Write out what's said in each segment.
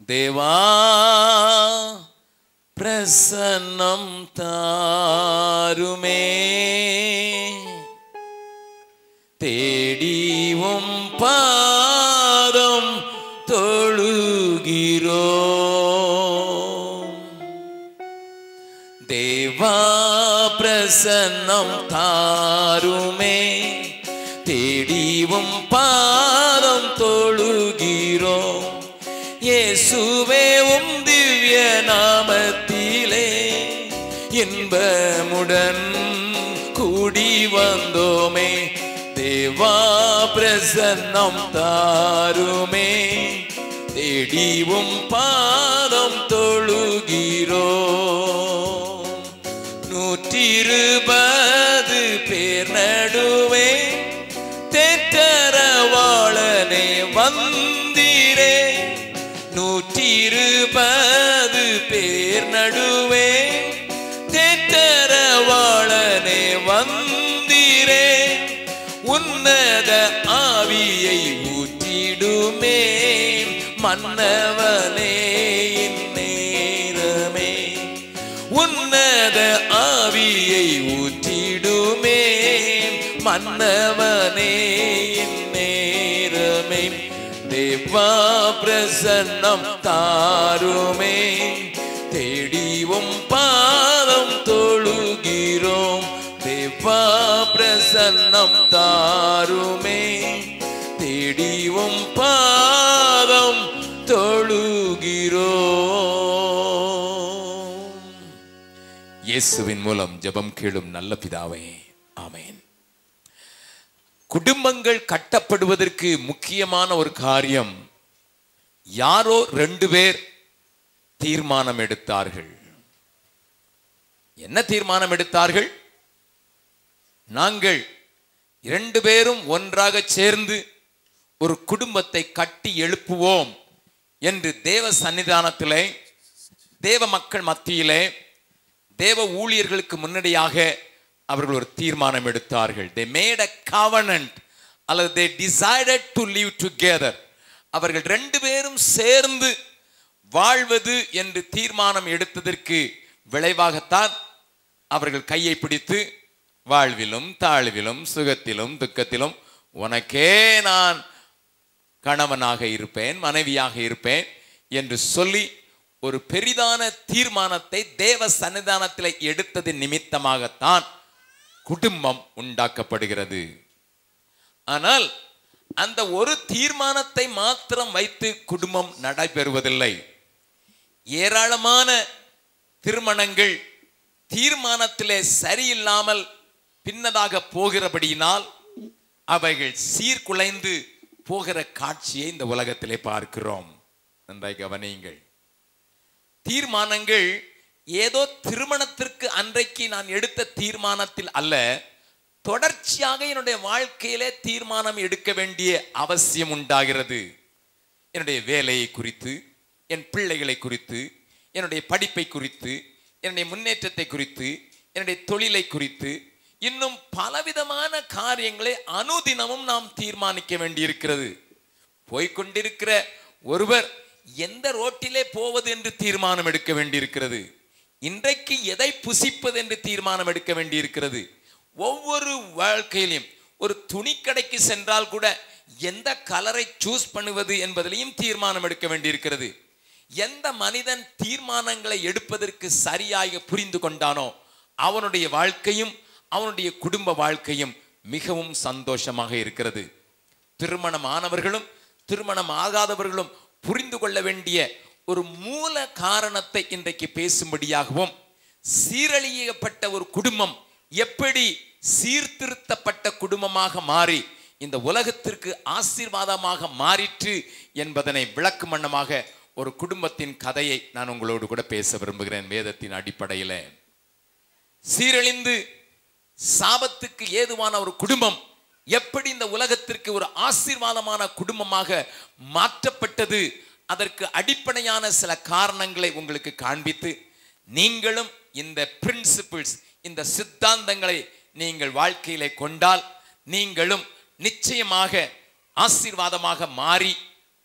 தேவா பிரசன்னம் தாருமே, தேடிவும் பாதம் தொழுகிறோம். தேவா பிரசன்னம் தாருமே, தேடிவும் பாதம் தொழுகிறோம். இயேசுவே உம் திவ்ய நாமத்திலே இன்பமுடன் கூடி வந்தோமே. தேவா பிரசன்னம் தாருமே, தேடிவும் பாதம் தொழுகிறோம். 120 பேர் நடுவே தேற்றரவாளனே வந்தீரே. 120 பேர் நடுவே தேற்றரவாளனே வந்தீரே. உன்னத ஆவியை ஊற்றிடுமே மன்னவனே இந்நேரமே. உன்னத ஆவியை ஊற்றிடுமே மன்னவனே இந்நேரமே. தேவா பிரசன்னம் தாருமே, தேடிவும் பாதம் தொழுகிறோம். தேவா பிரசன்னம் தாருமே, தேடிவும் பாதம் தொழுகிறோம். இயேசுவின் மூலம் ஜெபம் கேளும் நல்ல பிதாவே, ஆமென். குடும்பங்கள் கட்டப்படுவதற்கு முக்கியமான ஒரு காரியம், யாரோ 2 பேர் தீர்மானம் எடுத்தார்கள். என்ன தீர்மானம் எடுத்தார்கள்? நாங்கள் 2 பேரும் ஒன்றாக சேர்ந்து ஒரு குடும்பத்தை கட்டி எழுப்புவோம் என்று தேவ சன்னிதானத்திலே, தேவ மக்கள் மத்தியிலே, தேவ ஊழியர்களுக்கு முன்னடியாக அவர்கள் ஒரு தீர்மானம் எடுத்தார்கள். They made a covenant, அல்லது they decided to live together. அவர்கள் 2 பேரும் சேர்ந்து வாழ்வது என்று தீர்மானம் எடுத்ததற்கு விளைவாகத்தான் அவர்கள் கையை பிடித்து வாழ்விலும் தாழ்விலும் சுகத்திலும் துக்கத்திலும் உனக்கே நான் கணவனாக இருப்பேன், மனைவியாக இருப்பேன் என்று சொல்லி ஒரு பெரிதான தீர்மானத்தை தேவ சன்னிதானத்தில் எடுத்தது நிமித்தமாகத்தான் குடும்பம் உண்டாக்கப்படுகிறது. ஆனால் அந்த ஒரு தீர்மானத்தை மாத்திரம் வைத்து குடும்பம் நடைபெறுவதில்லை. ஏராளமான திருமணங்கள் தீர்மானத்திலே சரியில்லாமல் பின்னதாக போகிறபடியினால் அவைகள் சீர்குலைந்து போகிற காட்சியை இந்த உலகத்திலே பார்க்கிறோம். நன்றாய் கவனியுங்கள். தீர்மானங்கள் ஏதோ திருமணத்திற்கு அன்றைக்கு நான் எடுத்த தீர்மானத்தில் அல்ல, தொடர்ச்சியாக என்னுடைய வாழ்க்கையிலே தீர்மானம் எடுக்க வேண்டிய அவசியம் உண்டாகிறது. என்னுடைய வேலையை குறித்து, என் பிள்ளைகளை குறித்து, என்னுடைய படிப்பை குறித்து, என்னுடைய முன்னேற்றத்தை குறித்து, என்னுடைய தொழிலை குறித்து, இன்னும் பலவிதமான காரியங்களை அனுதினமும் நாம் தீர்மானிக்க வேண்டியிருக்கிறது. போய்கொண்டிருக்கிற ஒருவர் எந்த ரோட்டிலே போவது என்று தீர்மானம் எடுக்க வேண்டியிருக்கிறது. இன்றைக்கு எதை புசிப்பது என்று தீர்மானம் எடுக்க வேண்டியிருக்கிறது. ஒவ்வொரு வாழ்க்கையிலும் ஒரு துணிக்கடைக்கு சென்றால் கூட எந்த கலரை சூஸ் பண்ணுவது என்பதிலையும் தீர்மானம் எடுக்க வேண்டியிருக்கிறது. எந்த மனிதன் தீர்மானங்களை எடுப்பதற்கு சரியாக புரிந்து கொண்டானோ அவனுடைய வாழ்க்கையும் அவனுடைய குடும்ப வாழ்க்கையும் மிகவும் சந்தோஷமாக இருக்கிறது. திருமணம் ஆனவர்களும் திருமணம் ஆகாதவர்களும் புரிந்து கொள்ள வேண்டிய ஒரு மூல காரணத்தை இன்றைக்கு பேசும்படியாகவும், சீரழியப்பட்ட ஒரு குடும்பம் எப்படி சீர்திருத்தப்பட்ட குடும்பமாக மாறி இந்த உலகத்திற்கு ஆசீர்வாதமாக மாறிற்று என்பதனை விளக்கும் வண்ணமாக ஒரு குடும்பத்தின் கதையை நான் உங்களோடு கூட பேச விரும்புகிறேன். வேதத்தின் அடிப்படையில் சீரழிந்து சாபத்துக்கு ஏதுவான ஒரு குடும்பம் எப்படி இந்த உலகத்திற்கு ஒரு ஆசீர்வாதமான குடும்பமாக மாற்றப்பட்டது, அதற்கு அடிப்படையான சில காரணங்களை உங்களுக்கு காண்பித்து, நீங்களும் இந்த பிரின்சிபிள்ஸ், இந்த சித்தாந்தங்களை நீங்கள் வாழ்க்கையிலே கொண்டால் நீங்களும் நிச்சயமாக ஆசீர்வாதமாக மாறி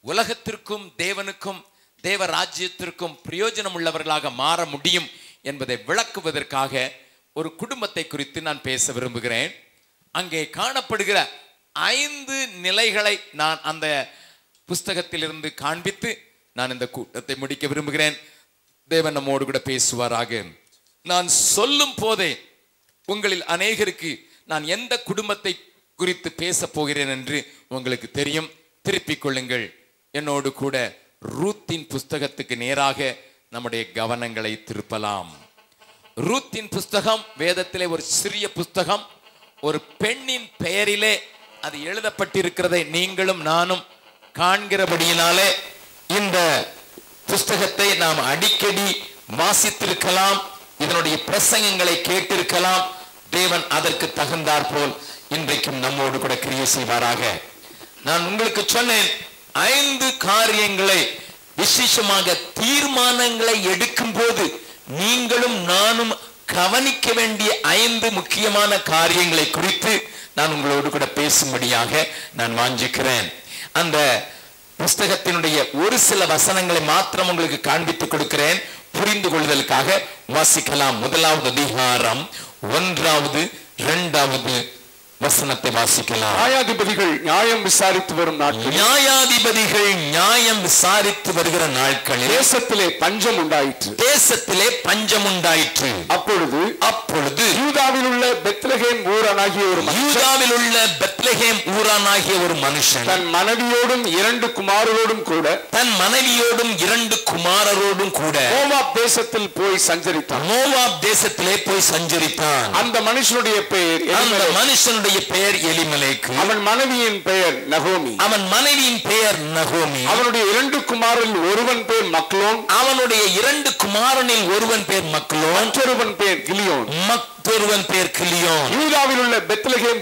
உலகத்திற்கும் தேவனுக்கும் தேவ ராஜ்யத்திற்கும் பிரயோஜனம் உள்ளவர்களாக மாற முடியும் என்பதை விளக்குவதற்காக ஒரு குடும்பத்தை குறித்து நான் பேச விரும்புகிறேன். அங்கே காணப்படுகிற 5 நிலைகளை நான் அந்த புஸ்தகத்திலிருந்து காண்பித்து நான் இந்த கூட்டத்தை முடிக்க விரும்புகிறேன். தேவன் நம்மோடு கூட பேசுவாராக. நான் சொல்லும் போதே உங்களில் அநேகருக்கு நான் எந்த குடும்பத்தை குறித்து பேச போகிறேன் என்று உங்களுக்கு தெரியும். திருப்பிக் கொள்ளுங்கள். என்னோடு கூட ரூத்தின் புஸ்தகத்துக்கு நேராக நம்முடைய கவனங்களை திருப்பலாம். ரூத்தின் புஸ்தகம் வேதத்திலே ஒரு சிறிய புஸ்தகம். ஒரு பெண்ணின் பெயரிலே அது எழுதப்பட்டிருக்கிறதை நீங்களும் நானும் காண்கிறபடியினாலே இந்த புஸ்தகத்தை நாம் அடிக்கடி வாசித்திருக்கலாம், இதனுடைய பிரசங்கங்களை கேட்டிருக்கலாம். தேவன் அதற்கு தகுந்தாற் போல் இன்றைக்கும் நம்மோடு கூட கிரியை செய்வாராக. நான் உங்களுக்கு சொன்னேன், 5 காரியங்களை, விசேஷமாக தீர்மானங்களை எடுக்கும் போது நீங்களும் நானும் கவனிக்க வேண்டிய 5 முக்கியமான காரியங்களை குறித்து நான் உங்களோடு கூட பேசும்படியாக நான் வாஞ்சிக்கிறேன். அந்த புஸ்தகத்தினுடைய ஒரு சில வசனங்களை மாத்திரம் உங்களுக்கு காண்பித்துக் கொடுக்கிறேன், புரிந்து கொள்வதற்காக வாசிக்கலாம். 1வது அதிகாரம் 1வது 2வது வசனத்தை வாசிக்கலாம். நியாயாதிபதிகள் நியாயம் விசாரித்து வரும் நாட்கள், நியாயாதிபதிகள் நியாயம் விசாரித்து வருகிற நாட்களில் தேசத்திலே பஞ்சம் உண்டாயிற்று. தேசத்திலே பஞ்சம் உண்டாயிற்று. அப்பொழுது யூதாவில் உள்ள பெத்லகேம் ஊரானாகிய ஒரு மனுஷன் தன் மனைவியோடும் 2 குமாரரோடும் கூட மோவாப் தேசத்தில் போய் சஞ்சரித்தான். அந்த மனுஷனுடைய பெயர் எலிமெலேக்கு. அவன் மனைவியின் பெயர் நகோமி. அவனுடைய 2 குமாரரில் ஒருவன் பேர் மக்லோன். மற்றொருவன் பேர் கிலியோன். யூதாவில் உள்ள பெத்லகேம்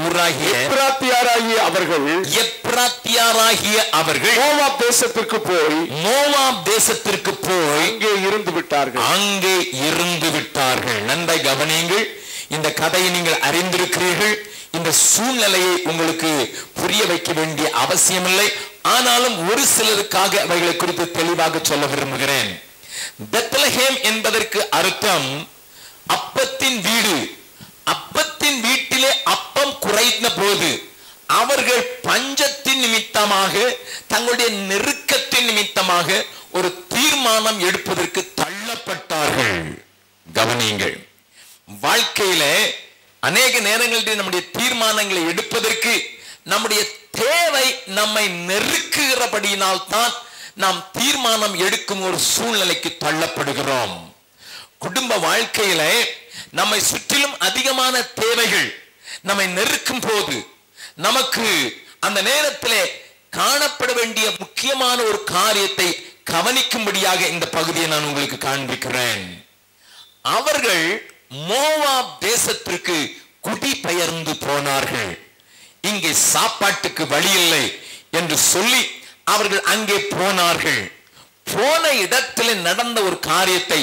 ஊராகிய எப்ராத்தியாராகிய அவர்கள் மோவாப் தேசத்திற்கு போய் அங்கே இருந்து விட்டார்கள். நன்றாய் கவனியுங்கள். இந்த கதையை நீங்கள் அறிந்திருக்கிறீர்கள். இந்த சூழ்நிலையை உங்களுக்கு புரிய வைக்க வேண்டிய அவசியமில்லை. ஆனாலும் ஒரு சிலருக்காக அவைகளை குறித்து தெளிவாக சொல்ல விரும்புகிறேன். பெத்லகேம் என்பதற்கு அர்த்தம் அப்பத்தின் வீடு. அப்பத்தின் வீட்டிலே அப்பம் குறைந்த போது அவர்கள் பஞ்சத்தின் நிமித்தமாக, தங்களுடைய நெருக்கத்தின் நிமித்தமாக ஒரு தீர்மானம் எடுப்பதற்கு தள்ளப்பட்டார்கள். கவனியுங்கள். வாழ்க்கையில அநேக நேரங்களில் நம்முடைய தீர்மானங்களை எடுப்பதற்கு நம்முடைய தேவை நம்மை நெருக்குகிறபடியினால் தான் நாம் தீர்மானம் எடுக்கும் ஒரு சூழ்நிலைக்கு தள்ளப்படுகிறோம். குடும்ப வாழ்க்கையில நம்மை சுற்றிலும் அதிகமான தேவைகள் நம்மை நெருக்கும் போது நமக்கு அந்த நேரத்திலே காணப்பட வேண்டிய முக்கியமான ஒரு காரியத்தை கவனிக்கும்படியாக இந்த பகுதியை நான் உங்களுக்கு காண்பிக்கிறேன். அவர்கள் மோவாப் தேசத்திற்கு குடிபெயர்ந்து போனார்கள். இங்கே சாப்பாட்டுக்கு வழி இல்லை என்று சொல்லி அவர்கள் அங்கே போனார்கள். போன இடத்தில் நடந்த ஒரு காரியத்தை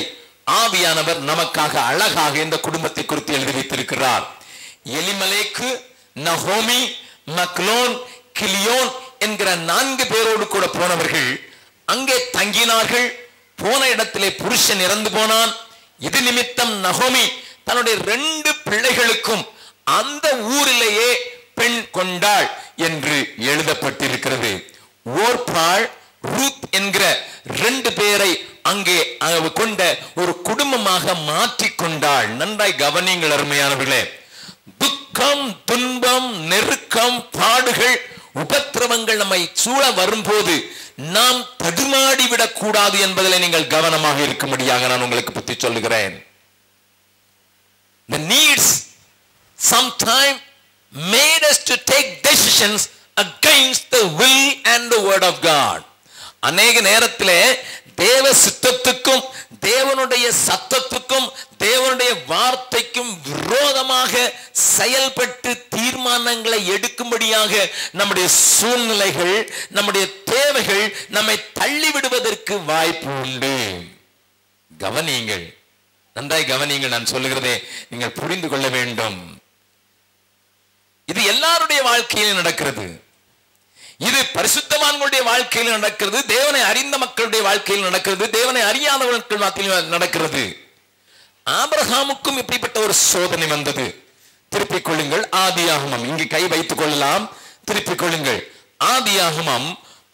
ஆவியானவர் நமக்காக அழகாக இந்த குடும்பத்தை குறித்து எழுதி வைத்திருக்கிறார். எலிமெலேக்கு, நகோமி, மக்லோன், கிலியோன் என்கிற 4 பேரோடு கூட போனவர்கள் அங்கே தங்கினார்கள். போன இடத்திலே புருஷன் இறந்து போனான். இது நிமித்தம் நகோமி தன்னுடைய 2 பிள்ளைகளுக்கும் அந்த ஊரிலேயே பெண் கொண்டாள் என்று எழுதப்பட்டிருக்கிறது. ஓர்பாள், ரூத் என்கிற 2 பேரை அங்கே கொண்ட ஒரு குடும்பமாக மாற்றிக் கொண்டாள். நன்றாய் கவனிங்கள் அருமையானவர்களே. துக்கம், துன்பம், நெருக்கம், பாடுகள், உபத்திரவங்கள் நம்மை சூழ வரும்போது நாம் தடுமாடி விடக் கூடாது என்பதில் நீங்கள் கவனமாக இருக்கும்படியாக நான் உங்களுக்கு புத்தி சொல்லுகிறேன். The needs sometime made us to take decisions against the will and the word of God. அநேக நேரத்திலே தேவ சித்தத்துக்கும் தேவனுடைய சத்தத்துக்கும் தேவனுடைய வார்த்தைக்கும் விரோதமாக செயல்பட்டு தீர்மானங்களை எடுக்கும்படியாக நம்முடைய சூழ்நிலைகள், நம்முடைய தேவைகள் நம்மை தள்ளிவிடுவதற்கு வாய்ப்பு உண்டு. கவனியுங்கள், நன்றாய் கவனியுங்கள். நான் சொல்லுகிறதே நீங்கள் புரிந்து கொள்ள வேண்டும். இது எல்லாருடைய வாழ்க்கையிலும் நடக்கிறது. இது பரிசுத்தவான்களுடைய வாழ்க்கையில் நடக்கிறது, தேவனை அறிந்த மக்களுடைய வாழ்க்கையில் நடக்கிறது, தேவனை அறியாதவர்கள் மத்தியில் நடக்கிறது. ஆபிரகாமுக்கும் இப்படிப்பட்ட ஒரு சோதனை வந்தது. திருப்பிக் கொள்ளுங்கள் ஆதியாகமம், இங்கு கை வைத்துக் கொள்ளலாம். திருப்பிக் கொள்ளுங்கள் ஆதியாகமம்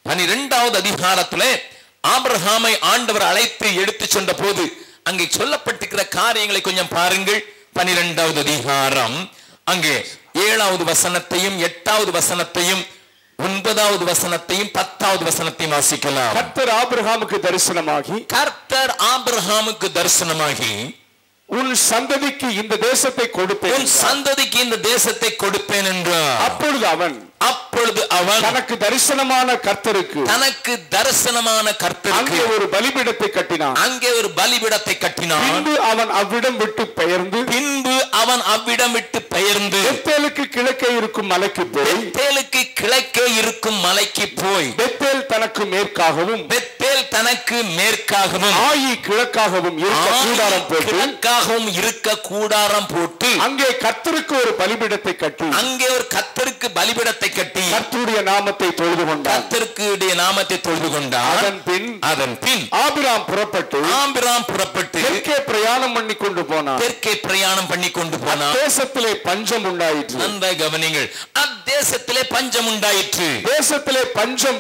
12வது அதிகாரத்திலே ஆபிரகாமை ஆண்டவர் அழைத்து எடுத்து சென்ற போது அங்கே சொல்லப்பட்டிருக்கிற காரியங்களை கொஞ்சம் பாருங்கள். 12வது அதிகாரம் அங்கே 7வது வசனத்தையும் 8வது வசனத்தையும் 9வது வசனத்தையும் 10வது வசனத்தையும் வாசிக்கலாம். கர்த்தர் ஆபிரகாமுக்கு தரிசனமாகி உன் சந்ததிக்கு இந்த தேசத்தை கொடுப்பேன் என்றார். அப்பொழுது அவன் தனக்கு தரிசனமான கர்த்தருக்கு அங்கே ஒரு பலிபீடத்தை கட்டினான். பின்பு அவன் அவ்விடம் விட்டு பெயர்ந்து பெத்தேலுக்கு கிழக்கே இருக்கும் மலைக்கு போய் பெத்தேல் தனக்கு மேற்காகவும் ஆயி கிழக்காகவும் இருக்க கூடாரம் போட்டு அங்கே கர்த்தருக்கு ஒரு பலிபீடத்தை கட்டி கர்த்தருடைய நாமத்தை தொழுது கொண்டான். அதன் பின் ஆபிராம் புறப்பட்டு தெற்கே பிரயாணம் பண்ணி கொண்டு போனான். தேசத்திலே பஞ்சம் உண்டாயிற்று. நன்றாய் கவனிங்கள். அத்தேசத்திலே பஞ்சம் உண்டாயிற்று. தேசத்திலே பஞ்சம்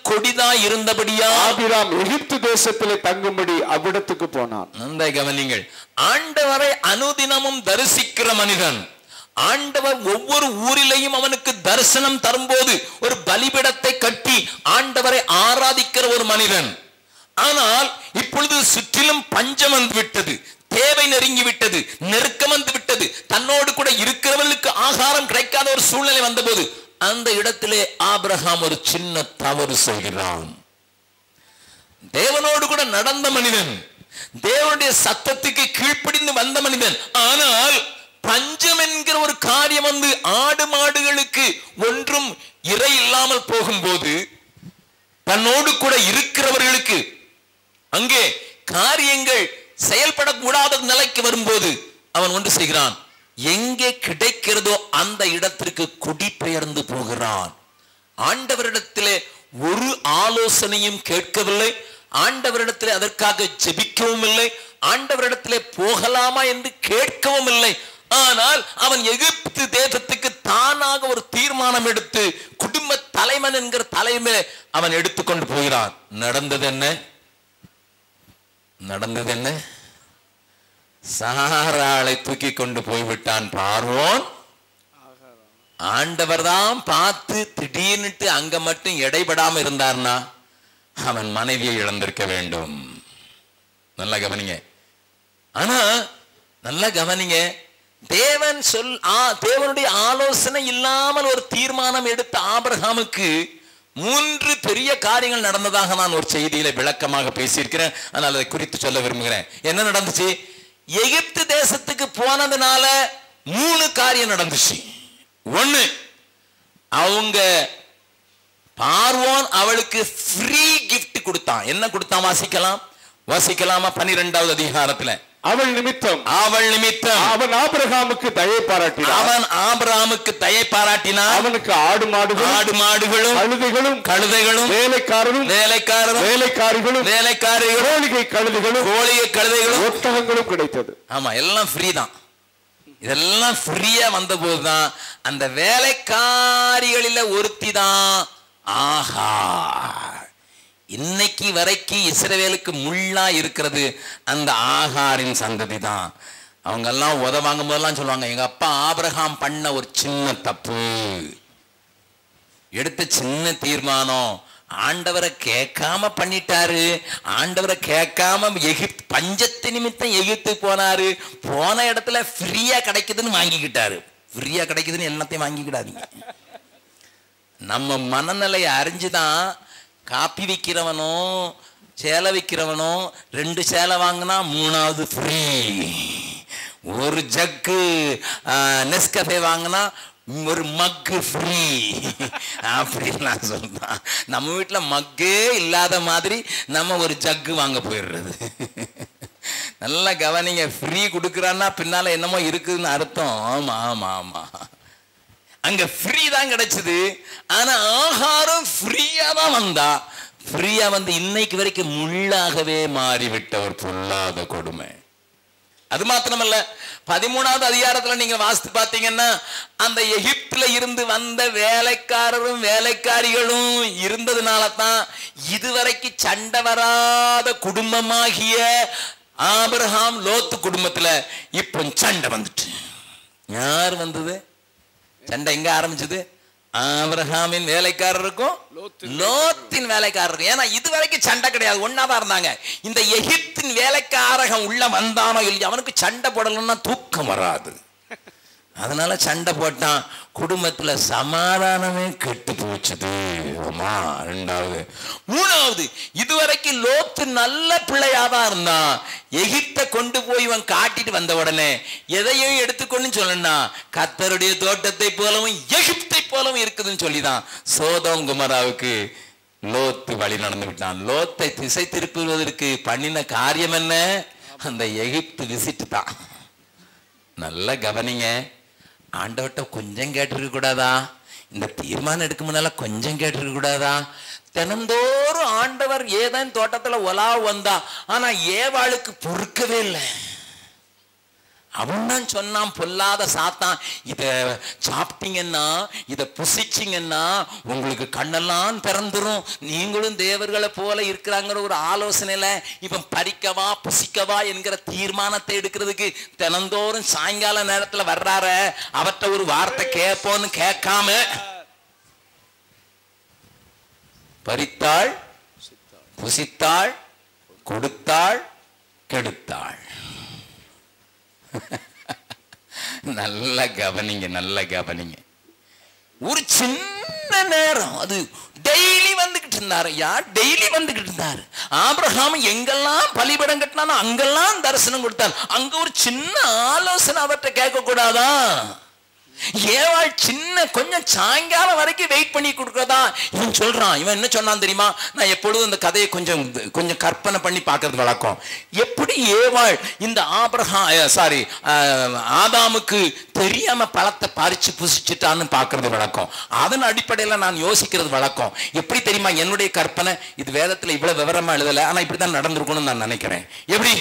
கொடிதாய் இருந்தபடியால் ஆபிராம் எகிப்து தேசத்திலே தங்கும்படி அவ்விடத்துக்கு போனான். நன்றாய் கவனிங்கள். ஆண்டவரை அனுதினமும் தரிசிக்கிற மனிதன், ஆண்டவர் ஒவ்வொரு ஊரிலையும் அவனுக்கு தரிசனம் தரும்போது ஒரு பலிபீடத்தை கட்டி ஆண்டவரை ஆராதிக்கிற ஒரு மனிதன். ஆனால் இப்பொழுது சுற்றிலும் பஞ்சம் வந்து விட்டது, தேவை நெருங்கி விட்டது, நெருக்கம் வந்து விட்டது, தன்னோடு கூட இருக்கிறவர்களுக்கு ஆகாரம் கிடைக்காத ஒரு சூழ்நிலை வந்தபோது அந்த இடத்திலே ஆபிரகாம் ஒரு சின்ன தவறு செய்கிறான். தேவனோடு கூட நடந்த மனிதன், தேவனுடைய சத்தத்துக்கு கீழ்ப்படிந்து வந்த மனிதன். ஆனால் பஞ்சம் என்கிற ஒரு காரியம் வந்து ஆடு மாடுகளுக்கு ஒன்றும் இறை இல்லாமல் போகும்போது, தன்னோடு கூட இருக்கிறவர்களுக்கு அங்கே காரியங்கள் செயல்படக்கூடாத நிலைக்கு வரும்போது அவன் ஒன்று செய்கிறான். எங்கே கிடைக்கிறதோ அந்த இடத்திற்கு குடிபெயர்ந்து போகிறான். ஆண்டவரிடத்திலே ஒரு ஆலோசனையும் கேட்கவில்லை, ஆண்டவரிடத்திலே அதற்காக ஜெபிக்கவும் இல்லை, ஆண்டவரிடத்திலே போகலாமா என்று கேட்கவும் இல்லை. ஆனால் அவன் எகிப்து தேசத்துக்கு தானாக ஒரு தீர்மானம் எடுத்து குடும்ப தலைவன் என்கிற தலைமை அவன் எடுத்துக்கொண்டு போகிறான். நடந்தது என்ன? சாராளை தூக்கி கொண்டு போய்விட்டான் பார்வோன். ஆண்டவர் தான் பார்த்து திடீர்னுட்டு அங்க மட்டும் எடைபடாம இருந்தார்னா அவன் மனைவியை இழந்திருக்க வேண்டும். நல்லா கவனிங்க. ஆனா நல்லா கவனிங்க, தேவனுடைய ஆலோசனை இல்லாமல் ஒரு தீர்மானம் எடுத்த ஆபிரகாமுக்கு 3 பெரிய காரியங்கள் நடந்ததாக நான் ஒரு செய்தியில விளக்கமாக பேசியிருக்கிறேன். அதனால அதை குறித்து சொல்ல விரும்புகிறேன். என்ன நடந்துச்சு? எகிப்து தேசத்துக்கு போனதுனால 3 காரியம் நடந்துச்சு. 1, அவங்க பார்வோன் அவளுக்கு ஃப்ரீ கிஃப்ட் கொடுத்தான். என்ன கொடுத்தான்? வாசிக்கலாமா? 12வது அதிகாரத்துல அவள் நிமித்தம் அவன் ஆபிரகாமுக்கு தயை பாராட்டினான். அவனுக்கு ஆடு மாடுகளும் கழுதைகளும் வேலைக்காரரும் கோழிகை கழுதைகளும் ஒட்டகங்களும் கிடைத்தது. ஆமா, எல்லாம் ஃப்ரீ தான். இதெல்லாம் ஃப்ரீயா வந்த போதுதான் அந்த வேலைக்காரிகளில ஒருத்தி தான் ஆஹா. இன்னைக்கு வரைக்கும் இஸ்ரவேலுக்கு முள்ளா இருக்கிறது அந்த ஆகாரின் சந்ததி தான். அவங்க எல்லாம் உதவாங்கும் போதெல்லாம் சொல்லுவாங்க, எங்க அப்பா ஆபிரகாம் பண்ண ஒரு சின்ன தப்பு, எடுத்த சின்ன தீர்மானம், ஆண்டவரை கேட்காம பண்ணிட்டாரு. ஆண்டவரை கேட்காம எகிப்து பஞ்சத்து நிமித்தம் எகிப்து போனாரு. போன இடத்துல ஃப்ரீயா கிடைக்குதுன்னு வாங்கிக்கிட்டாரு. ஃப்ரீயா கிடைக்குதுன்னு எல்லாத்தையும் வாங்கிக்கிடாதீங்க. நம்ம மனநிலையை அறிஞ்சுதான் காப்பி விற்கிறவனோ சேலை விற்கிறவனோ 2 சேலை வாங்கினா 3வது ஃப்ரீ, ஒரு ஜக்கு நெஸ்கஃபே வாங்கினா ஒரு மக்கு ஃப்ரீ அப்படின்லாம் சொல்றான். நம்ம வீட்டில் மக்கே இல்லாத மாதிரி நம்ம ஒரு ஜக்கு வாங்க போயிடுறது. நல்லா கவனிங்க, ஃப்ரீ கொடுக்குறான்னா பின்னால என்னமோ இருக்குதுன்னு அர்த்தம். ஆமா ஆமா ஆமா. அங்க ஃப்ரீ தான் கிடைச்சது. ஆனா ஆகாரம் ஃப்ரீயா தான் வந்தா, ஃப்ரீயா வந்து இன்னைக்கு வரைக்கும் முள்ளாகவே மாறிவிட்ட ஒரு பொல்லாத கொடுமை. அது மாத்திரமல்ல, 13வது அதிகாரத்துல நீங்க வாசித்து பார்த்தீங்கன்னா, அந்த எகிப்துல இருந்து வந்த வேலைக்காரரும் வேலைக்காரிகளும் இருந்ததுனால தான் இதுவரைக்கும் சண்டை வராத குடும்பமாகிய ஆபிரகாம் லோத்து குடும்பத்துல இப்போ சண்டை வந்துட்டு. யார் வந்தது சண்டை? எங்க ஆரம்பிச்சது? ஆபிரகாமின் வேலைக்காரருக்கும் லோத்தின் வேலைக்காரருக்கும். ஏன்னா இதுவரைக்கும் சண்டை கிடையாது, ஒன்னாதான் இருந்தாங்க. இந்த எகிப்தின் வேலைக்காரகம் உள்ள வந்தானோ இல்லையா, அவனுக்கு சண்டை போடலன்னா தூக்கம் வராது. அதனால சண்டை போட்டான். குடும்பத்துல சமாதானமே கெட்டு போச்சுது. ரெண்டாவது. மூணாவது, இதுவரைக்கும் லோத்து நல்ல பிள்ளையாதான் இருந்தான். எகிப்தை கொண்டு போய் இவன் காட்டிட்டு வந்த உடனே எதையும் எடுத்துக்கொண்டு சொல்லணும்னா கர்த்தருடைய தோட்டத்தை போலவும் எகிப்தை போலவும் இருக்குதுன்னு சொல்லிதான் சோதோம் குமராவுக்கு லோத்து வழி நடந்து விட்டான். லோத்தை திசை திருப்புவதற்கு பண்ணின காரியம் என்ன? அந்த எகிப்து விசிட்டு தான். நல்லா கவனிங்க. ஆண்டவர்கிட்ட கொஞ்சம் கேட்டிருக்க கூடாதா? இந்த தீர்மானம் எடுக்க முன்னால கொஞ்சம் கேட்டிருக்க கூடாதா? தினந்தோறும் ஆண்டவர் ஏதேன் தோட்டத்துல உலாவ வந்தா, ஆனா ஏவாளுக்கு பொறுக்கவே இல்லை. அவன் தான் சொன்னான், பொல்லாத சாத்தான், இத சாப்பிட்டீங்கன்னா இத புசிச்சிங்கன்னா உங்களுக்கு கண்ணெல்லாம் திறந்துரும், நீங்களும் தேவர்களை போல இருக்கிறாங்கிற ஒரு ஆலோசனையில இவன் பறிக்கவா புசிக்கவா என்கிற தீர்மானத்தை எடுக்கிறதுக்கு தினந்தோறும் சாயங்கால நேரத்துல வர்றாரு. அவர்கிட்ட ஒரு வார்த்தை கேட்போன்னு கேட்காம பறித்தாள், புசித்தாள், கொடுத்தாள், கெடுத்தாள். நல்ல கவனிங்க, நல்ல கவனிங்க. ஒரு சின்ன நேரம் அது டெய்லி வந்துகிட்டு இருந்தாரு. யார் டெய்லி வந்துகிட்டு இருந்தாரு? ஆபிரகாம் எங்கெல்லாம் பலிபடம் கட்டினானோ அங்கெல்லாம் தரிசனம் கொடுத்தார். அங்க ஒரு சின்ன ஆலோசனை அவர்கிட்ட கேட்க கூடாதா? ஏவாள் சின்ன கொஞ்சம் சாயங்காலம் வரைக்கும் வெயிட் பண்ணி கொடுக்கறதா இவன் சொல்றான். இவன் என்ன சொன்னான் தெரியுமா? நான் எப்பொழுதும் இந்த கதையை கொஞ்சம் கற்பனை பண்ணி பார்க்கறது வழக்கம். எப்படி ஏவாள் இந்த ஆதாமுக்கு தெரியாம பழத்தை பறிச்சு புசிச்சுட்டான்னு பார்க்கறது வழக்கம். அதன் அடிப்படையில் நான் யோசிக்கிறது வழக்கம். எப்படி தெரியுமா என்னுடைய கற்பனை? இது வேதத்துல இவ்வளவு விவரமா எழுதல, ஆனா இப்படித்தான் நடந்திருக்கணும்னு நான் நினைக்கிறேன். எப்படி?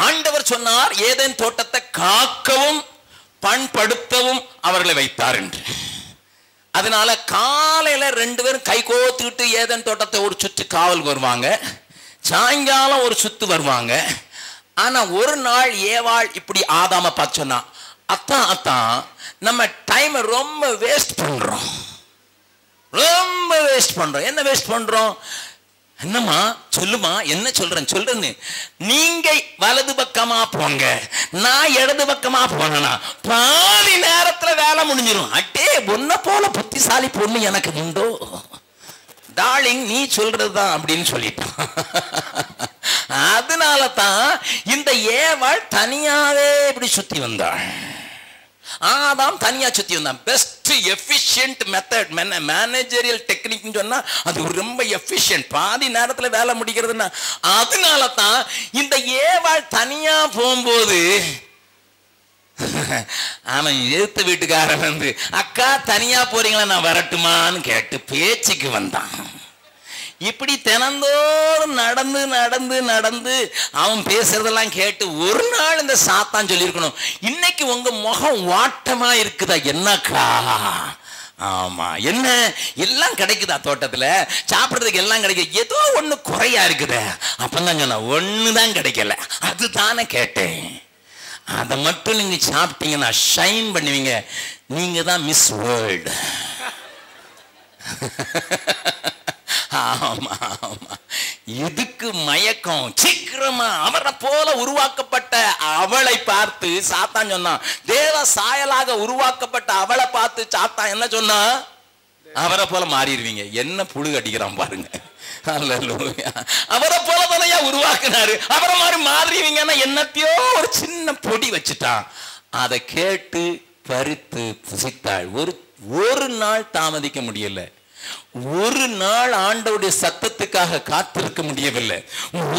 ஆண்டவர் சொன்னார் ஏதேன் தோட்டத்தை காக்கவும் பண்படுத்தவும் அவர்களை வைத்தார் என்று. அதனால காலையில 2 பேரும் கை கோத்துக்கிட்டு ஏதேன் தோட்டத்தை ஒரு சுற்று காவல் வருவாங்க, சாயங்காலம் ஒரு சுத்து வருவாங்க. ஆனா ஒரு நாள் ஏவாள் இப்படி ஆதாம பார்த்து சொன்னா, அத்தான் நம்ம டைம் ரொம்ப வேஸ்ட் பண்றோம், ரொம்ப வேஸ்ட் பண்றோம். என்ன வேஸ்ட் பண்றோம்? என்னம்மா சொல்லுமா, என்ன சொல்றேன்னு. நீங்க வலது பக்கமா போங்க, நான் இடது பக்கமா போனா பாதி நேரத்துல வேலை முடிஞ்சிடும். அட்டே பொண்ண போல புத்திசாலி பொண்ணு எனக்கு உண்டோ டார்லிங், நீ சொல்றதுதான் அப்படின்னு சொல்லிட்டான். அதனால தான் இந்த ஏவாள் தனியாவே இப்படி சுத்தி வந்தாள். ஆதாம் தனியா சுத்தி வந்தான். Best efficient method, managerial technique சொன்னா அது ரொம்ப எஃபிஷியன்ட், பாதி நேரத்துல வேலை முடிக்கிறதுனா. அதனால தான் இந்த ஏவாள் தனியா போகும்போது அவன் எழுத்து வீட்டுக்காரன் வந்து, அக்கா தனியா போறீங்களா, நான் வரட்டுமான்னு கேட்டு பேச்சுக்கு வந்தான். இப்படி தினந்தோறும் நடந்து நடந்து நடந்து அவன் பேசுறதெல்லாம் கேட்டு ஒரு நாள் இந்த சாத்தான் சொல்லியிருக்கணும், இன்னைக்கு உங்க முகம் வாட்டமா இருக்குதா? என்னக்கா? ஆமா, என்ன எல்லாம் கிடைக்குதா தோட்டத்துல, சாப்பிடுறதுக்கு எல்லாம் கிடைக்குது, ஏதோ ஒண்ணு குறையா இருக்குது. அப்பதான் சொன்ன, ஒண்ணுதான் கிடைக்கல, அதுதானே கேட்டேன். அதை மட்டும் நீங்க சாப்பிட்டீங்கன்னா ஷைன் பண்ணுவீங்க, நீங்க தான் மிஸ் வேர்ல்டு. ஆமா ஆமா, இதுக்கு மயக்கம். சீக்கிரமா அவரை போல உருவாக்கப்பட்ட அவளை பார்த்து சாத்தான் சொன்னான், தேவ சாயலாக உருவாக்கப்பட்ட அவளை பார்த்து சாத்தான் என்ன சொன்னா, அவரை போல மாறிடுவீங்க. என்ன புழு அடிக்கிறான் பாருங்க. அவரை போல தானையா உருவாக்குனாரு, அவரை மாதிரி மாறிடுவீங்கன்னா என்னத்தையோ ஒரு சின்ன பொடி வச்சுட்டான். அதை கேட்டு பறித்து புசித்தாள். ஒரு நாள் தாமதிக்க முடியல, ஒரு நாள் ஆண்டவருடைய சத்தத்துக்காக காத்திருக்க முடியவில்லை.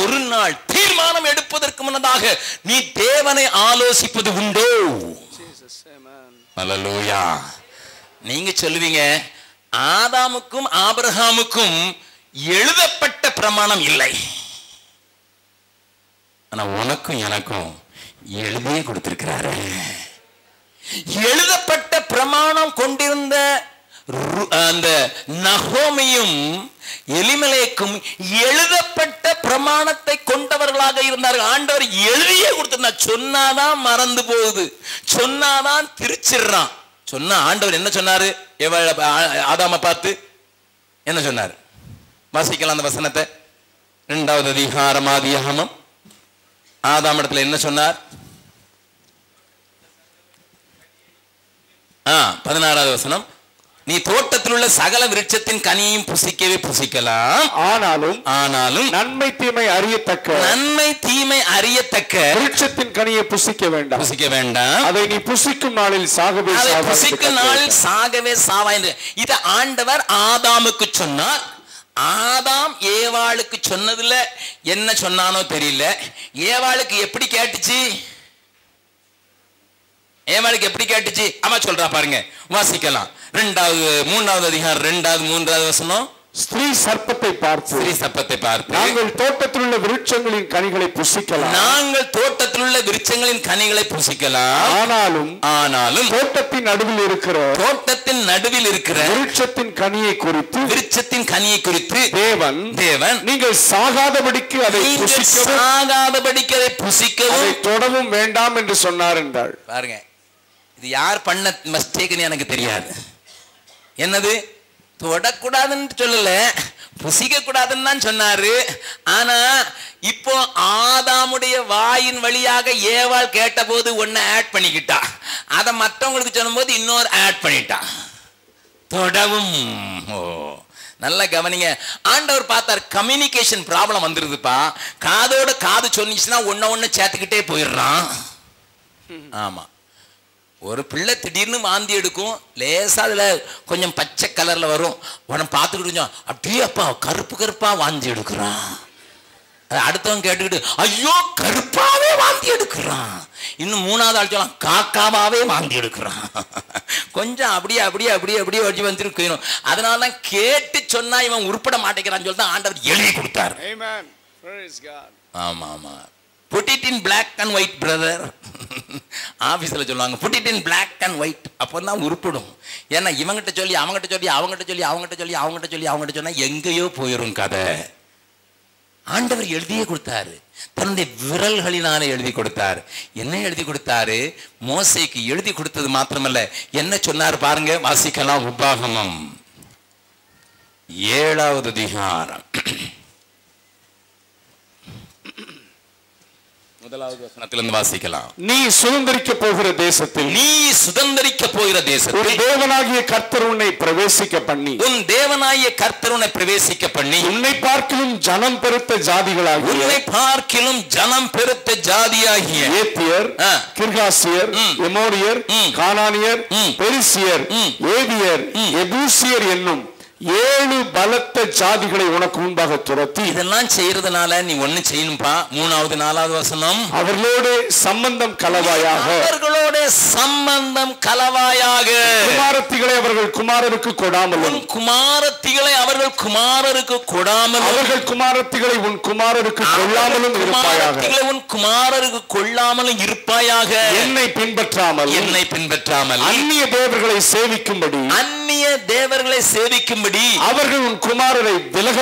ஒரு நாள் தீர்மானம் எடுப்பதற்கு முன்னதாக நீ தேவனை ஆலோசிப்பது உண்டோ? அல்லேலூயா. நீங்க சொல்லுவீங்க ஆதாமுக்கும் ஆபிரகாமுக்கும் எழுதப்பட்ட பிரமாணம் இல்லை, ஆனா உனக்கும் எனக்கும் எழுதியே கொடுத்திருக்கிறாரு. எழுதப்பட்ட பிரமாணம் கொண்டிருந்த அந்த நகோமியும் எலிமெலேக்கும் எழுதப்பட்ட பிரமாணத்தை கொண்டவர்களாக இருந்தார்கள். ஆண்டவர் எழுதியே கொடுத்திருந்தார். சொன்னாதான் மறந்து போகுது, சொன்னாதான் திருச்சிடுறான். சொன்னா ஆண்டவர் என்ன சொன்னாரு? ஆதாம பார்த்து என்ன சொன்னார்? வாசிக்கலாம் அந்த வசனத்தை. 2வது அதிகாரம் ஆதியாகமம். ஆதாம் இடத்துல என்ன சொன்னார்? 16வது வசனம். நீ தோட்டத்தில் உள்ள சகல விருட்சத்தின் கனியையும் புசிக்கவே புசிக்கலாம், ஆனாலும் நன்மை தீமை அறியத்தக்க விருட்சத்தின் கனியை புசிக்க வேண்டாம், அதை நீ புசிக்கும் நாளில் சாகவே சாவா என்று இதை ஆண்டவர் ஆதாமுக்கு சொன்னார். ஆதாம் ஏவாளுக்கு சொன்னதுல என்ன சொன்னானோ தெரியல. ஏவாளுக்கு எப்படி கேட்டுச்சு? அம்மா சொல்றா பாருங்க, வாசிக்கலாம். 3வது அதிகாரம் 2வது 3வது வசனம். ஸ்திரீ சர்ப்பத்தை பார்த்து நாங்கள் தோட்டத்தில் உள்ள விருட்சங்களின் கனிகளை புசிக்கலாம், ஆனாலும் தோட்டத்தின் நடுவில் இருக்கிற விருட்சத்தின் கனியை குறித்து தேவன் நீங்கள் சாகாதபடிக்கு அதை புசிக்கவும் தொடவும் வேண்டாம் என்று சொன்னார் என்றாள். பாருங்க, இது யார் பண்ண மிஸ்டேக்னு எனக்கு தெரியாது. என்னது? தொடக்கூடாதுன்னு சொல்லல, புசிக்க கூடாதுன்னு தான் சொன்னாரு. ஆனா இப்போ ஆதாமுடைய வாயின் வழியாக ஏவாள் கேட்ட போது ஒன்னு ஆட் பண்ணிக்கிட்டா, அதை மற்றவங்களுக்கு சொல்லும் போது இன்னொரு ஆட் பண்ணிட்டா, தொடவும். ஓ, நல்ல கவனிங்க. ஆண்டவர் பார்த்தார் கம்யூனிகேஷன் ப்ராப்ளம் வந்துருதுப்பா. காதோட காது சொன்னிச்சுன்னா ஒன்னு சேர்த்துக்கிட்டே போயிடுறான். ஆமா, ஒரு பிள்ளை திடீர்னு வாந்தி எடுக்கும், லேசா அதுல கொஞ்சம் பச்சை கலர்ல வரும். உடனே பார்த்துக்கிட்டு அப்படியே அப்பா கருப்பா வாந்தி எடுக்கிறான். அடுத்தவன் கேட்டுக்கிட்டு ஐயோ கருப்பாவே வாந்தி எடுக்கிறான். இன்னும் 3வது ஆள் சொல்லலாம் காக்காவாவே வாந்தி எடுக்கிறான். கொஞ்சம் அப்படியே வச்சு வந்துருக்கணும். அதனாலதான் கேட்டு சொன்னா இவன் உருப்பட மாட்டேங்கிறான்னு சொல்லி தான் ஆண்டவர் எழுதி கொடுத்தார். ஆமா, put it in black and white brother. ஆபீஸ்ல சொல்லுவாங்க put it in black and white. அப்பதான் உருப்படும். ஏன்னா இவங்கிட்ட சொல்லி அவங்ககிட்ட சொன்னா எங்கேயோ போயிரும் கதை. ஆண்டவர் எழுதியே கொடுத்தாரு, தன்னுடைய விரல்களினாலே எழுதி கொடுத்தார். என்ன எழுதி கொடுத்தாரு? மோசேக்கு எழுதி கொடுத்தது மாத்திரமல்ல, என்ன சொன்னார் பாருங்க, வாசிக்கலாம். உபாகமம் 7வது அதிகாரம் 1வது வசனத்திலிருந்து வாசிக்கலாம். நீ சுதந்தரிக்க போகிற தேசத்தில் உன் தேவனாகிய கர்த்தர் உன்னை பிரவேசிக்க பண்ணி உன்னை பார்க்கிலும் ஜனம் பெருத்த ஜாதியாகிய ஏத்தியர், கிர்காசியர், எமோரியர், கானானியர், பெரிசியர், ஏவியர், எபூசியர் என்னும் 7 பலத்த ஜாதிகளை உனக்கு முன்பாக துரத்தி. இதெல்லாம் செய்யறதுனால நீ ஒண்ணு செய்யணும்பா. 3வது 4வது வசனம். அவர்களோட சம்பந்தம் கலவாயாக குமாரத்திகளை அவர்கள் குமாரருக்கு கொடாமலும் அவர்கள் குமாரத்திகளை உன் குமாரருக்கு கொள்ளாமலும் இருப்பாயாக. என்னை பின்பற்றாமல் அந்நிய தேவர்களை சேவிக்கும்படி அவர்கள் உன் குமாரரை விலக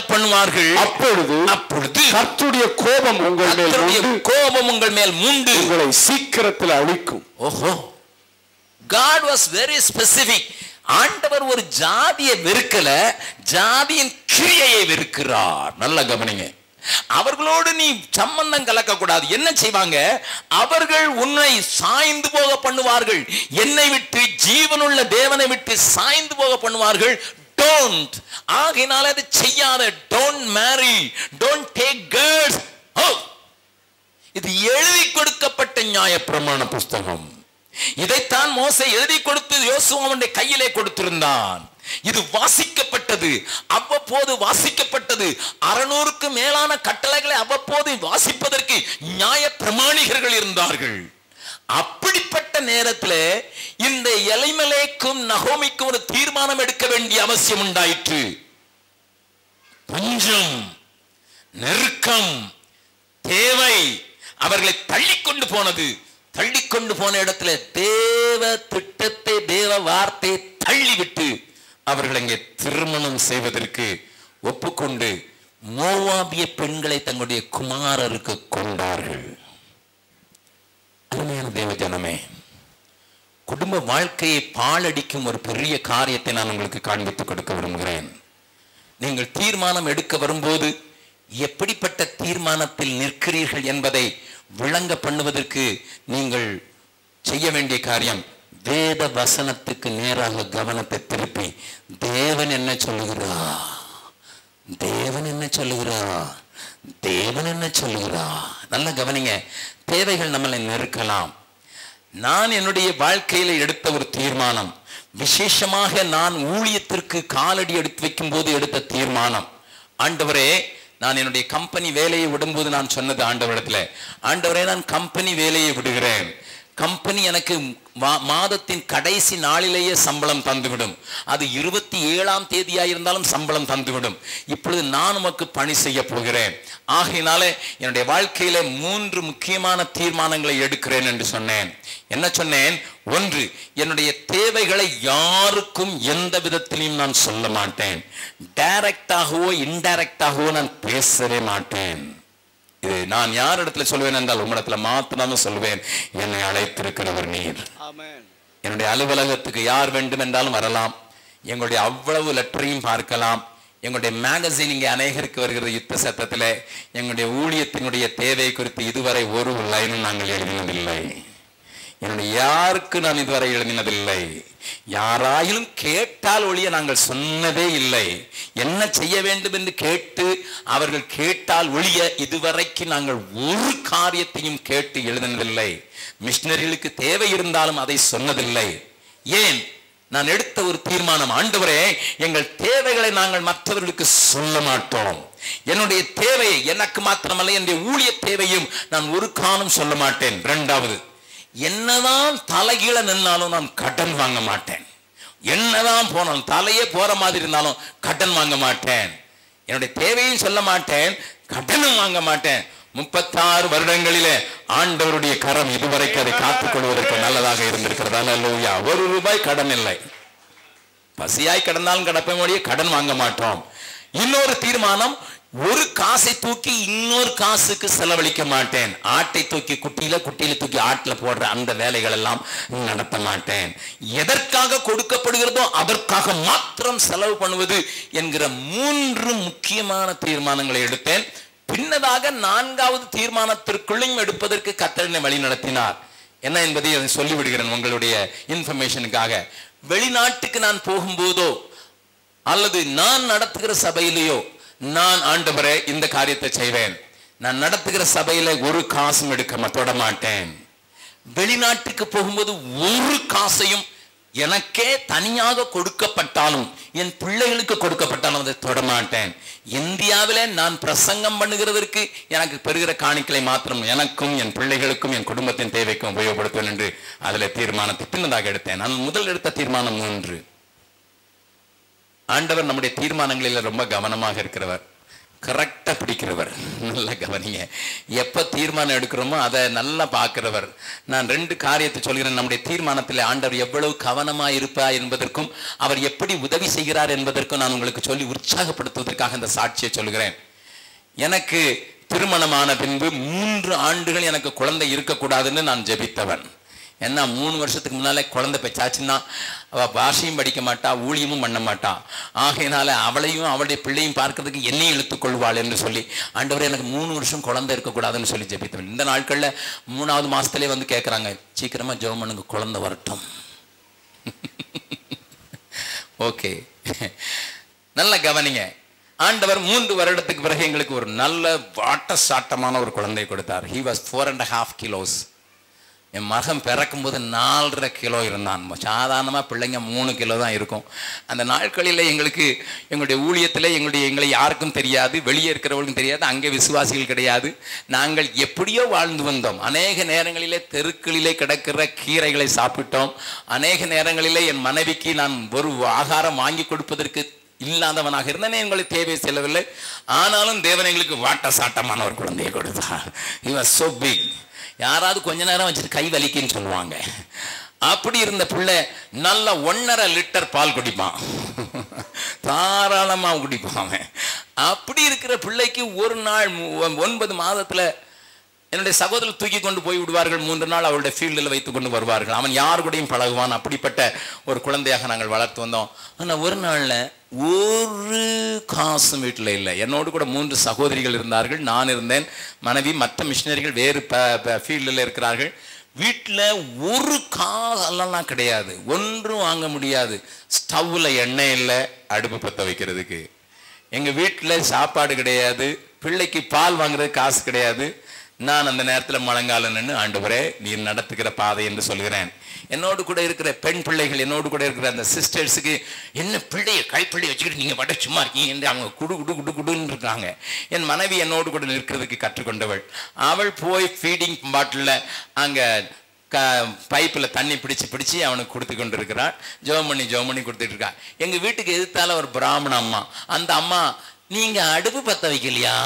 பண்ணுவார்கள். அப்பொழுது கர்த்தருடைய கோபம் உங்கள் மேல் மூண்டு உங்களை சீக்கிரத்தில் அழிக்கும். ஓஹோ, God was very specific. ஆண்டவர் ஒரு ஜாதியை வெறுக்கல, ஜாதியின் கிரியையை வெறுக்கிறார். நல்ல கவனிங்க. அவர்களோடு நீ சம்பந்தம் கலக்க கூடாது. என்ன செய்வாங்க? அவர்கள் உன்னை சாய்ந்து போக பண்ணுவார்கள். என்னை விட்டு, ஜீவனுள்ள தேவனை விட்டு சாய்ந்து போக பண்ணுவார்கள். டோன்ட். ஆகையினால அது செய்யாத. Don't marry, don't take girls. இது எழுதி கொடுக்கப்பட்ட நியாயப்பிரமாண புஸ்தகம். இதைத்தான் மோசே எழுதி கொடுத்து யோசுவாவுடைய கையிலே கொடுத்திருந்தான். இது வாசிக்கப்பட்டது, அவ்வப்போது வாசிக்கப்பட்டது. 600க்கு மேலான கட்டளைகளை அவ்வப்போது வாசிப்பதற்கு நியாய பிரமாணிகர்கள் இருந்தார்கள். அப்படிப்பட்ட நேரத்தில் இந்த எலிமெலேக்கும் நகோமிக்கும் ஒரு தீர்மானம் எடுக்க வேண்டிய அவசியம் உண்டாயிற்று. பஞ்சம், நெருக்கம், தேவை அவர்களை தள்ளிக்கொண்டு போனது. தள்ளிக்கொண்டு போன இடத்துல தேவ திட்டத்தை, தேவ வார்த்தையை தள்ளிவிட்டு அவர்கள் அங்கே திருமணம் செய்வதற்கு ஒப்புக்கொண்டு மோவாபிய பெண்களை தங்களுடைய குமாரருக்கு கொண்டார்கள். அருமையான தேவ ஜனமே, குடும்ப வாழ்க்கையை பாழடிக்கும் ஒரு பெரிய காரியத்தை நான் உங்களுக்கு காண்பித்துக் கொடுக்க விரும்புகிறேன். நீங்கள் தீர்மானம் எடுக்க வரும்போது எப்படிப்பட்ட தீர்மானத்தில் நிற்கிறீர்கள் என்பதை விளங்க பண்ணுவதற்கு நீங்கள் செய்ய வேண்டிய காரியம், வேத வசனத்துக்கு நேராக கவனத்தை திருப்பி தேவன் என்ன சொல்லுகிறா, தேவன் என்ன சொல்லுகிறா, தேவன் என்ன சொல்லுகிறா. நல்ல கவனிங்க. தேவைகள் நம்மளை நெருக்கலாம். நான் என்னுடைய வாழ்க்கையில எடுத்த ஒரு தீர்மானம், விசேஷமாக நான் ஊழியத்திற்கு காலடி எடுத்து வைக்கும் போது எடுத்த தீர்மானம், ஆண்டவரே நான் என்னுடைய கம்பெனி வேலையை விடும்போது நான் சொன்னது ஆண்டவரிடத்துல, ஆண்டவரே நான் கம்பெனி வேலையை விடுகிறேன். கம்பெனி எனக்கு மாதத்தின் கடைசி நாளிலேயே சம்பளம் தந்துவிடும். அது 27ஆம் தேதியாக இருந்தாலும் சம்பளம் தந்துவிடும். இப்பொழுது நான் உமக்கு பணி செய்ய போகிறேன். ஆகையினாலே என்னுடைய வாழ்க்கையில 3 முக்கியமான தீர்மானங்களை எடுக்கிறேன் என்று சொன்னேன். என்ன சொன்னேன்? 1, என்னுடைய தேவைகளை யாருக்கும் எந்த விதத்திலையும் நான் சொல்ல மாட்டேன். டைரக்டாகவோ இன்டைரக்டாகவோ நான் பேசவே மாட்டேன். இது நான் யார் இடத்துல சொல்வேன் என்றால் உம்மிடத்துல மாத்திரமே சொல்வேன், என்னை அழைத்திருக்கிறவர் நீர். என்னுடைய அலுவலகத்துக்கு யார் வேண்டும் என்றாலும் வரலாம். எங்களுடைய அவ்வளவு லெட்டரையும் பார்க்கலாம். எங்களுடைய மேகசின் இங்கே அநேகருக்கு வருகிற யுத்த சத்தத்தில் எங்களுடைய ஊழியத்தினுடைய தேவை குறித்து இதுவரை ஒரு லைனும் நாங்கள் எழுதினதில்லை. என்னுடைய யாருக்கு நான் இதுவரை எழுதினதில்லை. யாராயிலும் கேட்டால் ஒழிய நாங்கள் சொன்னதே இல்லை. என்ன செய்ய வேண்டும் என்று கேட்டு அவர்கள் கேட்டால் ஒழிய இதுவரைக்கும் நாங்கள் ஒரு காரியத்தையும் கேட்டு எழுதினதில்லை. மிஷனரிகளுக்கு தேவை இருந்தாலும் அதை சொன்னதில்லை. ஏன்? நான் எடுத்த ஒரு தீர்மானம், ஆண்டவரே எங்கள் தேவைகளை நாங்கள் மற்றவர்களுக்கு சொல்ல மாட்டோம். என்னுடைய தேவையை எனக்கு மாத்திரமல்ல, என்னுடைய ஊழிய தேவையும் நான் ஒரு காலம் சொல்ல மாட்டேன். 2வது, என்னதான் தலைகீழ நின்னாலும் நான் கடன் வாங்க மாட்டேன். என்னதான் போனாலும் தலையே போற மாதிரி இருந்தாலும் கடன் வாங்க மாட்டேன். என்னுடைய தேவையும் சொல்ல மாட்டேன், கடனும் வாங்க மாட்டேன். 36 வருடங்களிலே ஆண்டவருடைய கரம் இதுவரைக்கும் அதை காத்துக் கொள்வதற்கு நல்லதாக இருந்திருக்கிறது. அல்லேலூயா. 1 ரூபாய் கடன் இல்லை. பசியாய் கடந்தாலும் கடப்பை மொழியே கடன் வாங்க மாட்டோம். இன்னொரு தீர்மானம், ஒரு காசை தூக்கி இன்னொரு காசுக்கு செலவழிக்க மாட்டேன். ஆட்டை தூக்கி குட்டியில, குட்டியில தூக்கி ஆட்டில போடுற அந்த வேலைகள் எல்லாம் நடத்த மாட்டேன். எதற்காக கொடுக்கப்படுகிறதோ அதற்காக மாத்திரம் செலவு பண்ணுவது என்கிற 3 முக்கியமான தீர்மானங்களை எடுத்தேன். பின்னதாக 4வது தீர்மானத்திற்குள்ளும் எடுப்பதற்கு கர்த்தர் வழி நடத்தினார். என்ன என்பதை சொல்லிவிடுகிறேன் உங்களுடைய இன்ஃபர்மேஷனுக்காக. வெளிநாட்டுக்கு நான் போகும்போதோ அல்லது நான் நடத்துகிற சபையிலேயோ நான் ஆண்டவரே இந்த காரியத்தை செய்வேன். நான் நடத்துகிற சபையில ஒரு காசும் எடுக்க தொட மாட்டேன். வெளிநாட்டுக்கு போகும்போது ஒரு காசையும் எனக்கே தனியாக கொடுக்கப்பட்டாலும் என் பிள்ளைகளுக்கு கொடுக்கப்பட்டாலும் அதை தொட மாட்டேன். இந்தியாவிலே நான் பிரசங்கம் பண்ணுகிறதற்கு எனக்கு பெறுகிற காணிக்கலை மாத்திரம் எனக்கும் என் பிள்ளைகளுக்கும் என் குடும்பத்தின் தேவைக்கும் உபயோகப்படுத்துவேன் என்று அதில் தீர்மானத்தை பின்னதாக எடுத்தேன். நான் முதல் எடுத்த தீர்மானம் 3. ஆண்டவர் நம்முடைய தீர்மானங்களில் ரொம்ப கவனமாக இருக்கிறவர், கரெக்டா பிடிக்கிறவர். நல்லா கவனிங்க. எப்ப தீர்மானம் எடுக்கிறோமோ அதை நல்லா பார்க்கிறவர். நான் 2 காரியத்தை சொல்கிறேன். நம்முடைய தீர்மானத்தில் ஆண்டவர் எவ்வளவு கவனமா இருப்பார் என்பதற்கும் அவர் எப்படி உதவி செய்கிறார் என்பதற்கும் நான் உங்களுக்கு சொல்லி உற்சாகப்படுத்துவதற்காக இந்த சாட்சியை சொல்கிறேன். எனக்கு திருமணமான பின்பு 3 ஆண்டுகள் எனக்கு குழந்தை இருக்கக்கூடாதுன்னு நான் ஜெபித்தவன். ஏன்னா 3 வருஷத்துக்கு முன்னாலே குழந்தை பெற்றாச்சுன்னா அவள் பாஷையும் படிக்க மாட்டா, ஊழியமும் பண்ண மாட்டா. ஆகையினால அவளையும் அவளுடைய பிள்ளையும் பார்க்கறதுக்கு என்னையும் இழுத்துக்கொள்வாள் என்று சொல்லி ஆண்டவரே எனக்கு 3 வருஷம் குழந்தை இருக்கக்கூடாதுன்னு சொல்லி ஜெபித்தவன். இந்த நாட்களில் 3வது மாசத்துலேயே வந்து கேட்குறாங்க, சீக்கிரமா ஜெபம் பண்ணுங்க, குழந்தை வரட்டும். ஓகே, நல்ல கவனிங்க. ஆண்டவர் 3 வருடத்துக்கு பிறகு எங்களுக்கு ஒரு நல்ல வாட்ட சாட்டமான ஒரு குழந்தை கொடுத்தார். He was 4.5 kilos. என் மகன் பிறக்கும்போது 4.5 கிலோ இருந்தான். சாதாரணமாக பிள்ளைங்க 3 கிலோ தான் இருக்கும். அந்த நாட்களில் எங்களுக்கு எங்களுடைய ஊழியத்தில் எங்களை யாருக்கும் தெரியாது, வெளியே இருக்கிறவங்களுக்கும் தெரியாது, அங்கே விசுவாசிகள் கிடையாது. நாங்கள் எப்படியோ வாழ்ந்து வந்தோம். அநேக நேரங்களிலே தெருக்களிலே கிடக்கிற கீரைகளை சாப்பிட்டோம். அநேக நேரங்களிலே என் மனைவிக்கு நான் ஒரு ஆகாரம் வாங்கி கொடுப்பதற்கு இல்லாதவனாக இருந்தேன். எங்களுக்கு தேவை செல்லவில்லை. ஆனாலும் தேவன் எங்களுக்கு வாட்ட சாட்டமான ஒரு குழந்தையை கொடுத்தார். He was so big. யாராவது கொஞ்ச நேரம் வச்சுட்டு கை வலிக்குன்னு சொல்லுவாங்க. அப்படி இருந்த பிள்ளை நல்ல 1.5 லிட்டர் பால் குடிப்பான், தாராளமாக குடிப்பான். அப்படி இருக்கிற பிள்ளைக்கு ஒரு நாள் 9 மாதத்தில் என்னுடைய சகோதரர் தூக்கி கொண்டு போய் விடுவார்கள். 3 நாள் அவருடைய ஃபீல்டில் வைத்து கொண்டு வருவார்கள். அவன் யாரு கூடயும் பழகுவான். அப்படிப்பட்ட ஒரு குழந்தையாக நாங்கள் வளர்த்து வந்தோம். ஆனால் ஒரு நாளில் ஒரு காசும் வீட்டில் இல்லை. என்னோடு கூட 3 சகோதரிகள் இருந்தார்கள், நான் இருந்தேன், மனைவி, மற்ற மிஷினரிகள் வேறு ஃபீல்டில் இருக்கிறார்கள். வீட்டில் ஒரு காசெல்லாம் கிடையாது, ஒன்றும் வாங்க முடியாது. ஸ்டவ்வில் எண்ணெய் இல்லை அடுப்பு பற்ற வைக்கிறதுக்கு. எங்கள் வீட்டில் சாப்பாடு கிடையாது, பிள்ளைக்கு பால் வாங்குறதுக்கு காசு கிடையாது. நான் அந்த நேரத்தில் முழங்கால நின்று, ஆண்டவரே நீர் நடத்துகிற பாதை என்று சொல்கிறேன். என்னோடு கூட இருக்கிற பெண் பிள்ளைகள், என்னோடு கூட இருக்கிற அந்த சிஸ்டர்ஸுக்கு, என்ன பிள்ளையை கைப்பிள்ளையை வச்சுக்கிட்டு நீங்கள் பாட்ட சும்மா இருக்கீங்க என்று அவங்க குடுன்னு இருக்காங்க. என் மனைவி என்னோடு கூட நிற்கிறதுக்கு கற்றுக்கொண்டவள். அவள் போய் ஃபீடிங் பாட்டிலில் அங்கே பைப்பில் தண்ணி பிடிச்சி அவனுக்கு கொடுத்து கொண்டு இருக்கிறாள். ஜோம் பண்ணி கொடுத்துட்டு இருக்கா. எங்கள் வீட்டுக்கு எதிர்த்தால ஒரு பிராமண அம்மா. அந்த அம்மா, நீங்கள் அடுப்பு பற்ற வைக்கலையா?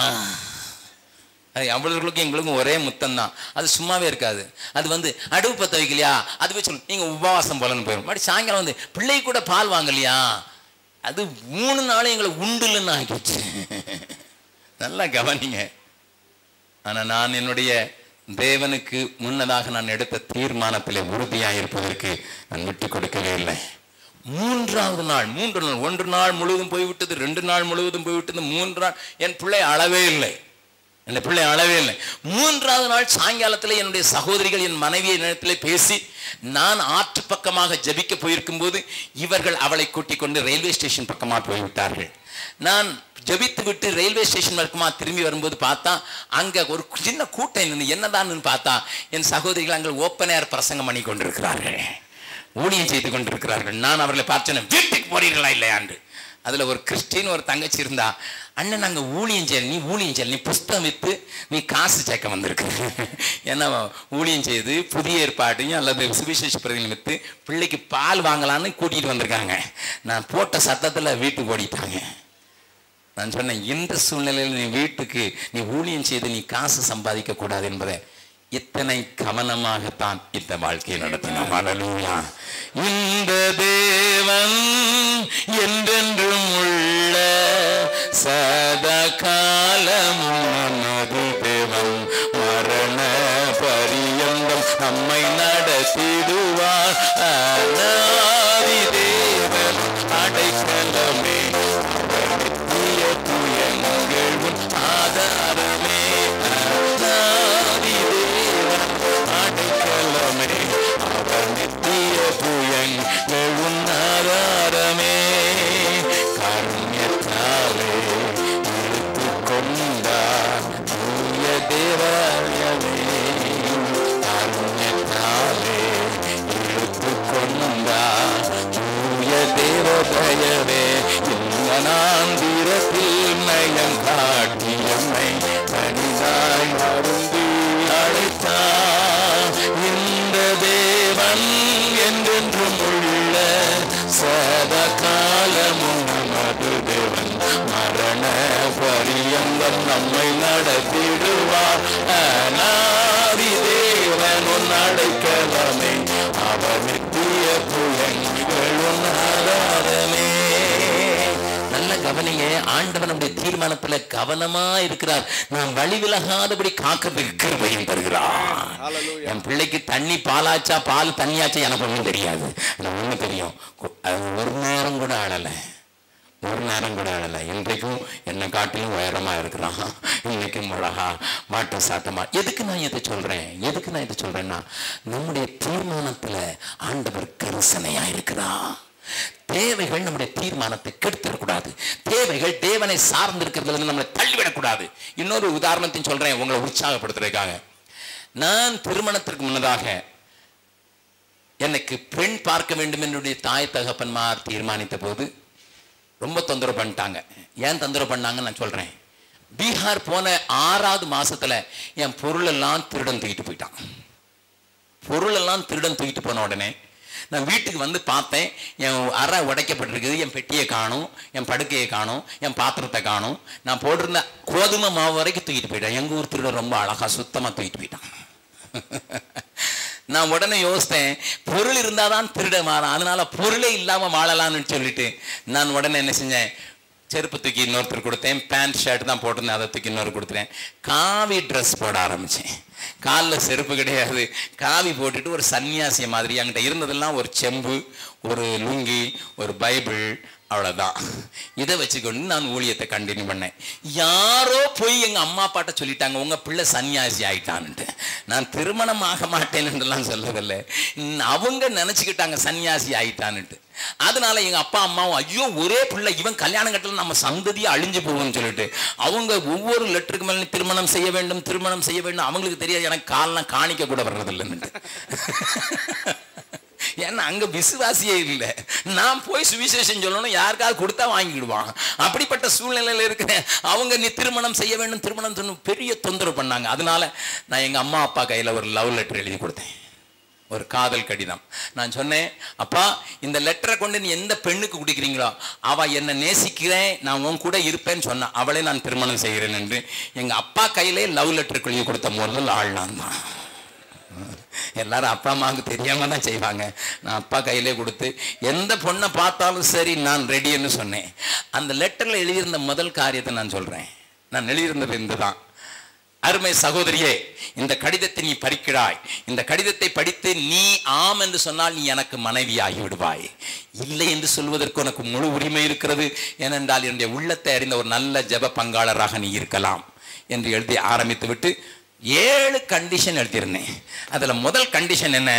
அது அவர்களுக்கும் எங்களுக்கும் ஒரே முத்தம் தான். அது சும்மாவே இருக்காது. அது அடுப்பு பற்ற வைக்கலையா, அதுவே சொல்லு, நீங்கள் உபவாசம் போலன்னு போயிடும். மறுபடி சாயங்காலம் பிள்ளை கூட பால் வாங்கலையா, அது 3 நாள் எங்களை உண்டுலன்னு ஆகிடுச்சு. நல்லா கவனிங்க. ஆனால் நான் என்னுடைய தேவனுக்கு முன்னதாக நான் எடுத்த தீர்மானத்தில் உறுதியாக இருப்பதற்கு நான் விட்டு கொடுக்கவே இல்லை. 3வது நாள் 1 நாள் முழுவதும் போய்விட்டது, 2 நாள் முழுவதும் போய்விட்டது, 3 நாள் என் பிள்ளை அளவே இல்லை. 3வது நாள் சாயங்காலத்தில் என்னுடைய சகோதரிகள் என் மனைவியை நேரத்தில் பேசி, நான் ஆற்று பக்கமாக ஜபிக்க போயிருக்கும் போது இவர்கள் அவளை கூட்டிக் கொண்டு ரயில்வே ஸ்டேஷன் பக்கமாக போய்விட்டார்கள். நான் ஜபித்து விட்டு ரயில்வே ஸ்டேஷன் பக்கமாக திரும்பி வரும்போது பார்த்தா அங்கே ஒரு சின்ன கூட்டம் என்னதான் பார்த்தா என் சகோதரிகள் அங்கே ஓப்பன் ஏர் பிரசங்கம் பண்ணி கொண்டிருக்கிறார்கள், ஊழியம் செய்து கொண்டிருக்கிறார்கள். நான் அவர்களை பார்த்தேன், வீட்டுக்கு போறீர்களா இல்லையாண்டு. அதில் ஒரு கிறிஸ்டின் ஒரு தங்கச்சி இருந்தா, அண்ணன் நாங்கள் ஊழியம் செய்யல, நீ ஊழியம் செய்யல, நீ புஸ்தகம் விற்று நீ காசு சேர்க்க வந்திருக்கு. ஏன்னா ஊழியம் செய்து புதிய ஏற்பாட்டையும் அல்லது சுவிசேஷ பிரதிகளும் விற்று பிள்ளைக்கு பால் வாங்கலான்னு கூட்டிகிட்டு வந்திருக்காங்க. நான் போட்ட சத்தத்தில் வீட்டுக்கு ஓடிட்டாங்க. நான் சொன்னேன், இந்த சூழ்நிலையில் நீ வீட்டுக்கு நீ ஊழியம் செய்து நீ காசு சம்பாதிக்க கூடாது என்பதை இத்தனை கவனமாகத்தான் இந்த வாழ்க்கையை நடத்தினோம். அல்லேலூயா. இந்த தேவன் என்றென்றும் உள்ள சதா காலமும் நமது தேவன், மரண பரியந்தம் நம்மை நடத்திடுவார். அநாதி தேவன் அடைக்கலமே, நித்திய துயங்கள் உன் ஆதாரமே. அவர் நித்திய புயங்கள் உன் ஆதாரமே. காருண்யத்தாலே இழுத்து கொண்டார் தூய தேவாலயமே. காருண்யத்தாலே இழுத்து கொண்டார் தூய தேவதயவே. நாந்திரத்தில் நயம் காட்டியம்மை மனிதாய் மருந்து அழைத்தார். இந்த தேவன் என்றென்றும் உள்ள சதா காலமும் நமது தேவன், மரண பரியந்தம் நம்மை நடத்திடுவார். அநாதி தேவன் உன் அடைக்கலமே, அவர் நித்திய புயங்கள் உன் ஆதாரமே. நல்ல கவனிங்க, ஆண்டவன் நம்முடைய தீர்மானத்துல கவனமா இருக்கிறார். நாம் வழி விலகாதபடி காக்கிறதுக்கு கிருபையும் தருகிறார். என் பிள்ளைக்கு தண்ணி பாலாச்சா பால் தண்ணியாச்சா எனக்கு ஒன்றும் தெரியாது. ஒண்ணு தெரியும், ஒரு நேரம் கூட அழலை, ஒரு நேரம் கூட அழலை. இன்றைக்கும் என்னை காட்டிலும் உயரமா இருக்கிறான், இன்னைக்கும் அழகா மாட்டு சாட்டமா. எதுக்கு நான் இதை சொல்றேன்னா நம்முடைய தீர்மானத்துல ஆண்டவர் கரிசனையா இருக்கிறார். தேவைகள் நம்முடைய தீர்மானத்தை கெடுத்துடக்கூடாது. தேவைகள் தேவனை சார்ந்திருக்கிறதுல நம்மளை தள்ளிவிடக்கூடாது. இன்னொரு உதாரணத்தையும் சொல்றேன் உங்களை உற்சாகப்படுத்துறதுக்காக. நான் திருமணத்திற்கு முன்னதாக எனக்கு பெண் பார்க்க வேண்டும் என்னுடைய தாய் தகப்பன்மார் தீர்மானித்த போது ரொம்ப தொந்தரவு பண்ணிட்டாங்க. ஏன் தொந்தரவு பண்ணாங்கன்னு நான் சொல்றேன். பீகார் போன 6வது மாசத்துல என் பொருளெல்லாம் திருடன் தூக்கிட்டு போயிட்டான். பொருளெல்லாம் திருடன் தூக்கிட்டு போன உடனே நான் வீட்டுக்கு வந்து பார்த்தேன். என் அறை உடைக்கப்பட்டிருக்குது. என் பெட்டியை காணும், என் படுக்கையை காணும், என் பாத்திரத்தை காணும். நான் போட்டிருந்த கோதுமை மாவு வரைக்கும் தூக்கிட்டு போயிட்டேன். எங்கள் ஊர் திருடன் ரொம்ப அழகா சுத்தமாக தூக்கிட்டு போயிட்டான். நான் உடனே யோசித்தேன், பொருள் இருந்தாதான் திருட மாறான், அதனால பொருளே இல்லாமல் வாழலான்னு சொல்லிட்டு நான் உடனே என்ன செஞ்சேன், செருப்பு தூக்கி இன்னொருத்தர் கொடுத்தேன். பேண்ட் ஷர்ட் தான் போட்டிருந்தேன், அதை தூக்கி இன்னொரு கொடுத்துட்டேன். காவி ட்ரெஸ் போட ஆரம்பித்தேன். காலில் செருப்பு கிடையாது, காவி போட்டுட்டு ஒரு சன்னியாசிய மாதிரி. என்கிட்ட இருந்ததெல்லாம் ஒரு செம்பு, ஒரு லுங்கி, ஒரு பைபிள், அவ்வளோதான். இதை வச்சுக்கொண்டு நான் ஊழியத்தை கண்டினியூ பண்ணேன். யாரோ போய் எங்கள் அம்மா அப்பாட்ட சொல்லிட்டாங்க, உங்கள் பிள்ளை சன்னியாசி ஆயிட்டான்ட்டு. நான் திருமணம் ஆக மாட்டேன்னுலாம் சொல்லவில்லை, அவங்க நினச்சிக்கிட்டாங்க சன்னியாசி ஆயிட்டான்ட்டு. அதனால எங்கள் அப்பா அம்மாவும் ஐயோ ஒரே பிள்ளை, இவன் கல்யாணம் கட்டல நம்ம சந்ததியை அழிஞ்சு போகும்னு சொல்லிட்டு அவங்க ஒவ்வொரு லெட்டருக்கு மேலே திருமணம் செய்ய வேண்டும், திருமணம் செய்ய வேண்டும். அவங்களுக்கு தெரியாது எனக்கு காலெலாம் காணிக்க கூட வர்றதில்லைன்னுட்டு. ஏன்னா அங்க விசுவாசியே இல்லை. நான் போய் சுவிசேஷம் சொல்லணும், யாருக்காவது கொடுத்தா வாங்கிடுவான். அப்படிப்பட்ட சூழ்நிலையில் இருக்கிறேன். அவங்க நீ திருமணம் செய்ய வேண்டும், திருமணம் சொல்லணும், பெரிய தொந்தரவு பண்ணாங்க. அதனால நான் எங்க அம்மா அப்பா கையில ஒரு லவ் லெட்டர் எழுதி கொடுத்தேன், ஒரு காதல் கடிதம். நான் சொன்னேன், அப்பா இந்த லெட்டரை கொண்டு நீ எந்த பெண்ணுக்கு குடிக்கிறீங்களோ அவ என்னை நேசிக்கிறேன், நான் உன் கூட இருப்பேன்னு சொன்ன அவளை நான் திருமணம் செய்கிறேன் என்று எங்க அப்பா கையிலே லவ் லெட்டர் எழுதி கொடுத்த முதல் ஆள் நான் தான். எல்லாரும் அப்பா அம்மாவுக்கு தெரியாம தான் செய்வாங்க. நான் அப்பா கையிலே கொடுத்து எந்த பொண்ணை பார்த்தாலும் சரி நான் ரெடின்னு சொன்னேன். அந்த லெட்டர்ல எழுதியிருந்த முதல் காரியத்தை நான் சொல்றேன். நான் எழுதியிருந்தது இதுதான், அருமை சகோதரியே, இந்த கடிதத்தை நீ படிக்கிறாய். இந்த கடிதத்தை படித்து நீ ஆம் என்று சொன்னால் நீ எனக்கு மனைவி ஆகி விடுவாய். இல்லை என்று சொல்வதற்கு உனக்கு முழு உரிமை இருக்கிறது. ஏனென்றால் என்னுடைய உள்ளத்தை அறிந்த ஒரு நல்ல ஜெப பங்காளராக நீ இருக்கலாம் என்று எழுதி ஆரம்பித்து விட்டு 7 கண்டிஷன் எழுதியிருந்தேன். அதுல முதல் கண்டிஷன் என்ன,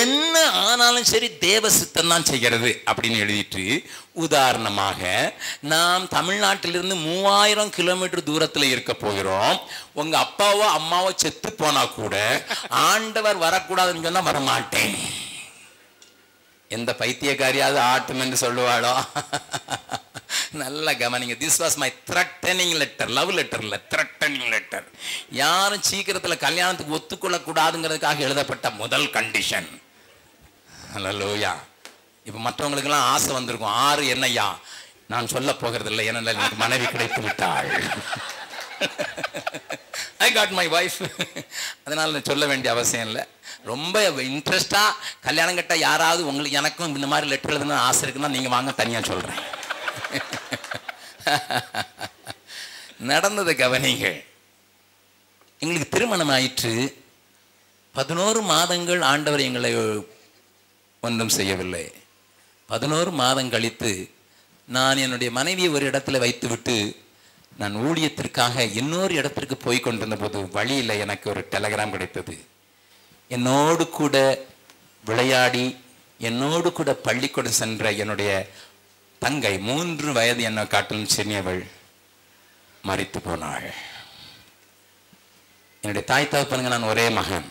என்ன ஆனாலும் சரி தேவ சித்தம் தான் செய்கிறது அப்படின்னு எழுதிட்டு, உதாரணமாக நாம் தமிழ்நாட்டிலிருந்து 3000 கிலோமீட்டர் தூரத்தில் இருக்க போகிறோம். உங்க அப்பாவோ அம்மாவோ செத்து போனா கூட ஆண்டவர் வரக்கூடாதுன்னு சொன்னா வரமாட்டேன். எந்த பைத்தியக்காரியாவது ஆட்டும் என்று சொல்லுவாளோ? நல்ல கவனிங்க. This was my threatening letter, love letter இல்ல, த்ரெட்டனிங் லெட்டர். யாரும் சீக்கிரத்தில் கல்யாணத்துக்கு ஒத்துக்கொள்ள கூடாதுங்கிறதுக்காக எழுதப்பட்ட முதல் கண்டிஷன். ஹல்லேலூயா. இப்போ மற்றவங்களுக்கெல்லாம் ஆசை வந்திருக்கும், 6 என்னையா நான் சொல்ல போகிறது இல்லை, ஏன்னா எனக்கு மனைவி கிடைத்து விட்டாள். I got my wife. அதனால நான் சொல்ல வேண்டிய அவசியம் இல்லை. ரொம்ப இன்ட்ரெஸ்டா கல்யாணம் கட்ட யாராவது உங்களுக்கு எனக்கும் இந்த மாதிரி லெட்டர் எழுதுன்னு ஆசை இருக்குன்னா நீங்க வாங்க, தனியா சொல்றேன். நடந்ததை கவனிங்க. எங்களுக்கு திருமணம் ஆயிற்று. 11 மாதங்கள் ஆண்டவர் எங்களை ஒன்றும் செய்யவில்லை. 11 மாதம் கழித்து நான் என்னுடைய மனைவியை ஒரு இடத்துல வைத்துவிட்டு நான் ஊழியத்திற்காக இன்னொரு இடத்திற்கு போய் கொண்டிருந்த போது வழியில் எனக்கு ஒரு டெலகிராம் கிடைத்தது. என்னோடு கூட விளையாடி என்னோடு கூட பள்ளிக்கூடம் சென்ற என்னுடைய தங்கை, 3 வயது என்னை காட்டிலும் சிறியவள், மரித்து போனாள். என்னுடைய தாய் தகப்பனுங்க நான் ஒரே மகன்.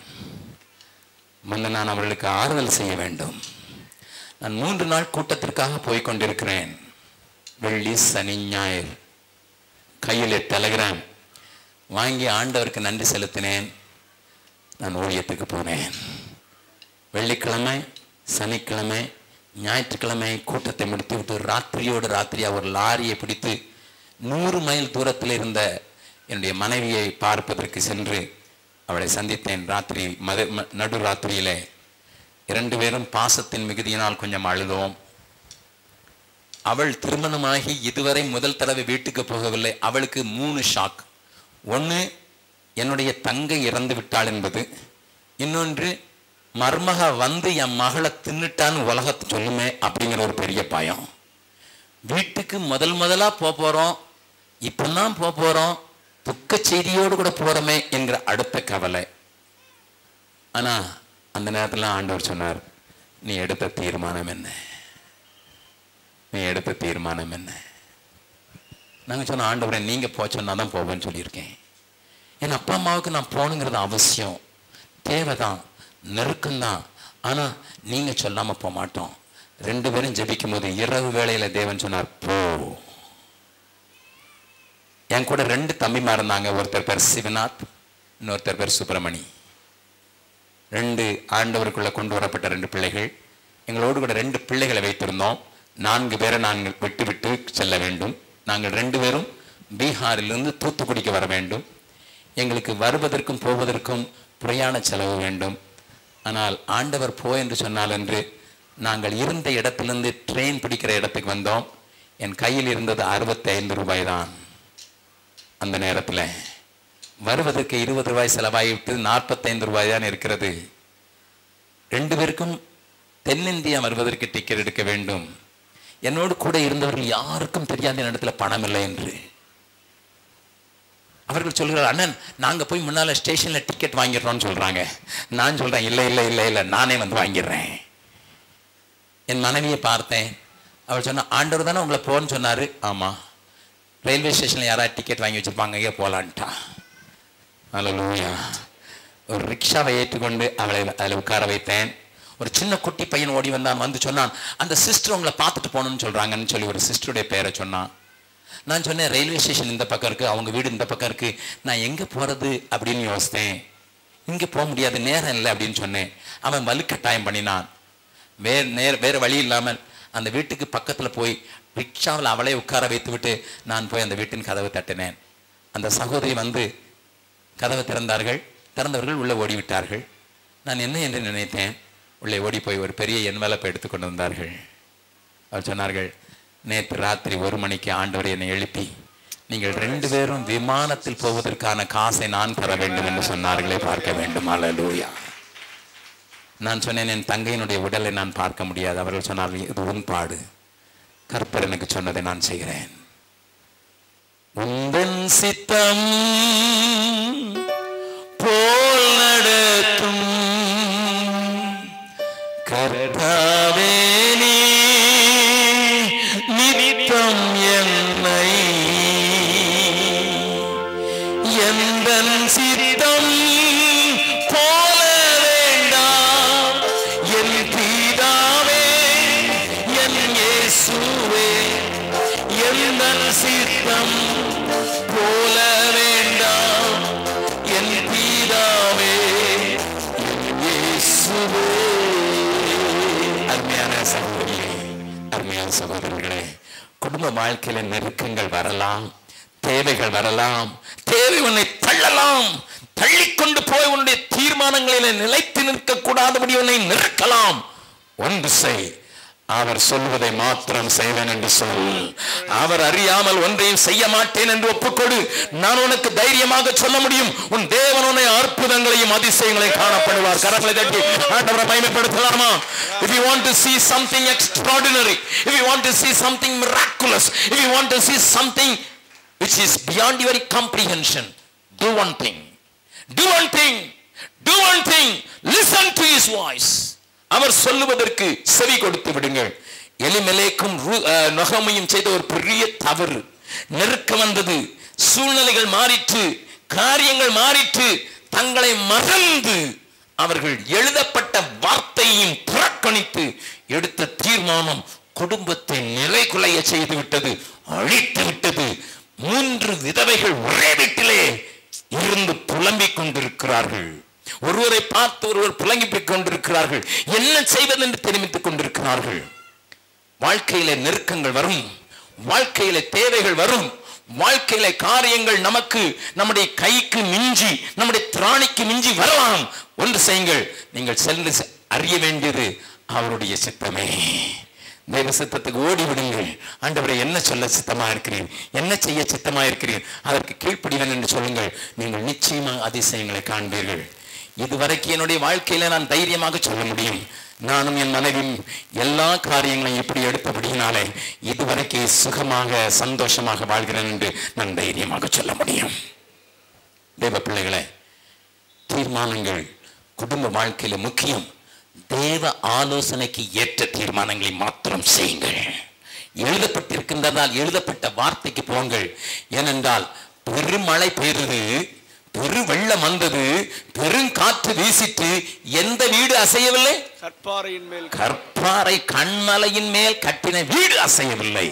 நான் அவர்களுக்கு ஆறுதல் செய்ய வேண்டும். நான் 3 நாள் கூட்டத்திற்காக போய்கொண்டிருக்கிறேன். வெள்ளி சனி ஞாயிறு கையில் டெலகிராம் வாங்கி ஆண்டவருக்கு நன்றி செலுத்தினேன். நான் ஊழியத்துக்கு போனேன். வெள்ளிக்கிழமை, சனிக்கிழமை, ஞாயிற்றுக்கிழமை கூட்டத்தை முடித்து விட்டு ராத்திரியோடு ராத்திரியாக ஒரு லாரியை பிடித்து 100 மைல் தூரத்தில் இருந்த என்னுடைய மனைவியை பார்ப்பதற்கு சென்று அவளை சந்தித்தேன். ராத்திரி நடு ராத்திரியிலே 2 பேரும் பாசத்தின் மிகுதியினால் கொஞ்சம் அழுதோம். அவள் திருமணமாகி இதுவரை முதல் தடவை வீட்டுக்கு போகவில்லை. அவளுக்கு 3 ஷாக். ஒன்று, என்னுடைய தங்கை இறந்து விட்டாள் என்பது. இன்னொன்று, மருமக வந்து என் மகளை தின்னுட்டான்னு உலகத்தை சொல்லுமே அப்படிங்கிற ஒரு பெரிய பயம். வீட்டுக்கு முதலா போறோம், இப்பதான் போறோம், துக்க செய்தியோடு கூட போறோமே என்கிற அடுத்த கவலை. ஆனா அந்த நேரத்தில் ஆண்டவர் சொன்னார், நீ எடுத்த தீர்மானம் என்ன? நீ எடுத்த தீர்மானம் என்ன? நாங்கள் சொன்ன, ஆண்டவரை நீங்க போச்சோன்னா தான் போவேன்னு சொல்லியிருக்கேன். என் அப்பா அம்மாவுக்கு நான் போகணுங்கிறது அவசியம், தேவைதான், நெருக்கம்தான். ஆனா நீங்க சொல்லாம போக மாட்டோம். 2 பேரும் ஜெபிக்கும் போது இரவு வேளையில தேவன் சொன்னார், போ. என் கூட 2 தம்பிமா இருந்தாங்க. ஒருத்தர் பேர் சிவநாத், இன்னொருத்தர் பேர் சுப்பிரமணி. 2 ஆண்டவருக்குள்ள கொண்டு வரப்பட்ட 2 பிள்ளைகள். எங்களோடு கூட 2 பிள்ளைகளை வைத்திருந்தோம். 4 பேரை நாங்கள் விட்டு விட்டு செல்ல வேண்டும். நாங்கள் 2 பேரும் பீகாரிலிருந்து தூத்துக்குடிக்கு வர வேண்டும். எங்களுக்கு வருவதற்கும் போவதற்கும் பிரயாண செலவு வேண்டும். ஆனால் ஆண்டவர் போ என்று சொன்னால் என்று நாங்கள் இருந்த இடத்திலிருந்து ட்ரெயின் பிடிக்கிற இடத்துக்கு வந்தோம். என் கையில் இருந்தது 65 ரூபாய் தான். அந்த நேரத்தில் வருவதற்கு 20 ரூபாய் செலவாகிவிட்டு 45 ரூபாய் தான் இருக்கிறது. 2 பேருக்கும் தென்னிந்தியா வருவதற்கு டிக்கெட் எடுக்க வேண்டும். என்னோடு கூட இருந்தவர்கள் யாருக்கும் தெரியாத இடத்துல பணம் இல்லை என்று அவர்கள் சொல்கிறார், அண்ணன் நாங்கள் போய் முன்னால் ஸ்டேஷனில் டிக்கெட் வாங்கிடுறோம்னு சொல்கிறாங்க. நான் சொல்கிறேன், இல்லை இல்லை இல்லை இல்லை, நானே வந்து வாங்கிடுறேன். என் மனைவியை பார்த்தேன். அவள் சொன்ன, ஆண்டவர் தானே உங்களை போன்னு சொன்னார். ஆமாம், ரயில்வே ஸ்டேஷனில் யாராவது டிக்கெட் வாங்கி வச்சுருப்பாங்க, இங்கே போகலான்ட்டா. அல்லேலூயா. ஒரு ரிக்ஷாவை ஏற்றுக்கொண்டு அவளை அதில் உட்கார வைத்தேன். ஒரு சின்ன குட்டி பையன் ஓடி வந்தான். வந்து சொன்னான், அந்த சிஸ்டர் உங்களை பார்த்துட்டு போகணுன்னு சொல்கிறாங்கன்னு சொல்லி ஒரு சிஸ்டருடைய பேரை சொன்னான். நான் சொன்னேன், ரயில்வே ஸ்டேஷன் இந்த பக்கம் இருக்குது, அவங்க வீடு இந்த பக்கம் இருக்குது, நான் எங்கே போகிறது அப்படின்னு யோசித்தேன். இங்கே போக முடியாது, நேரம் இல்லை அப்படின்னு சொன்னேன். அவன் வலுக்கட்டாயம் பண்ணினான். வேறு வழி இல்லாமல் அந்த வீட்டுக்கு பக்கத்தில் போய் ரிக்ஷாவில் அவளை உட்கார வைத்து விட்டு நான் போய் அந்த வீட்டின் கதவை தட்டினேன். அந்த சகோதரி வந்து கதவை திறந்தார்கள். திறந்தவர்கள் உள்ளே ஓடிவிட்டார்கள். நான் என்ன என்று நினைத்தேன். உள்ளே ஓடி போய் ஒரு பெரிய என்வலப்பை எடுத்துக்கொண்டு வந்தார்கள். அவர் சொன்னார்கள், நேற்று ராத்திரி 1 மணிக்கு ஆண்டவர் என்னை எழுப்பி நீங்கள் 2 பேரும் விமானத்தில் போவதற்கான காசை நான் தர வேண்டும் என்று சொன்னார்களே, பார்க்க வேண்டும். அல்லேலூயா. நான் சொன்னேன், என் தங்கையினுடைய உடலை நான் பார்க்க முடியாது. அவர்கள் சொன்னார்கள், இது உன் பாடு, கர்த்தர் எனக்கு சொன்னதை நான் செய்கிறேன். உந்தன் சித்தம் போல் நடத்தும் கர்த்தாவே, நீ நித்தம் என்னை எந்தன் சித்தம் போல வேண்டாம். என் பிதாவே, என் இயேசுவே, எந்தன் சித்தம் போல வேண்டாம். என் பிதாவே, என் இயேசுவே. அருமையான சகோதரியே, அருமையான சகோதரர்களே, குடும்ப வாழ்க்கையில நெருக்கங்கள் வரலாம், தேவைகள் வரலாம். தேவை உன்னை தள்ளலாம், தள்ளிக்கொண்டு போய் உன்னுடைய தீர்மானங்களில நிலைத்து நிற்க கூடாதபடி உன்னை நிற்கலாம். ஒன்று செய், அவர் சொல்வதை மாத்திரம் செய்வேன் என்று சொல். அவர் அறியாமல் ஒன்றையும் செய்ய மாட்டேன் என்று ஒப்புக்கொடு. நான் உனக்கு தைரியமாக சொல்ல முடியும், உன் தேவன் உன்னை அற்புதங்களையும் அதிசயங்களையும் காணப்படுவார். கரங்களை தட்டி ஆண்டவரை மகிமைப்படுத்தலாமா? If you want to see something extraordinary, if you want to see something miraculous, if you want to see something which is beyond your comprehension, do one thing, do one thing, do one thing, listen to his voice. அவர் சொல்லுவதற்கு செவி கொடுத்து விடுங்கள். எலிமெலேக்கும் நொகமையும் செய்த ஒரு பெரிய தவறு. நெருக்கம் வந்தது, சூழ்நிலைகள் மாறிற்று, காரியங்கள் மாறிற்று. தங்களை மறந்து அவர்கள் எழுதப்பட்ட வார்த்தையும் புறக்கணித்து எடுத்த தீர்மானம் குடும்பத்தை நிலைகுலைய செய்து விட்டது, அழித்து விட்டது. 3 விதவைகள் ஒரே வீட்டிலே இருந்து புலம்பிக் கொண்டிருக்கிறார்கள். ஒருவரை பார்த்து ஒருவர் புலங்கிப் கொண்டிருக்கிறார்கள். என்ன செய்வது என்று தெரிவித்துக் கொண்டிருக்கிறார்கள். வாழ்க்கையில நெருக்கங்கள் வரும், வாழ்க்கையில தேவைகள் வரும், வாழ்க்கையில காரியங்கள் நமக்கு நம்முடைய கைக்கு மிஞ்சி நம்முடைய திராணிக்கு மிஞ்சி வரலாம். ஒன்று செய்யுங்கள், நீங்கள் சென்று அறிய வேண்டியது அவருடைய சித்தமே. தெய்வ சித்தத்துக்கு ஓடி விடுங்கள். ஆண்டவரை என்ன சொல்ல சித்தமா இருக்கிறீர், என்ன செய்ய சித்தமா இருக்கிறீர், அதற்கு கீழ்ப்படிவேன் என்று சொல்லுங்கள். நீங்கள் நிச்சயமாக அதிசயங்களை காண்பீர்கள். இதுவரைக்கும் என்னுடைய வாழ்க்கையில நான் தைரியமாக சொல்ல முடியும், நானும் என் மனைவியும் எல்லா காரியங்களையும் இப்படி எடுத்தபடியினாலே இதுவரைக்கும் சுகமாக சந்தோஷமாக வாழ்கிறேன் என்று நான் தைரியமாக சொல்ல முடியும். தேவ பிள்ளைகளே, தீர்மானங்கள் குடும்ப வாழ்க்கையில முக்கியம். தேவ ஆலோசனைக்கு ஏற்ற தீர்மானங்களை மாத்திரம் செய்யுங்கள். எழுதப்பட்டிருக்கின்றதால் எழுதப்பட்ட வார்த்தைக்கு போங்கள். ஏனென்றால் பெருமழை பெய்தது, பெரு வெள்ளம் வந்தது, பெரும் காற்று வீசிட்டு எந்த வீடு அசையவில்லை? கற்பாறை கண்மலையின் மேல் கட்டின வீடு அசையவில்லை.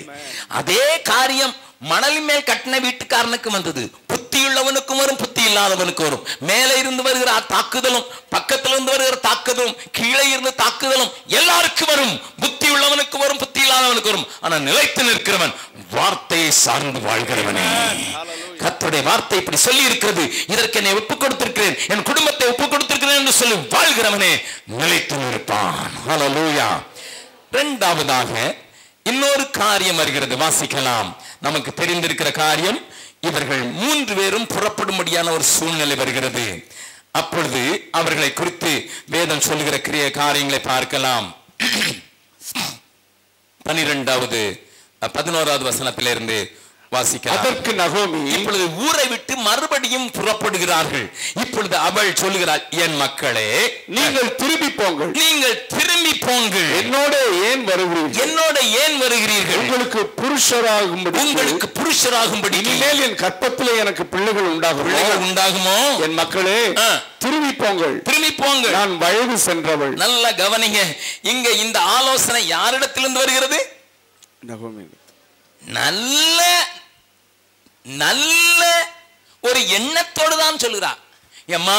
அதே காரியம் மணலின் மேல் கட்டின வீட்டுக்காரனுக்கு வந்தது. புத்தியுள்ளவனுக்கும் வரும், புத்தி இல்லாதவனுக்கு வரும். மேலே இருந்து வருகிற தாக்குதலும், பக்கத்துல இருந்து வருகிற தாக்குதலும், கீழே இருந்து தாக்குதலும் எல்லாருக்கும் வரும். புத்தி உள்ளவனுக்கு வரும், புத்தி இல்லாதவனுக்கு வரும். ஆனா நிலைத்து நிற்கிறவன், வார்த்தையை சார்ந்து வாழ்கிறவனே. கர்த்தருடைய வார்த்தை இப்படி சொல்லி இருக்கிறது, இதற்கு என்னை ஒப்புக் கொடுத்திருக்கிறேன், என் குடும்பத்தை ஒப்புக் கொடுத்திருக்கிறேன் என்று சொல்லி வாழ்கிறவனே நிலைத்து நிற்பான். ஹல்லேலூயா. இரண்டாவதாக இன்னொரு காரியம் வருகிறது, வாசிக்கலாம். நமக்கு தெரிந்திருக்கிற காரியம், இவர்கள் 3 பேரும் புறப்படும்படியான ஒரு சூழ்நிலை வருகிறது. அப்பொழுது அவர்களை குறித்து வேதம் சொல்லுகிற காரியங்களை பார்க்கலாம். 11வது வசனத்திலிருந்து வாசிக்கலாம். அதற்கு நகோமி, இப்பொழுது ஊரை விட்டு மறுபடியும் புறப்படுகிறார்கள். இப்பொழுது அவள் சொல்லுகிறாள், என் மக்களே, நீங்கள் திரும்பி போங்கள், நீங்கள் திரும்பி போங்கள். என்னோட ஏன் வருகிறீர்கள்? என்னோட ஏன் வருகிறீர்கள்? உங்களுக்கு புருஷராகும்படி இனிமேல் என் கற்பத்திலே எனக்கு பிள்ளைகள் உண்டாகுமோ? என் மக்களே, திரும்பி போங்கள், திரும்பி போங்கள், நான் வயது சென்றவள். நல்ல கவனிங்க, இங்க இந்த ஆலோசனை யாரிடத்திலிருந்து வருகிறது? நல்ல ஒரு எண்ணத்தோடு தான் சொல்லுறா. ஏம்மா,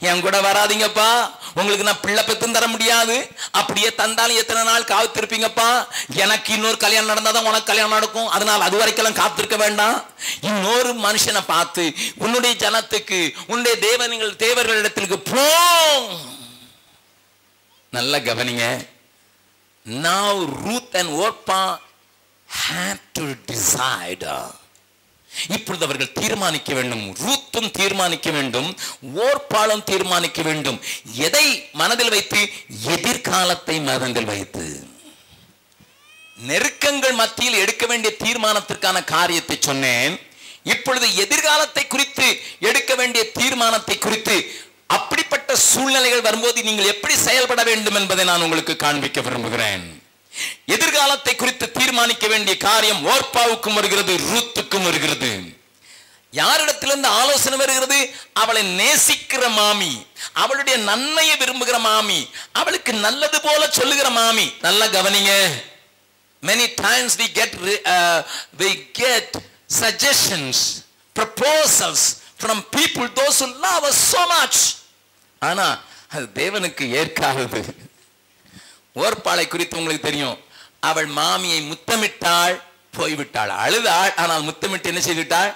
என் கூட வராதிங்கப்பா, உங்களுக்கு நான் பிள்ளை பெத்தும் தர முடியாது, அப்படியே தந்தாலும் எத்தனை நாள் காத்திருப்பீங்கப்பா, எனக்கு இன்னொரு கல்யாணம் நடந்தாதான் உனக்கு கல்யாணம் நடக்கும், அதனால் அது வரைக்கும் காத்திருக்க வேண்டாம். இன்னொரு மனுஷனை பார்த்து உன்னுடைய ஜனத்துக்கு, உன்னுடைய தேவர்களிடத்திற்கு போ. நல்ல கவனிங்க. Now Ruth and Orpah had to decide. இப்பொழுது அவர்கள் தீர்மானிக்க வேண்டும். ரூத்தும் தீர்மானிக்க வேண்டும், ஓர்பாலும் தீர்மானிக்க வேண்டும். எதை மனதில் வைத்து? எதிர்காலத்தை மனதில் வைத்து. நெருக்கங்கள் மத்தியில் எடுக்க வேண்டிய தீர்மானத்திற்கான காரியத்தை சொன்னேன். இப்பொழுது எதிர்காலத்தை குறித்து எடுக்க வேண்டிய தீர்மானத்தை குறித்து, அப்படிப்பட்ட சூழ்நிலைகள் வரும்போது நீங்கள் எப்படி செயல்பட வேண்டும் என்பதை நான் உங்களுக்கு காண்பிக்க விரும்புகிறேன். எதிர்காலத்தை குறித்து தீர்மானிக்க வேண்டிய காரியம் ஓர்பாவுக்கும் வருகிறது, ரூத்துக்கும் வருகிறது. யாரிடத்திலிருந்து ஆலோசனை வருகிறது? அவளை நேசிக்கிற மாமி, அவளுடைய நன்மையை விரும்புகிற மாமி, அவளுக்கு நல்லது போல சொல்லுகிற மாமி. நல்ல கவனிங்க. many times we get suggestions, proposals from people, those who love us so much. ஆனா அது தேவனுக்கு ஏற்காதது. ஓர்பாளை குறித்து உங்களுக்கு தெரியும். அவள் மாமியை முத்தமிட்டாள், போய்விட்டாள். அழுதாள், ஆனால் முத்தமிட்டு என்ன செய்துவிட்டாள்?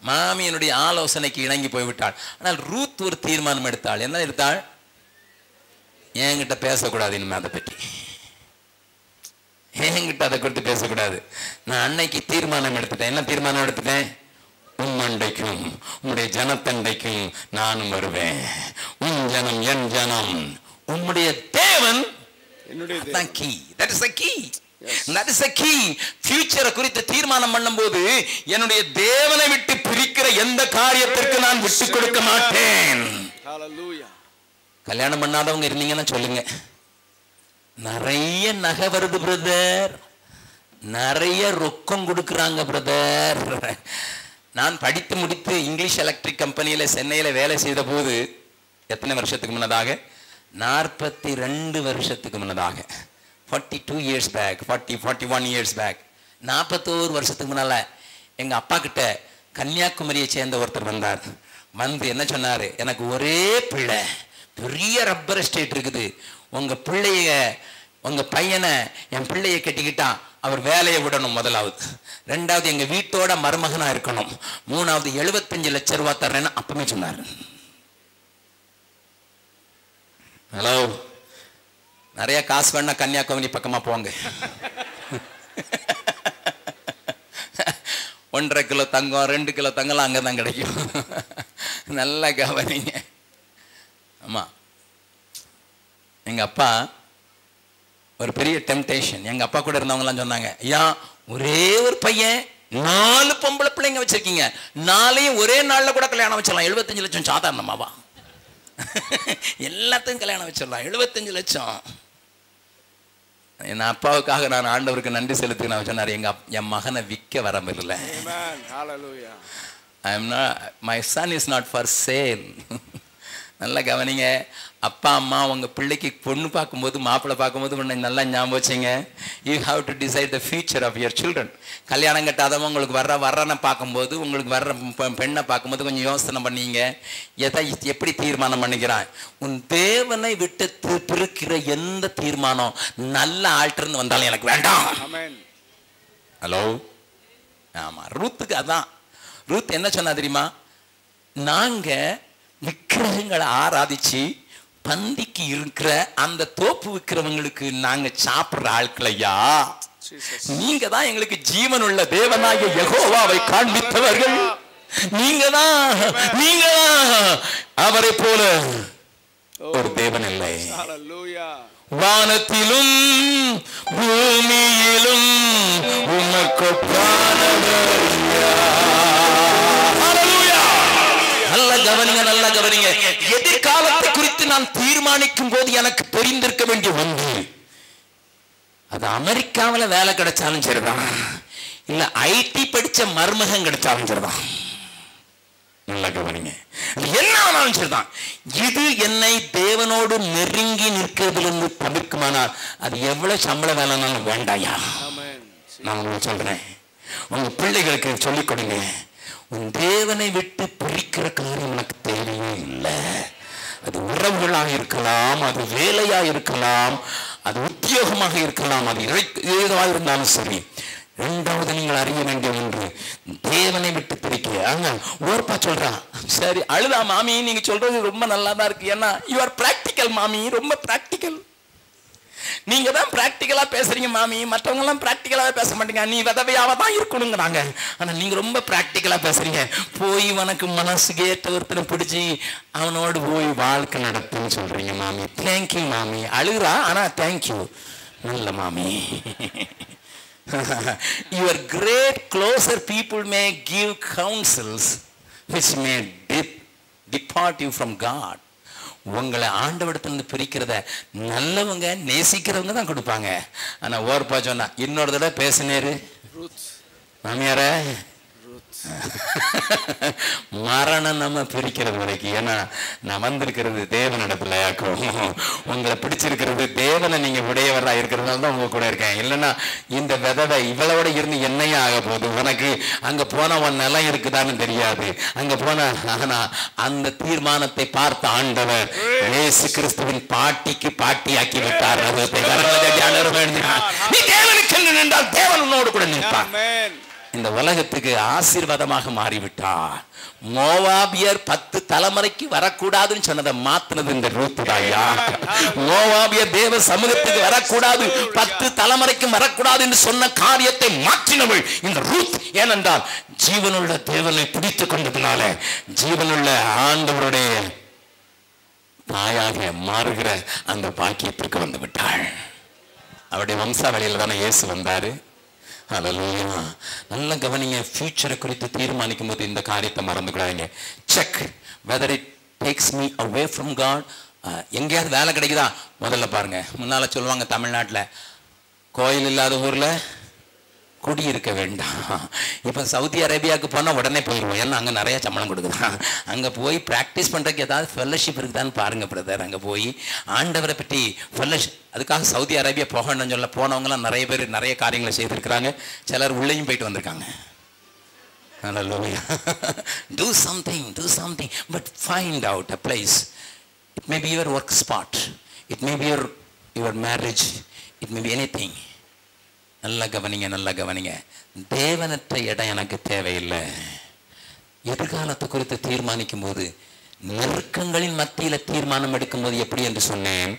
மாமியினுடைய ஆலோசனைக்கு இணங்கி போய்விட்டாள். ஆனால் ரூத் ஒரு தீர்மானம் எடுத்தாள். என்ன எடுத்தாள்? என்கிட்ட பேசக்கூடாது, இனிமே அதை பற்றி என்கிட்ட அதை குறித்து பேசக்கூடாது. நான் அன்னைக்கு தீர்மானம் எடுத்துட்டேன். என்ன தீர்மானம் எடுத்துட்டேன்? உன் அண்டைக்கும் உன்னுடைய ஜனத்தண்டைக்கும் நானும் வருவேன். உன் ஜனம் என் ஜனம், உன்னுடைய தேவன் குறித்து தீர்மானம் பண்ணும்போது என்னுடைய தேவனை விட்டு பிரிக்கிற எந்த காரியத்திற்கு நான் விட்டு கொடுக்க மாட்டேன். கல்யாணம் பண்ணாதவங்க இருந்தீங்கன்னா சொல்லுங்க. நிறைய நகை வருது பிரதர், நிறைய ரொக்கம் கொடுக்குறாங்க பிரதர். நான் படித்து முடித்து இங்கிலீஷ் எலக்ட்ரிக் கம்பெனியில் சென்னையில் வேலை செய்த போது, எத்தனை வருஷத்துக்கு முன்னதாக? 42 வருஷத்துக்கு முன்னதாக, 42 years back, 41 years back, 41 வருஷத்துக்கு முன்னால எங்க அப்பா கிட்ட கன்னியாகுமரியை சேர்ந்த ஒருத்தர் வந்தார். வந்து என்ன சொன்னாரு? எனக்கு ஒரே பிள்ளை, பெரிய ரப்பர் எஸ்டேட் இருக்குது, உங்க பையனை என் பிள்ளையை கட்டிக்கிட்டான், அவர் வேலையை விடணும் முதலாவது, ரெண்டாவது எங்க வீட்டோட மருமகனா இருக்கணும், மூணாவது 75 லட்சம் ரூபாய் தர்றேன்னு அப்பமே சொன்னார். ஹலோ, நிறைய காசு வேணா கன்னியாகுமரி பக்கமா போங்க. 1.5 கிலோ தங்கம் 2 கிலோ தங்கம்லாம் அங்கதான் கிடைக்கும். நல்லா கவனிங்க. ஆமா, எங்க அப்பா ஒரு பெரிய டெம்டேஷன். எங்க அப்பா கூட இருந்தவங்கலாம் சொன்னாங்க, ஐயா ஒரே ஒரு பையன் 4 பொம்பளை பிள்ளைங்க வச்சிருக்கீங்க, 4ஐயும் ஒரே நாள்ல கூட கல்யாணம் வச்சிடலாம், 75 லட்சம் சாதாரணமாவா? எல்லாத்தையும் கல்யாணம் வச்சிடலாம், 75 லட்சம். என் அப்பாவுக்காக நான் ஆண்டவருக்கு நன்றி செலுத்தி நான் சொன்னார், என் மகனை விற்க வரமில்லை. my son is not for sale. நல்லா கவனிங்க. அப்பா அம்மா உங்கள் பிள்ளைக்கு பொண்ணு பார்க்கும்போது மாப்பிள்ளை பார்க்கும்போது ஒன்று நல்லா ஞாபகம் வச்சுங்க. You have to decide the future of your children. கல்யாணம் கட்டாதவங்க உங்களுக்கு வர்றனை பார்க்கும்போது, உங்களுக்கு வர்ற பெண்ணை பார்க்கும்போது கொஞ்சம் யோசனை பண்ணிங்க. எப்படி தீர்மானம் பண்ணிக்கிறான்? உன் தேவனை விட்டு பிரிக்கிற எந்த தீர்மானம் நல்ல ஆள்கிட்ட வந்தாலும் எனக்கு வேண்டாம். ஹலோ, ஆமாம், ரூத்துக்கு அதான். ரூத் என்ன சொன்னா தெரியுமா? நாங்கள் விக்கிரகங்களை ஆராதிச்சு பந்திக்கு இருக்கிற அந்த தோப்பு விக்கிரவங்களுக்கு நாங்க சாப்பிடுற ஆட்களையா, நீங்க தான் எங்களுக்கு ஜீவன் உள்ள தேவனாகிய யெகோவாவை காண்பித்தவர்கள். நீங்க தான் அவரை போல ஒரு தேவன் இல்லை. வானத்திலும் பூமியிலும் உமக்கு நல்ல கவனிங்க. எதிர்காலத்தை குறித்து நான் தீர்மானிக்கும் போது எனக்கு தெரிந்திருக்க வேண்டிய ஒன்று, அது அமெரிக்காவில் வேலை கிடைச்சாலும் சரிதான், இல்ல ஐடி படிச்ச மருமகன் கிடைச்சாலும் சரிதான். நல்ல கவனிங்க, என்ன ஆனாலும் சரிதான். இது என்னை தேவனோடு நெருங்கி நிற்கிறதுலேருந்து தவிர்க்குமானால் அது எவ்வளவு சம்பள வேலைனாலும் வேண்டாயா. நான் உங்களுக்கு சொல்றேன், உங்க பிள்ளைகளுக்கு சொல்லிக் கொடுங்க, உன் தேவனை விட்டு பிரிக்கிற காரியம் எனக்கு தேவையே இல்லை. அது உறவுகளாக இருக்கலாம், அது வேலையா இருக்கலாம், அது உத்தியோகமாக இருக்கலாம், அது ஏதுவாக இருந்தாலும் சரி. இரண்டாவது நீங்கள் அறிய வேண்டிய ஒன்று, தேவனை விட்டு பிரிக்க. ஓர்ப்பா சொல்றா, சரி அழுதா மாமி, நீங்க சொல்றது ரொம்ப நல்லா தான் இருக்கு. ஏன்னா யூ ஆர் பிராக்டிக்கல் மாமி, ரொம்ப பிராக்டிக்கல். நீங்க தான் பிராக்டிக்கலா பேசுறீங்க மாமி, மற்றவங்க எல்லாம் பிராக்டிக்கலாவே பேச மாட்டீங்க. நீ விதவையாவ தான் இருக்கணுங்கிறாங்க, ஆனா நீங்க ரொம்ப பிராக்டிக்கலா பேசுறீங்க. போய் உனக்கு மனசுக்கு ஏற்ற ஒருத்தனை பிடிச்சி அவனோடு போய் வாழ்க்கை நடத்துன்னு சொல்றீங்க மாமி. தேங்க்யூ மாமி. அழுகுறா, ஆனா தேங்க்யூ. நல்ல மாமி. Your great closer people may give counsels which may depart you from God. உங்களை ஆண்டவரிடத்திலிருந்து பிரிக்கிறத நல்லவங்க நேசிக்கிறவங்க தான் கொடுப்பாங்க. ஆனா ஓர்ப்பா சொன்னா, இன்னொரு தடவை பேசினேரு மாமியார, மரணம் நம்ம பிரிக்கிறது வரைக்கும். ஏன்னா நான் வந்திருக்கிறது தேவனிடத்துல யாக்கும், உங்களை பிடிச்சிருக்கிறது தேவனை நீங்க உடையவரா இருக்கிறதுனால தான் உங்க கூட இருக்கேன். இல்லைன்னா இந்த விதவை இவளோட இருந்து என்னையும் ஆக போகுது, உனக்கு அங்க போன உன் நிலம் இருக்குதான்னு தெரியாது, அங்க போன. ஆனா அந்த தீர்மானத்தை பார்த்த ஆண்டவர் இயேசு கிறிஸ்துவின் பாட்டிக்கு பாட்டி ஆக்கி விட்டார். நீ தேவனுக்கு நின்றால் தேவன் உன்னோடு கூட நிற்பார். இந்த உலகத்துக்கு ஆசீர்வாதமாக மாறிவிட்டார். மோவாபியர் 10 தலைமுறைக்கு வரக்கூடாதுன்னு சொன்னதை மாத்தினது இந்த ரூத் தாயா. மோவாபியர் தேவ சமூகத்துக்கு வரக்கூடாது, 10 தலைமுறைக்கும் வரக்கூடாது என்று சொன்ன காரியத்தை மாற்றினவள் இந்த ரூத். ஏனென்றால் ஜீவனுள்ள தேவனை பிடித்துக் கொண்டதுனால ஜீவனுள்ள ஆண்டவருடைய தாயாக மாறுகிற அந்த பாக்கியத்திற்கு வந்து விட்டாள். அவருடைய வம்சாவளியில தானே இயேசு வந்தாரு. ஹல்லேலூயா. நல்ல கவனிங்க, ஃபியூச்சரை குறித்து தீர்மானிக்கும் போது இந்த காரியத்தை மறந்துக்கூடாதீங்க. Check whether it takes me away from God. எங்கேயாவது வேலை கிடைக்குதா முதல்ல பாருங்க. முன்னால சொல்லுவாங்க தமிழ்நாட்டில், கோயில் இல்லாத ஊரில் குடியிருக்க வேண்டாம். இப்போ சவுதி அரேபியாவுக்கு போனால் உடனே போயிடுவோம், ஏன்னா அங்கே நிறையா சம்பளம் கொடுக்குறான். அங்கே போய் ப்ராக்டிஸ் பண்ணுறதுக்கு ஏதாவது ஃபெல்லோஷிப் இருக்குதான்னு பாருங்கள் பிரதர். அங்கே போய் ஆண்டவரை பற்றி ஃபெல்லோஷிப், அதுக்காக சவுதி அரேபியா போகணும்னு சொல்ல போனவங்களாம் நிறைய பேர் நிறைய காரியங்களை செய்திருக்கிறாங்க. சிலர் உள்ளேயும் போயிட்டு வந்திருக்காங்க. Hallelujah. Do something, but find out a place. It may be your work spot, it may be your marriage, it may be anything. நல்லா கவனிங்க. தேவனற்ற இடம் எனக்கு தேவையில்லை. எதிர்காலத்தை குறித்து தீர்மானிக்கும் போது, நெருக்கங்களின் மத்தியில தீர்மானம் எடுக்கும் போது எப்படி என்று சொன்னேன்,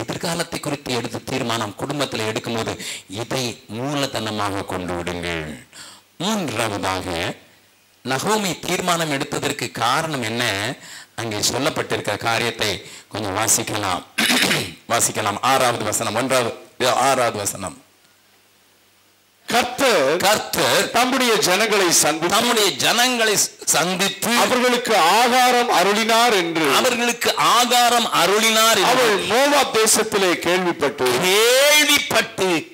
எதிர்காலத்தை குறித்து எடுத்து தீர்மானம் குடும்பத்தில் எடுக்கும் போது இதை மூலதனமாக கொண்டு விடுங்கள். மூன்றாவதாக நகோமி தீர்மானம் எடுத்ததற்கு காரணம் என்ன? அங்கே சொல்லப்பட்டிருக்கிற காரியத்தை கொஞ்சம் வாசிக்கலாம். 6வது வசனம். கர்த்தர் கர்த்தர் தம்முடைய ஜனங்களை சந்தித்து அவர்களுக்கு ஆகாரம் அருளினார் என்று அவள் மோவாப் தேசத்திலே கேள்விப்பட்டு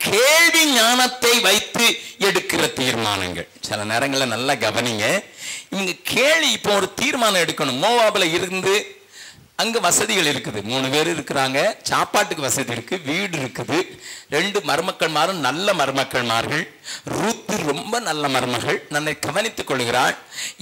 கேள்வி ஞானத்தை வைத்து எடுக்கிற தீர்மானங்கள். சில நேரங்களில் நல்லா கவனிங்க. இவங்க கேள்வி இப்போ ஒரு தீர்மானம் எடுக்கணும். மோவாபில் இருந்து அங்க வசதிகள் இருக்குது, 3 பேர் இருக்கிறாங்க, சாப்பாட்டுக்கு வசதி இருக்கு, வீடு இருக்குது, 2 மருமக்கள்மாரும் நல்ல மருமக்கள்மார்கள், ரூத்து ரொம்ப நல்ல மருமகள், நன்னை கவனித்துக் கொள்கிறாள்.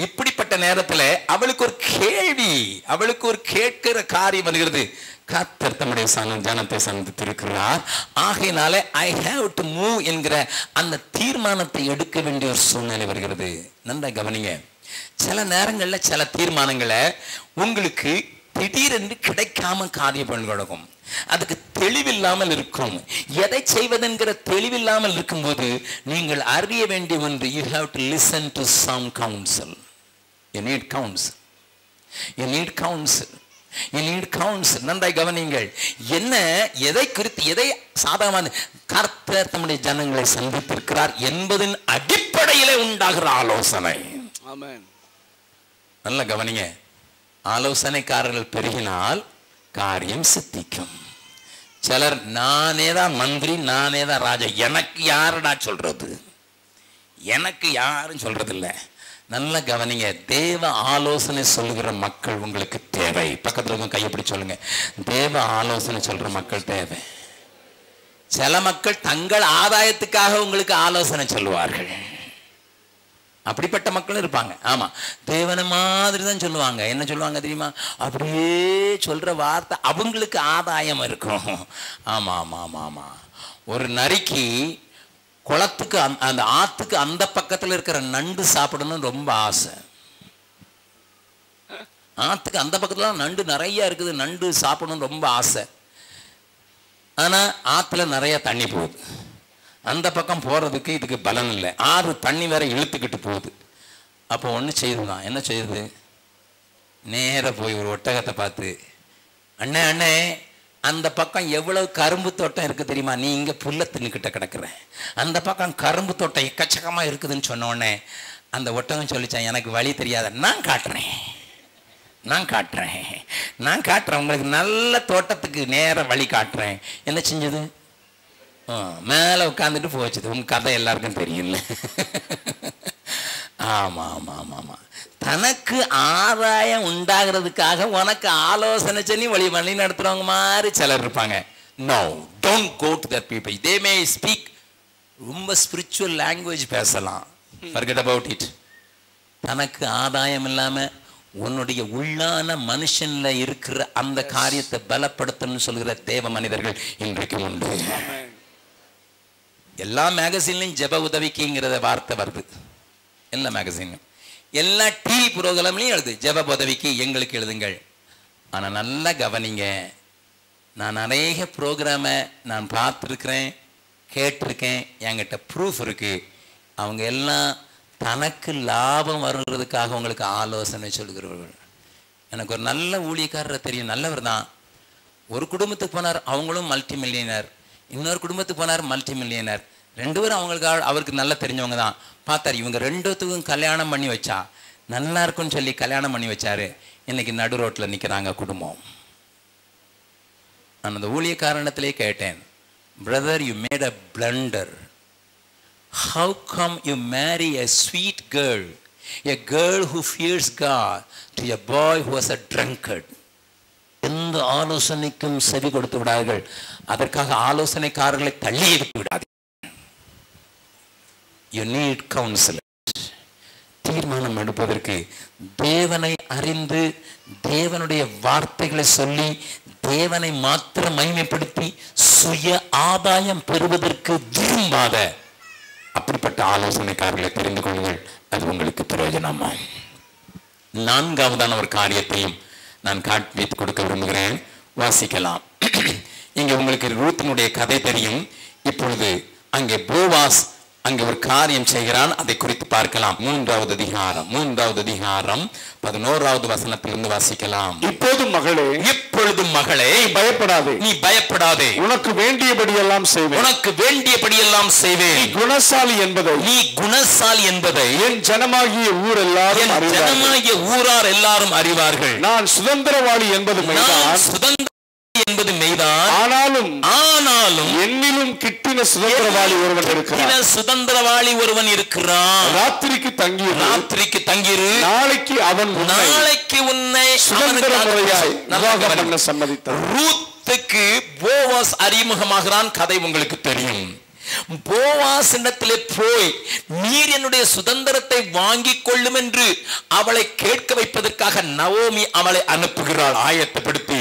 இப்படிப்பட்ட நேரத்தில் அவளுக்கு ஒரு கேள்வி, அவளுக்கு ஒரு கேட்கிற காரியம் வருகிறது. கர்த்தர் தம்முடைய ஜனத்தை சந்தித்திருக்கிறார், ஆகையினாலே ஐ ஹேவ் டு மூவ் என்கிற அந்த தீர்மானத்தை எடுக்க வேண்டிய ஒரு சூழ்நிலை வருகிறது. நல்லா கவனிங்க. சில நேரங்களில் சில தீர்மானங்களை உங்களுக்கு திடீரென்று கிடைக்காம காரியம் நடக்கும், அதுக்கு தெளிவில்லாமல் இருக்கும். எதை செய்வதென்கிற தெளிவில்லாமல் இருக்கும்போது நீங்கள் அறிய வேண்டிய ஒன்று, you have to listen to some counsel. You need counsel. You need counsel. You need counsel. நன்றாய் கவனிங்கள். என்ன, எதை குறித்து, எதை சாதகமான கர்த்தர் தம்முடைய ஜனங்களை சந்தித்திருக்கிறார் என்பதின் அடிப்படையிலே உண்டாகிற ஆலோசனை. ஆமென். நல்ல கவனிங்க. ஆலோசனைக்காரர்கள் பெருகினால் காரியம் சித்திக்கும். சிலர் நானே தான் மந்திரி, நானே தான் ராஜா, எனக்கு யாருடா சொல்றது, எனக்கு யாரும் சொல்றது இல்லை. நல்ல கவனிங்க. தேவ ஆலோசனை சொல்லுகிற மக்கள் உங்களுக்கு தேவை. பக்கத்துல கையப்படி சொல்லுங்க, தேவ ஆலோசனை சொல்ற மக்கள் தேவை. சில மக்கள் தங்கள் ஆதாயத்துக்காக உங்களுக்கு ஆலோசனை சொல்லுவார்கள். அப்படிப்பட்ட மக்களும் இருப்பாங்க. ஆமா, தேவனை மாதிரி தான் சொல்லுவாங்க. என்ன சொல்லுவாங்க தெரியுமா? அப்படியே சொல்ற வார்த்தை அவங்களுக்கு ஆதாயம் இருக்கும். ஆமா ஆமா ஆமா ஆமா. ஒரு நரிக்கு குளத்துக்கு அந்த ஆத்துக்கு அந்த பக்கத்துல இருக்கிற நண்டு சாப்பிடணும்னு ரொம்ப ஆசை. ஆத்துக்கு அந்த பக்கத்துல நண்டு நிறைய இருக்குது, நண்டு சாப்பிடணும்னு ரொம்ப ஆசை. ஆனா ஆத்துல நிறைய தண்ணி போகுது, அந்த பக்கம் போகிறதுக்கு இதுக்கு பலன் இல்லை, ஆறு தண்ணி வேற இழுத்துக்கிட்டு போகுது. அப்போ ஒன்று செய்யுதுதான். என்ன செய்யுது? நேராக போய் ஒரு ஒட்டகத்தை பார்த்து, அண்ணே அண்ணே, அந்த பக்கம் எவ்வளவு கரும்பு தோட்டம் இருக்குது தெரியுமா, நீ இங்கே புல்லை தின்னுக்கிட்ட கிடக்குற, அந்த பக்கம் கரும்பு தோட்டம் எக்கச்சக்கமாக இருக்குதுன்னு சொன்ன உடனே அந்த ஒட்டகம் சொல்லிச்சான், எனக்கு வழி தெரியாத, நான் காட்டுறேன் உங்களுக்கு நல்ல தோட்டத்துக்கு நேராக வழி காட்டுறேன். என்ன செஞ்சது? மேலே உட்காந்துட்டு போச்சுது. உங்க கதை எல்லாருக்கும் தெரியல. ஆமா ஆமா ஆமா ஆமா. தனக்கு ஆதாயம் உண்டாகிறதுக்காக உனக்கு ஆலோசனை சொல்லி வழி நடத்துறவங்க மாதிரி சிலர் இருப்பாங்க. No, don't go to that people. They may speak ரொம்ப ஸ்பிரிச்சுவல் லாங்குவேஜ் பேசலாம். forget about it. தனக்கு ஆதாயம் இல்லாம உன்னுடைய உள்ளான மனுஷன்ல இருக்கிற அந்த காரியத்தை பலப்படுத்தணும்னு சொல்கிற தேவ மனிதர்கள் இன்றைக்கு உண்டு. எல்லா மேகசின்லையும் ஜெப உதவிக்குங்கிறத வார்த்தை வருது. எல்லா மேகசின்லையும், எல்லா டிவி புரோகிராம்லையும் எழுது, ஜெப உதவிக்கு எங்களுக்கு எழுதுங்கள். ஆனால் நல்லா கவனிங்க, நான் நிறைய ப்ரோக்ராமை நான் பார்த்துருக்கிறேன், கேட்டிருக்கேன், என்கிட்ட ப்ரூஃப் இருக்கு. அவங்க எல்லாம் தனக்கு லாபம் வருகிறதுக்காக உங்களுக்கு ஆலோசனை சொல்கிறவர்கள். எனக்கு ஒரு நல்ல ஊழியக்காரரை தெரியும், நல்லவர் தான். ஒரு குடும்பத்துக்கு போனார், அவங்களும் மல்டி மில்லியனர். இன்னொரு குடும்பத்துக்கு போனார், மல்டி மில்லியனர். 2 பேரும் அவருக்கு நல்லா தெரிஞ்சவங்க தான். பார்த்தார், இவங்க 2த்துக்கும் கல்யாணம் பண்ணி வச்சா நல்லா இருக்குன்னு சொல்லி கல்யாணம் பண்ணி வச்சாரு. இன்னைக்கு நடு ரோட்டில் நிற்கிறாங்க குடும்பம். நான் அந்த ஊழியக்காரணத்திலே கேட்டேன், brother, you made a blunder. How come you marry a sweet girl, a girl who fears God, to a boy who was a drunkard? எந்த ஆலோசனைக்கும் செவி கொடுத்து விடார்கள். அதற்காக ஆலோசனைக்காரர்களை தள்ளி எடுத்து விடாது. You need counsel. தீர்மானம் எடுப்பதற்கு தேவனை அறிந்து தேவனுடைய வார்த்தைகளை சொல்லி தேவனை மாத்திரம் மகிமைப்படுத்தி சுய ஆதாயம் பெறுவதற்கு விரும்பாத அப்படிப்பட்ட ஆலோசனைக்காரர்களை தெரிந்து கொள்ளுங்கள். அது உங்களுக்கு பிரயோஜனமா? 4வதான ஒரு காரியத்தையும் நான் காட்டி கொடுக்க விரும்புகிறேன். வாசிக்கலாம். இங்க உங்களுக்கு ரூத்தினுடைய கதை தெரியும். இப்பொழுது அங்கே போவாஸ் அங்க ஒரு காரியம் செய்கிறான். அதை குறித்து பார்க்கலாம். 3வது அதிகாரம் 11வது வசனத்திலிருந்து வாசிக்கலாம். இப்பொழுது மகளே நீ பயப்படாதே, உனக்கு வேண்டியபடி எல்லாம் செய்வேன். நீ குணசாலி என்பதை என் ஜனமாகிய ஊரார் எல்லாரும் அறிவார்கள். நான் சுதந்திரவாளி என்பது மெய்தான், ஆனாலும் என்னிலும் கிட்டின சுதந்திரவாளி ஒருவன் இருக்கிறான். ராத்திரிக்கு தங்கிரு, நாளைக்கு உன்னை சுதந்திர முறையாய் விவாகம் பண்ண சம்மதித்தார். ரூத்துக்கு போவாஸ் அறிமுகமாகிறான். கதை உங்களுக்கு தெரியும். போவாஸ் இடத்திலே போய் நீர் என்னுடைய சுதந்திரத்தை வாங்கிக் கொள்ளும் என்று அவளை கேட்க வைப்பதற்காக நவோமி அவளை அனுப்புகிறாள் ஆயத்தப்படுத்தி.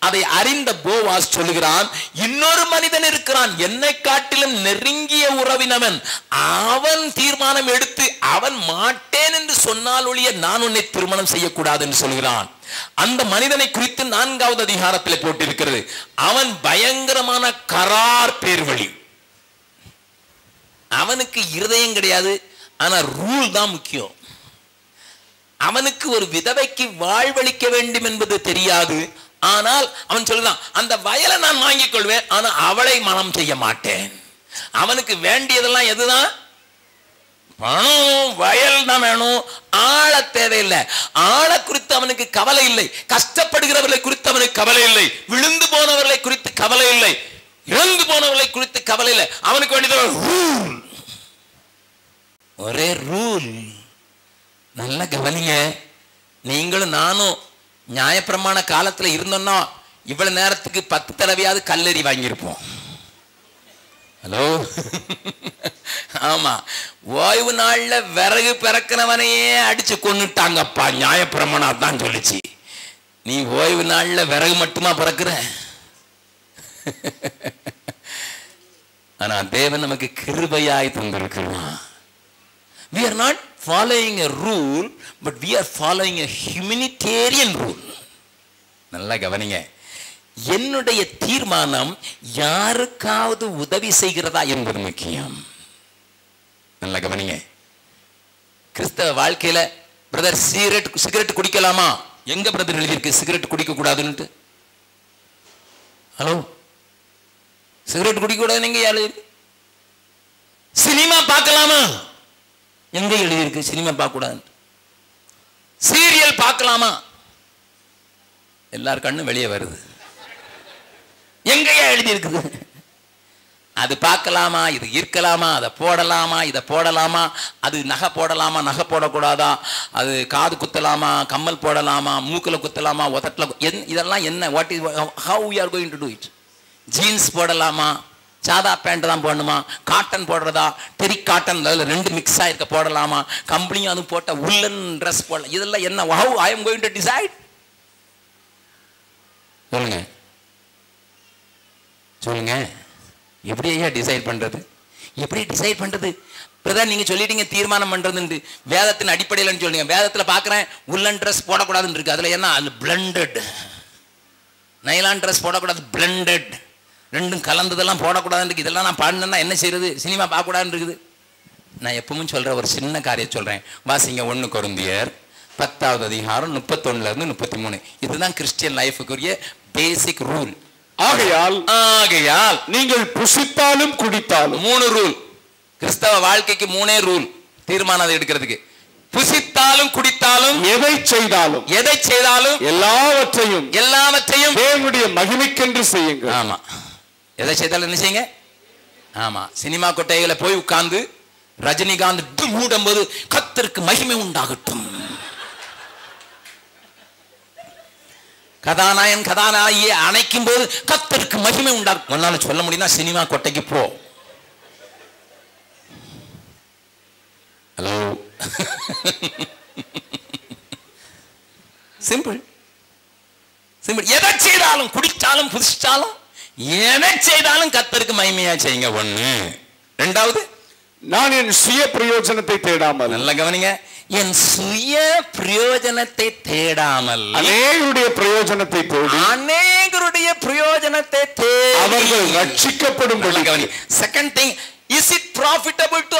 அதை அறிந்த போவாஸ் சொல்லுகிறான், இன்னொரு மனிதன் இருக்கிறான், என்னை காட்டிலும் நெருங்கிய உறவினவன். அவன் தீர்மானம் எடுத்து அவன் மாட்டேன் என்று சொன்னால் ஒழிய நான் உன்னை திருமணம் செய்யக்கூடாது என்று சொல்கிறான். அந்த மனிதனை குறித்து 4வது அதிகாரத்தில் போட்டிருக்கிறது. அவன் பயங்கரமான கரார் பேர்வழி. அவனுக்கு இருதயம் கிடையாது, ஆனா ரூல் தான் முக்கியம். அவனுக்கு ஒரு விதவைக்கு வாழ்வளிக்க வேண்டும் என்பது தெரியாது. ஆனால் அவன் சொல்லுதான், அந்த வயலை நான் வாங்கிக் கொள்வேன், ஆனா அவளை மனம் செய்ய மாட்டேன். அவனுக்கு வேண்டியதெல்லாம் எதுதான்? பணம், வயல் தான் வேணும். ஆள தேவையில்லை. ஆளை குறித்து அவனுக்கு கவலை இல்லை. கஷ்டப்படுகிறவர்களை குறித்து அவனுக்கு கவலை இல்லை. விழுந்து போனவர்களை குறித்து கவலை இல்லை. இறந்து போனவர்களை குறித்து கவலை இல்லை. அவனுக்கு வேண்டியது ரூல், ஒரே ரூல். நல்ல கவனிங்க. நீங்களும் நானும் நியாயப்பிரமாண காலத்துல இருந்தோம்னா இவ்வளவு நேரத்துக்கு 10 தடவையாவது கல்லெறி வாங்கியிருப்போம். ஹலோ, ஆமா, ஓய்வு நாள்ல விறகு பிறக்கிறவனையே அடிச்சு கொன்னுட்டாங்கப்பா. நியாயப்பிரமாணம் தான் சொல்லிச்சு. நீ ஓய்வு நாள்ல விறகு மட்டுமா பிறக்கிற? ஆனா தேவன் நமக்கு கிருபையாய் தந்திருக்கிறான். We are not following a rule, but we are following a humanitarian rule. நல்லா கவனிங்க. என்னுடைய தீர்மானம் யாருக்காவது உதவி செய்கிறதா என்பது முக்கியம். நல்லா கவனிங்க. கிறிஸ்தவ வாழ்க்கையில பிரதர் சிகரெட் குடிக்கலாமா? எங்க பிரதர் எழுதியிருக்கு சிகரெட் குடிக்க கூடாதுன்னு? ஹலோ, சிகரெட் குடிக்க கூடாது எங்க எழுதியிருக்கு? சினிமா பார்க்கலாமா? எங்க எழுதியிருக்கு சினிமா பார்க்க கூடாது? சீரியல் பார்க்கலாமா? எல்லார் கண்ணும் வெளியே வருது. எங்கயா எழுதி இருக்குது? அது பார்க்கலாமா, இது இருக்கலாமா, அதை போடலாமா, இதை போடலாமா, அது நகை போடலாமா, நகை போடக்கூடாதா, அது காது குத்தலாமா, கம்மல் போடலாமா, மூக்கில் குத்தலாமா, உதட்டில், இதெல்லாம் என்ன? What is, how we are going to do it? Jeans போடலாமா, சாதா பேண்ட் தான் போடணுமா, காட்டன் போடுறதா, டெரி காட்டன், அதில் 2 மிக்ஸ் ஆயிருக்க போடலாமா, கம்பெனியும் அதுவும் போட்ட உள்ளன் ட்ரெஸ் போடலாம், இதெல்லாம் என்ன? How I am going to decide? சொல்லுங்க, எப்படி ஐயா டிசைட் பண்றது? எப்படி டிசைட் பண்றது? பிரதர் நீங்க சொல்லிட்டீங்க தீர்மானம் பண்றதுன்னு, வேதத்தின் அடிப்படையில் சொல்லுங்க. வேதத்தில் பார்க்குறேன் உள்ளன் ட்ரெஸ் போடக்கூடாதுன்னு இருக்கு. அதில் என்ன? அது பிளண்டட். நைலான் ட்ரெஸ் போடக்கூடாது, பிளண்டட். 2ம் கலந்ததெல்லாம் போடக்கூடாதுன்னு இருக்கு. இதெல்லாம் நான் பாடினேன்னா என்ன செய்யறது? சினிமா பார்க்கக்கூடாதுன்னு இருக்குது. நான் எப்பவும் சொல்ற ஒரு சின்ன காரியம் சொல்றேன். வாசிங்க 1 கொரிந்தியர் 10வது அதிகாரம் 31 to 33. இதுதான் கிறிஸ்டியன் லைஃபுக்குரிய பேசிக் ரூல். ஆகையால் நீங்கள் புசித்தாலும் குடித்தாலும், 3 ரூல். கிறிஸ்தவ வாழ்க்கைக்கு 3 ரூல் தீர்மானம் எடுக்கிறதுக்கு. புசித்தாலும் குடித்தாலும், எதை செய்தாலும் எல்லாவற்றையும் தேவனுடைய மகிமைக்கென்று செய்யுங்கள். ஆமா, எதை செய்தாலும் என்ன செய்யுங்க? ஆமா, சினிமா கொட்டைகளை போய் உட்கார்ந்து ரஜினிகாந்த் மூடும்போது கர்த்தருக்கு மகிமை உண்டாகட்டும், கதாநாயகியை அணைக்கும் போது கர்த்தருக்கு மகிமை உண்டாகும். ஒன்னால சொல்ல முடியும்னா சினிமா கொட்டைக்கு போ. Hello, simple. எதை செய்தாலும், குடிச்சாலும் புதிச்சாலும், எதை செய்தாலும் கர்த்தருக்கு மகிமையா செய்யுங்க. 1. 2வது, நான் என் சுய பிரயோஜனத்தை தேடாமல், நல்ல கவனிங்க, என் சுய பிரயோஜனத்தை தேடாமல் அநேகருடைய பிரயோஜனத்தை தேடி அவர்கள் ரட்சிக்கப்படும். கவனி. Second thing, is it profitable to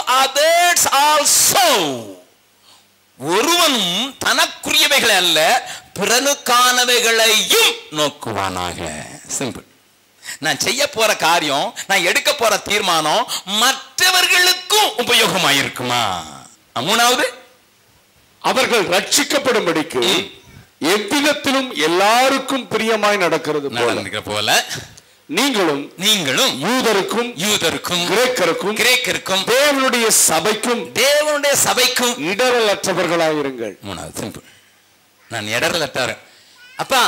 தனக்குரியவைகளை அல்ல பிறனுக்கானவைகளையும் நோக்குவானாக. சிம்பிள். நான் செய்ய போற காரியம், நான் எடுக்க போற தீர்மானம் மற்றவர்களுக்கும் உபயோகமாயிருக்குமா? மூணாவது, அவர்கள் ரட்சிக்கப்படும்படிக்கு எவ்விதத்திலும் எல்லாருக்கும் பிரியமாய் நடக்கிறது போல நீங்களும் யூதருக்கும் கிரேக்கருக்கும் தேவனுடைய சபைக்கும் இடரலற்றவர்களாயிருங்கள். மூணாவது சிம்பிள். நான் இடரலற்றவர். அப்பா,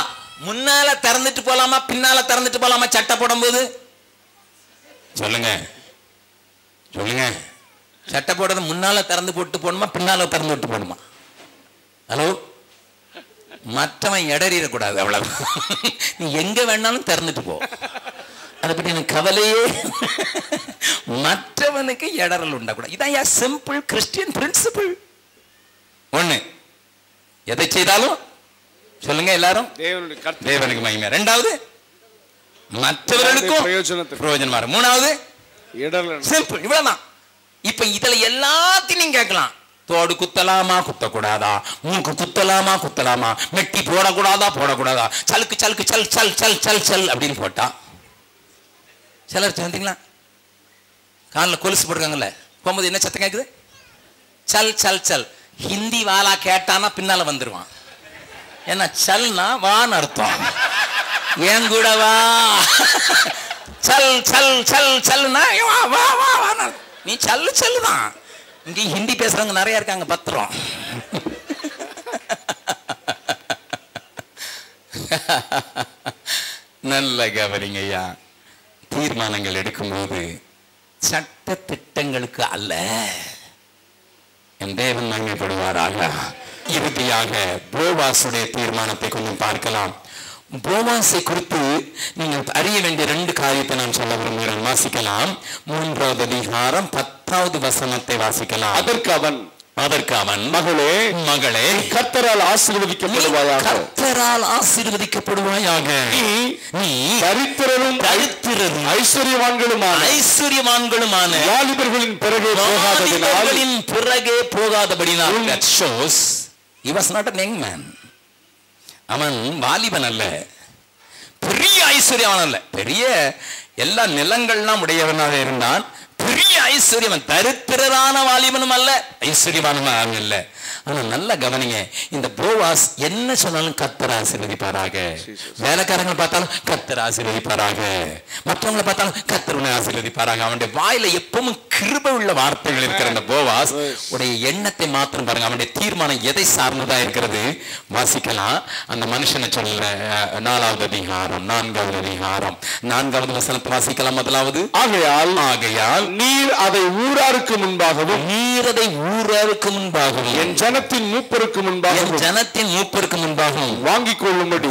முன்னால திறந்துட்டு போலாமா பின்னால திறந்துட்டு போலாமா சட்டை போடும்போது? சொல்லுங்க. சட்டை போடுறது முன்னால திறந்து போட்டு போடணுமா பின்னால திறந்து விட்டு போடணுமா? ஹலோ, மற்றவன் இடறிடக்கூடாது, அவ்வளவு. நீ எங்க வேணாலும் திறந்துட்டு போ, அதை பற்றி எனக்கு கவலையே. மற்றவனுக்கு இடரல் உண்டாக்கூடாது. இதான் சிம்பிள் கிறிஸ்டியன் பிரின்சிபிள். ஒண்ணு, எதை செய்தாலும் சொல்லுங்க எல்லாரும் தேவனுக்கு மகிமை. ரெண்டாவது, மற்றவர்களுக்கும் பிரயோஜனமா. மூணாவது, சிம்பிள். இவ்வளவுதான். இப்ப இதுல எல்லாத்தையும் நீங்க கேட்கலாம். தோடு குத்தலாமா குத்தக்கூடாதா, மூக்கு குத்தலாமா குத்தலாமா, மெட்டி போடக்கூடாதா, சலுக்கு சலுக்கு சல் சல் சல் சல் சல் அப்படின்னு போட்டா சிலர் வந்தீங்களா காலில் கொலுசு போட்டுருக்காங்கல்ல, போகும்போது என்ன சத்தம் கேட்குது? சல் சல் சல். ஹிந்தி வாலா கேட்டானா பின்னால வந்துருவான். ஏன்னா சல்னா வான்னு அர்த்தம். ஏன் கூட வா, சல் சல் சல் சல்னா வா வா வா. நீ சல்லு சல்லுதான். இங்க ஹிந்தி பேசுறவங்க நிறைய இருக்காங்க, பத்திரம். நல்ல கவனிங்க ஐயா. தீர்மானங்கள் எடுக்கும்போது சட்ட திட்டங்களுக்கு அல்ல. என் தேவன் மகிமைப்படுவாராக. இறுதியாக போவாசுடைய தீர்மானத்தை கொஞ்சம் பார்க்கலாம். போவாசை குறித்து நீங்கள் அறிய வேண்டிய 2 காரியத்தை நான் சொல்ல விரும்புகிறேன். வாசிக்கலாம். 3வது அதிகாரம் 10வது வசனத்தை வாசிக்கலாம். அதற்கு அவன் மகளே கர்த்தரால் ஆசீர்வதிக்கப்படுவாயாக. நீ தரித்திரரும் ஐஸ்வர்யவான்களுமான வாலிபர்களின் பிறகே போகாதபடினால். That shows he was not a young man. அவன் வாலிபன் அல்ல, பெரிய ஐஸ்வர்யவான் அல்ல, பெரிய எல்லா நிலங்கள்லாம் உடையவனாக இருந்தான். பெரிய ஐஸ்வர்யவன், தரித்திரரான வாலிபனும் அல்ல, ஐஸ்வர்யவானும் அல்ல. ஆனா நல்ல கவனிங்க, இந்த போவாஸ் என்ன சொன்னாலும் கர்த்தர் ஆசீர்வதிப்பாராக. வேலைக்காரங்களை பார்த்தாலும் கர்த்தர் ஆசீர்வதிப்பாராக, மற்றவங்களை பார்த்தாலும் கர்த்தர் ஆசீர்வதிப்பாராக. அவனுடைய வாயில எப்பவும் கிருபை உள்ள வார்த்தைகள் இருக்கிற அந்த போவாஸ் உடைய எண்ணத்தை மாத்திரம் பாருங்க. அவனுடைய தீர்மானம் எதை சார்ந்ததா இருக்கிறது? வாசிக்கலாம். அந்த மனுஷனை சொல்ல 4வது அதிகாரம் 4வது அதிகாரம் 4வது வசனத்தை வாசிக்கலாம். முதலாவது, ஆகையால் நீர் அதை ஊராருக்கு முன்பாகவும் என் ஜனத்தின் மூப்பருக்கு முன்பாகவும் வாங்கிக் கொள்ளும்படி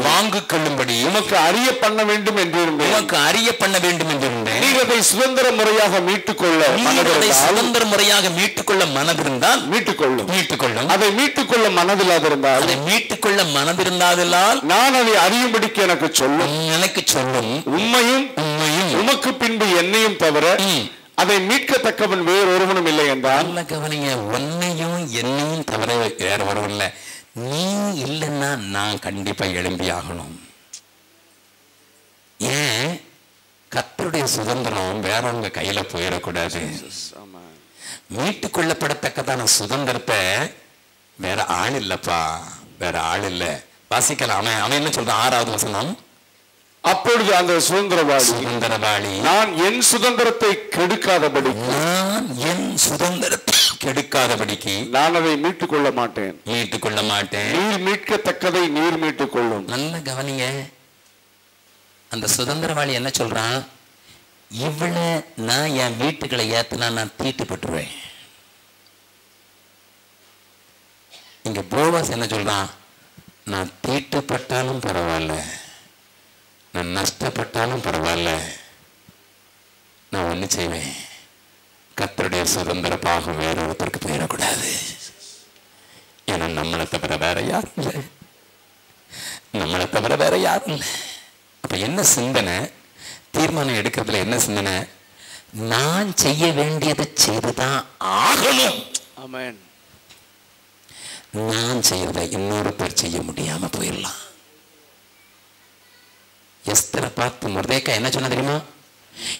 உமக்கு அறிய பண்ண வேண்டும் என்றிருந்தேன். நீர் அதை சுதந்திர முறையாக மீட்டுக்கொள்ள மனதிருந்தால் மீட்டுக்கொள்ளும். அதை மீட்டுக்கொள்ள மனதிருந்தால் நான் அதை அறியும்படிக்கு எனக்கு சொல்லும். உம்மையும் உமக்கு பின்பு என்னையும் தவிர அதை மீட்கத்தக்கவன் வேறு ஒருவனும் இல்லை என்றால். கவனிங்க, உன்னையும் என்னையும் தவிர வேற ஒருவன் இல்லை. நீ இல்லைன்னா நான் கண்டிப்பா எழும்பி ஆகணும். ஏன்? கர்த்தருடைய சுதந்திரம் வேறவங்க கையில போயிடக்கூடாது. மீட்டுக் கொள்ளப்படத்தக்கதான சுதந்திரத்தை வேற ஆள் இல்லப்பா, வேற ஆள் இல்லை. வாசிக்கலாம். அவன் என்ன சொல்றான்? 6வது வசனம். அப்பொழுது அந்த சுதந்திரவாளி நான் என் சுதந்திரத்தை கெடுக்காதபடிக்கு நான் அதை மீட்டுக் கொள்ள மாட்டேன். நீர் மீட்கத்தக்கதை நீர் மீட்டுக் கொள்ளும். நல்ல கவனிங்க. அந்த சுதந்திரவாளி என்ன சொல்றான்? இவளை நான் என் வீட்டுக்களை ஏத்தினா நான் தீட்டுப்பட்டுருவேன். இங்க போவாஸ் என்ன சொல்றான்? நான் தீட்டுப்பட்டாலும் பரவாயில்ல, நான் நஷ்டப்பட்டாலும் பரவாயில்ல, நான் ஒண்ணு செய்வேன். கர்த்தருடைய சுதந்திர பாகம் வேற ஒருத்தருக்கு போயிடக்கூடாது. ஏன்னா நம்மளை தவிர வேற யாரும் இல்லை. அப்ப என்ன சிந்தனை? தீர்மானம் எடுக்கிறதுல என்ன சிந்தனை? நான் செய்ய வேண்டியதை செய்துதான் ஆகணும். ஆமென். நான் செய்யறத இன்னொரு பேர் செய்ய முடியாம போயிடலாம். எஸ்தரை பார்த்து மொர்தேக்காய் என்ன சொன்ன தெரியுமா?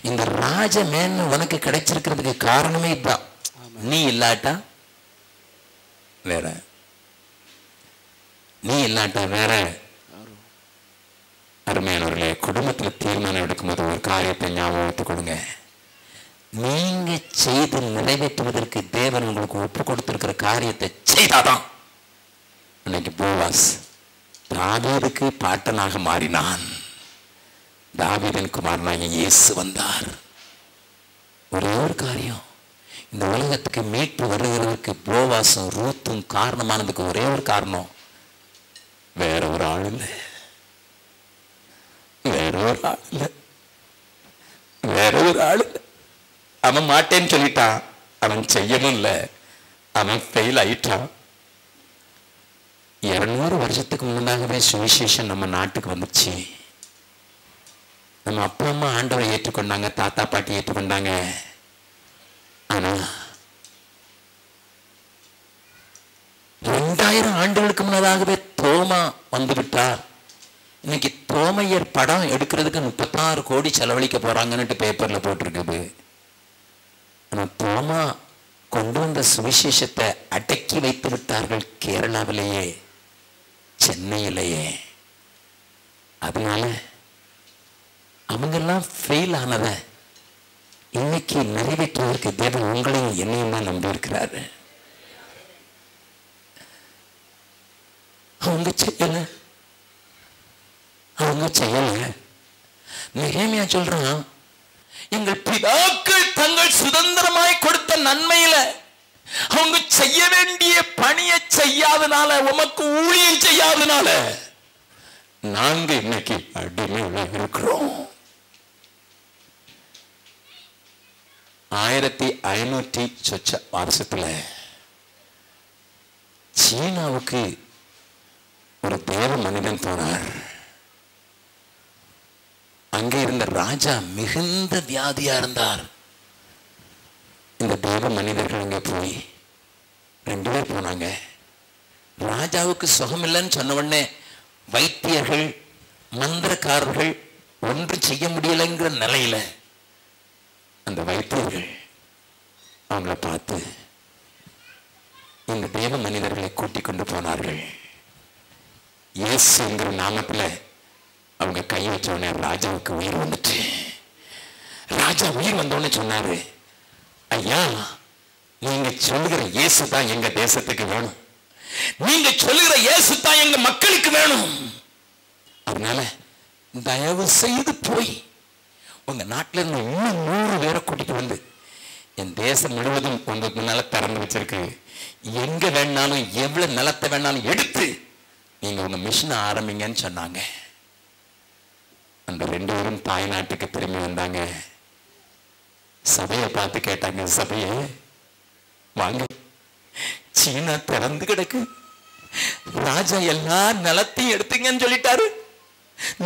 இந்த ராஜ மேன்மை உனக்கு கிடைச்சிருக்கிறதுக்கு காரணமே இதுதான். நீ இல்லாட்டா வேற, நீ இல்லாட்டா வேற. அருமையானவர்களே, குடும்பத்தில் தீர்மானம் எடுக்கும்போது ஒரு காரியத்தை ஞாபகத்துக் கொடுங்க. நீங்க செய்து நிறைவேற்றுவதற்கு தேவன் உங்களுக்கு ஒப்பு கொடுத்திருக்கிற காரியத்தை செய்தாதான். இன்னைக்கு போவாஸ் தாவீதுக்கு பாட்டனாக மாறினான். தாவீதின் குமாரனாகிய இயேசு வந்தார். ஒரே ஒரு காரியம், இந்த உலகத்துக்கு மீட்பு வருகிறதுக்கு போவாசும் ரூத்தும் காரணமானதுக்கு ஒரே ஒரு காரணம், வேற ஒரு ஆள் இல்லை, வேற ஒரு ஆள் இல்லை, வேற ஒரு ஆள் இல்லை. அவன் மாட்டேன்னு சொல்லிட்டான், அவன் செய்யவும் இல்லை, அவன் ஃபெயில் ஆயிட்டான். 200 வருஷத்துக்கு முன்னாகவே சுவிசேஷம் நம்ம நாட்டுக்கு வந்துச்சு. நம்ம அப்பா அம்மா ஆண்டவரை ஏற்றுக்கொண்டாங்க, தாத்தா பாட்டி ஏற்றுக்கொண்டாங்க. ஆனா 2000 ஆண்டுகளுக்கு முன்னதாகவே தோமா வந்து விட்டார். இன்னைக்கு தோமையர் படம் எடுக்கிறதுக்கு 36 கோடி செலவழிக்க போறாங்கன்னு பேப்பர்ல போட்டிருக்குது. ஆனா தோமா கொண்டு வந்த சுவிசேஷத்தை அடக்கி வைத்து விட்டார்கள் கேரளாவிலேயே, சென்னையிலேயே. அதனால அவங்கெல்லாம் ஃபெயில் ஆனத இன்னைக்கு நிறைவேற்றுவதற்கு தேவன் உங்களையும் என்னையும் தான் நம்பி இருக்கிறாரு. அவங்க செய்யல, அவங்க செய்யல. நெகேமியா சொல்றான், எங்கள் பிதாக்கள் தங்கள் சுதந்திரமாய் கொடுத்த நன்மையில அவங்க செய்ய வேண்டிய பணியை செய்யாதனால, உமக்கு ஊழியம் செய்யாதனால நாங்க இன்னைக்கு அடிமையில இருக்கிறோம். 1500 வருஷத்துல சீனாவுக்கு ஒரு தேவ மனிதன் போனார். அங்கே இருந்த ராஜா மிகுந்த வியாதியா இருந்தார். இந்த தேவ மனிதர்கள் அங்கே போய் 2 பேர் போனாங்க. ராஜாவுக்கு சுகம் இல்லைன்னு சொன்ன உடனே வைத்தியர்கள் மந்திரக்காரர்கள் ஒன்றும் செய்ய முடியலைங்கிற நிலையில அந்த வைத்தியர்கள் அவங்கள பார்த்து இந்த தேவ மனிதர்களை கூட்டிக் கொண்டு போனார்கள். இயேசுங்கிற நாமத்துல அவங்க கை வச்ச உடனே ராஜாவுக்கு உயிர் வந்துட்டு, ராஜா உயிர் வந்தோடனே சொன்னாரு, ஐயா நீங்க சொல்லுகிற இயேசு தான் எங்க தேசத்துக்கு வேணும், நீங்க சொல்லுகிற இயேசு தான் எங்க மக்களுக்கு வேணும். அதனால தயவு செய்து போய் உங்க நாட்டில இருந்து இன்னும் 100 பேரை கூட்டிட்டு வந்து, என் தேசம் முழுவதும் உங்களுக்கு நிலத்தை திறந்து வச்சிருக்கு, எங்க வேணாலும் எவ்வளவு நிலத்தை வேணாலும் எடுத்து நீங்க உங்க மிஷினை ஆரம்பிங்கன்னு சொன்னாங்க. அந்த 2 பேரும் தாய் நாட்டுக்கு திரும்பி வந்தாங்க. சபையை பார்த்து கேட்டாங்க, சபையே வாங்க, சீனா திறந்து கிடக்கு, ராஜா எல்லா நிலத்தையும் எடுத்துங்கன்னு சொல்லிட்டாரு,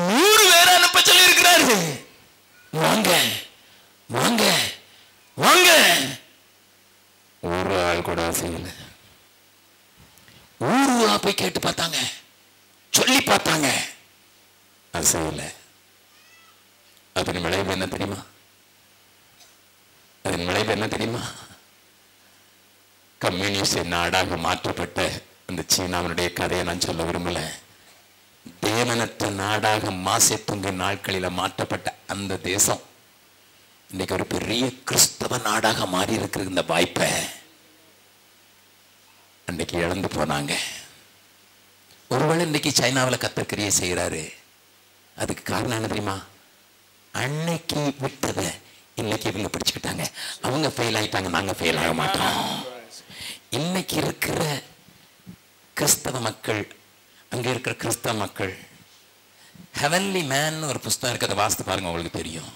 100 பேரை அனுப்ப சொல்லி இருக்கிறாரு, வாங்க வாங்க வாங்க. ஒரு ஆள் கூட செய்யல. ஊருவா போய் கேட்டு பார்த்தாங்க, சொல்லி பார்த்தாங்க, அது செய்யல. அதன் விளைவு என்ன தெரியுமா? அதன் விளைவு என்ன தெரியுமா? கம்யூனிஸ்ட் நாடாக மாற்றப்பட்ட அந்த சீனாவினுடைய கதையை நான் சொல்ல விரும்பல. தேவனற்ற நாடாக மாசத்துங்க நாட்களில மாற்றப்பட்ட அந்த தேசம் இன்னைக்கு ஒரு பெரிய கிறிஸ்தவ நாடாக மாறி இருக்கிற இந்த வாய்ப்பை அன்னைக்கு இழந்து போனாங்க. ஒருவேளை இன்னைக்கு சைனாவில் கர்த்தர் கிரியை செய்கிறாரு. அதுக்கு காரணம் என்ன தெரியுமா? அன்னைக்கு விட்டதை இன்னைக்கு இவங்க பிடிச்சுக்கிட்டாங்க. அவங்க ஃபெயில் ஆயிட்டாங்க, நாங்க ஃபெயில் ஆக மாட்டோம். இன்னைக்கு இருக்கிற கிறிஸ்தவ மக்கள், அங்கே இருக்கிற கிறிஸ்தவ மக்கள், ஹெவன்லி மேன் ஒரு புஸ்தகம் இருக்கிறத வாசித்து பாருங்க, உங்களுக்கு தெரியும்.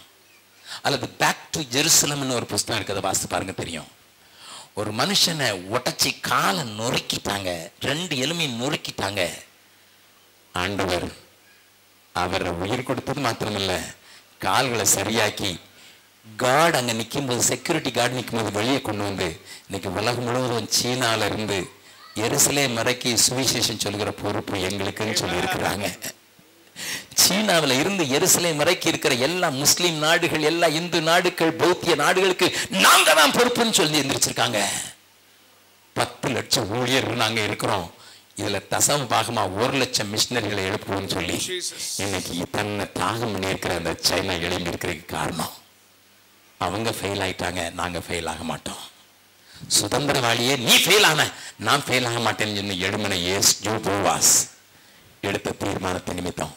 அல்லது பேக் டு ஜெருசலம்னு ஒரு புஸ்தகம் இருக்கிறத வாசித்து பாருங்க, தெரியும். ஒரு மனுஷனை உடச்சி காலை நொறுக்கிட்டாங்க, 2 எலும்பையும் நொறுக்கிட்டாங்க. ஆண்டவர் அவரை உயிர் கொடுத்தது மாத்திரமில்ல, கால்களை சரியாக்கி கார்டு அங்கே நிற்கும்போது, செக்யூரிட்டி கார்டு நிற்கும்போது வெளியே கொண்டு வந்து இன்னைக்கு உலகம் முழுவதும் சீனால இருந்து எருசலேம் வரைக்கும் சுவிசேஷம் சொல்கிற பொறுப்பு எங்களுக்குன்னு சொல்லி இருக்கிறாங்க. சீனாவில் இருந்து எருசலேம் வரைக்கும் இருக்கிற எல்லா முஸ்லிம் நாடுகள், எல்லா இந்து நாடுகள், பௌத்திய நாடுகளுக்கு நாங்க தான் பொறுப்புன்னு சொல்லி எந்திரிச்சிருக்காங்க. 10 லட்சம் ஊழியர்கள் நாங்க இருக்கிறோம். இதுல தசம பாகமா 1 லட்சம் மிஷினரிகளை எழுப்புவோம்னு சொல்லி இன்னைக்கு தன்னை தியாகம் பண்ணி இருக்கிற அந்த சைனா எழும்பி இருக்கிறதுக்கு காரணம் அவங்க ஃபெயில் ஆயிட்டாங்க. நாங்க ஃபெயில் ஆக மாட்டோம். சுதந்திரவாளியே நீ ஃபெயில் ஆன, நான் ஃபெயில் ஆக மாட்டேன்னு சொன்ன எழுமனை யோவாஸ் எடுத்த தீர்மானத்தை நிமித்தம்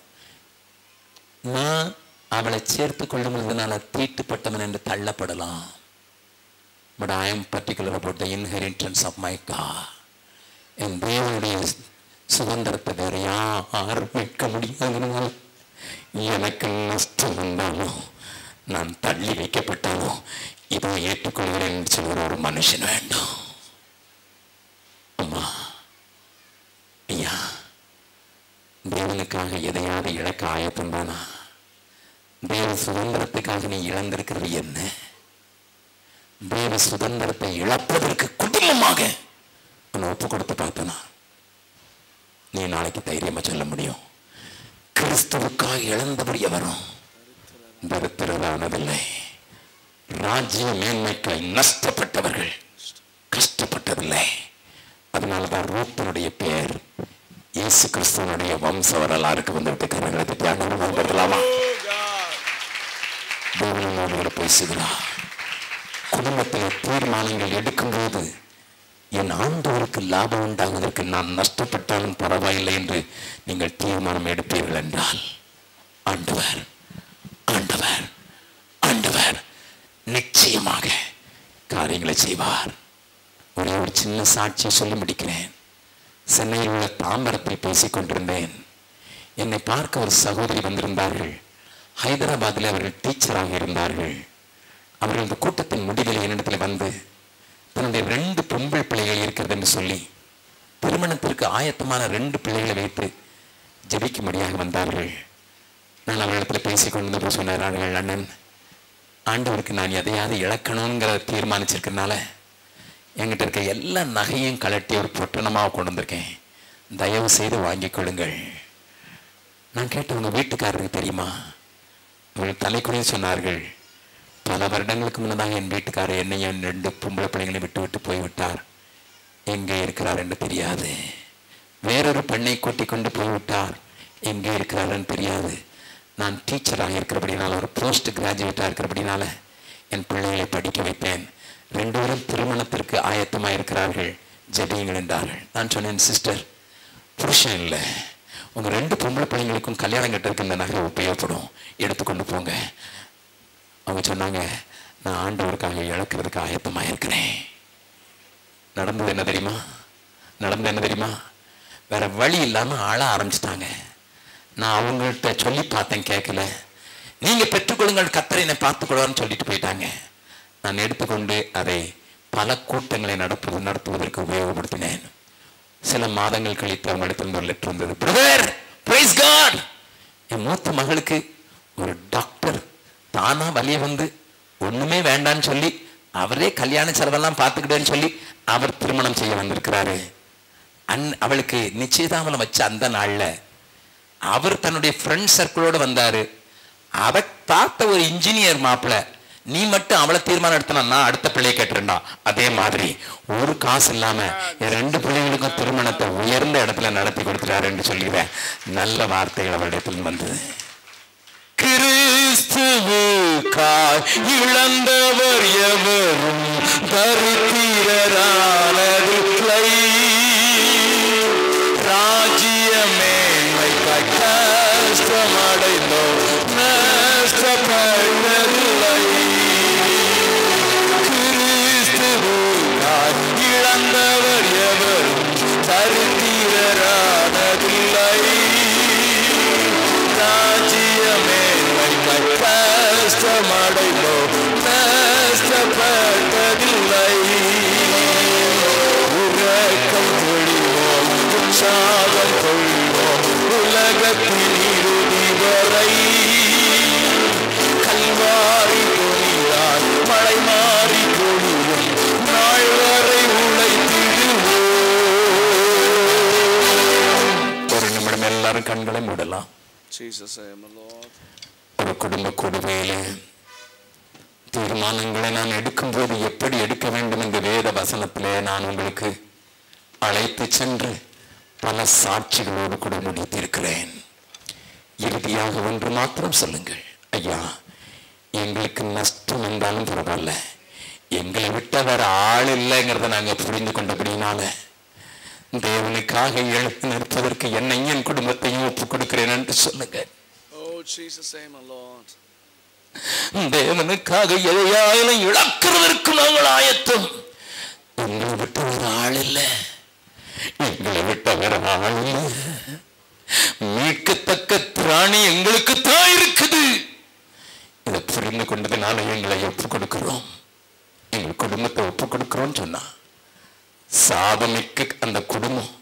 நான் அவளை சேர்த்து கொள்ளும் பொழுதுனால தீட்டுப்பட்டவன் என்று தள்ளப்படலாம். But I am particular about the inheritance of my God. என் தேவனுடைய சுதந்திரத்தை வேற யாரும் மீட்க முடியாதனால எனக்கு நஷ்டம் வந்தாலும் நான் தள்ளி வைக்கப்பட்டாலும் இதை ஏற்றுக்கொள்கிறேன் என்று சொல்கிற ஒரு மனுஷன் வேண்டும். அம்மா ஐயா, தேவனுக்காக எதையாவது இழக்க ஆயத்தம் தானா? தேவ சுதந்திரத்துக்காக நீ இழந்திருக்கிறது என்ன? தேவ சுதந்திரத்தை இழப்பதற்கு குடும்பமாக உன்னை ஒப்பு கொடுத்து பார்த்தனா நீ நாளைக்கு தைரியமா சொல்ல முடியும், கிறிஸ்துவுக்காக இழந்தபடி எவரும் தரித்திரரானதில்லை. ராஜ்ய மேன்மைக்காய் நஷ்டப்பட்டவர்கள் கஷ்டப்பட்டதில்லை. அதனாலதான் ரூத்தனுடைய பெயர் இயேசு கிறிஸ்துவனுடைய வம்ச வரலாறுக்கு வந்துவிட்டு கரங்களை தியானம் வந்துடலாமா? தேவனோடு பேசுகிறார். குடும்பத்தில் தீர்மானங்கள் எடுக்கும்போது என் ஆண்டவருக்கு லாபம் உண்டாகுவதற்கு நான் நஷ்டப்பட்டாலும் பரவாயில்லை என்று நீங்கள் தீர்மானம் எடுப்பீர்கள் என்றால் ஆண்டவர் ஆண்டவர் ஆண்டவர் நிச்சயமாக காரியங்களை செய்வார். ஒரே ஒரு சின்ன சாட்சியை சொல்லி முடிக்கிறேன். சென்னையில் உள்ள தாம்பரத்தில் பேசிக் கொண்டிருந்தேன். என்னை பார்க்க ஒரு சகோதரி வந்திருந்தார்கள். ஹைதராபாத்தில் அவர்கள் டீச்சராக இருந்தார்கள். அவர்கள் இந்த கூட்டத்தின் முடிவில் என்னிடத்தில் வந்து தன்னுடைய 2 பொம்பள் பிள்ளைகள் இருக்கிறது என்று சொல்லி திருமணத்திற்கு ஆயத்தமான 2 பிள்ளைகளை வைத்து ஜபிக்கும்படியாக வந்தார்கள். நான் அவர்களிடத்தில் பேசிக்கொண்டு சொன்னார்கள், அண்ணன், ஆண்டவருக்கு நான் எதையாவது இழக்கணுங்கிற தீர்மானிச்சிருக்கிறதுனால என்கிட்ட இருக்க எல்லா நகையும் கலட்டி ஒரு பொட்டணமாக கொண்டு வந்திருக்கேன், தயவு செய்து வாங்கிக் கொள்ளுங்கள். நான் கேட்ட உங்க வீட்டுக்காரருக்கு தெரியுமா? அவர்கள் தலைக்குனிந்து சொன்னார்கள், பல வருடங்களுக்கு முன்னதாக என் வீட்டுக்காரர் என்னையும் 2 பொம்பளை பிள்ளைங்களையும் விட்டு விட்டு போய்விட்டார். எங்கே இருக்கிறார் என்று தெரியாது. வேறொரு பெண்ணை கூட்டிக் கொண்டு போய்விட்டார். எங்கே இருக்கிறாருன்னு தெரியாது. நான் டீச்சராக இருக்கிறபடினால, ஒரு போஸ்ட் கிராஜுவேட்டாக இருக்கிறபடினால என் பிள்ளைகளை படிக்க வைத்தேன். 2 பேரும் திருமணத்திற்கு ஆயத்தமாக இருக்கிறார்கள், ஜெபியுங்கள் என்றார்கள். நான் சொன்னேன், சிஸ்டர், புருஷன் இல்லை, உங்கள் 2 பொம்பளை பிள்ளைங்களுக்கும் கல்யாணம் கட்டுறதுக்கு இந்த நகை உபயோகப்படும், எடுத்துக்கொண்டு போங்க. அவங்க சொன்னாங்க, நான் ஆண்டவருக்காக இழக்கிறதுக்கு ஆயத்தமாக இருக்கிறேன். நடந்தது என்ன தெரியுமா? வேற வழி இல்லாம ஆள ஆரம்பிச்சிட்டாங்க. நான் அவங்கள்ட்ட சொல்லி பார்த்தேன், கேட்கல. நீங்க பெற்றுக்கொள்ளுங்கள், கர்த்தர் என்னை பார்த்துக்கொள்வார்னு சொல்லிட்டு போயிட்டாங்க. நான் எடுத்துக்கொண்டு அதை பல கூட்டங்களை நடத்துவதற்கு உபயோகப்படுத்தினேன். சில மாதங்கள் கழித்து அவங்களிடத்தில் ஒரு லெட்டர் வந்தது. பிரதர், பிரைஸ் காட், என் மூத்த மகளுக்கு ஒரு டாக்டர் தானா வலிய வந்து ஒண்ணுமே வேண்டான்னு சொல்லி அவரே கல்யாண செலவெல்லாம் பார்த்துக்கிட்டேன்னு சொல்லி அவர் திருமணம் செய்ய வந்திருக்கிறாரு. அவளுக்கு நிச்சயதாமலம் வச்ச அந்த நாள்ல அவர் தன்னுடைய ஃப்ரெண்ட் சர்க்கிளோட வந்தாரு. அவ பார்த்த ஒரு இன்ஜினியர் மாப்பிள்ள, நீ மட்டும் அவளை தீர்மானம் எடுத்தனா நான் அடுத்த பிள்ளையை கேட்டுருண்டா. அதே மாதிரி ஒரு காசு இல்லாம என் 2 பிள்ளைகளுக்கும் திருமணத்தை உயர்ந்த இடத்துல நடத்தி கொடுத்துட்டாரு என்று சொல்லிடுறேன். நல்ல வார்த்தைகள் அவளிடத்தில் வந்தது. கிறிஸ்துவுக்காய் இழந்தவர் எவரும் தரித்திரரானதில்லை, ராஜ்ய மேன்மைக்காய் கஷ்டமடைந்தோர் நஷ்டப்பட்டதில்லை. கிறிஸ்துவுக்காய் இழந்தவர் எவரும் தரித்திரரானதில்லை, கஷ்டமடைந்தோ கஷ்டப்பட்டதில்லை. உறக்கம் கொள்வோம், உற்சாகம் கொள்வோம், உலகத்தின் இறுதி வரை. கல்வாரி பொழியால் மழை மாறி பொழியும் நாள் வரை உழைத்திடுவோம். கண்களை மூடலாம். ஒரு குடும்ப கொடுமையில தீர்மானங்களை நான் எடுக்கும் போது எப்படி எடுக்க வேண்டும் என்று வேத வசனத்திலே நான் உங்களுக்கு அழைத்து சென்று பல சாட்சிகளோடு கூட முடித்திருக்கிறேன். இறுதியாக ஒன்று மாத்திரம் சொல்லுங்கள். ஐயா, எங்களுக்கு நஷ்டம் என்றாலும் பரவாயில்ல, எங்களை விட்ட வேற ஆள் இல்லைங்கிறத நாங்கள் புரிந்து கொண்டபடினால தேவனுக்காக எழுத்து நிற்பதற்கு என்னையும் என் குடும்பத்தையும் ஒப்புக் கொடுக்கிறேன் என்று சொல்லுங்க. தேவனுக்காக எதையாயிலும் இழக்கிறதற்கு நாங்கள் ஆயத்தம். எங்களை விட்ட வேற ஆள் இல்லை, எங்களை விட்ட வேற ஆள் இல்லை. மீட்கத்தக்க திராணி எங்களுக்கு தான் இருக்குது. இதை புரிந்து கொண்டதுனால எங்களை ஒப்புக் கொடுக்கிறோம், எங்கள் குடும்பத்தை ஒப்புக் கொடுக்கிறோம் சொன்னா சாபமிக்க அந்த குடும்பம்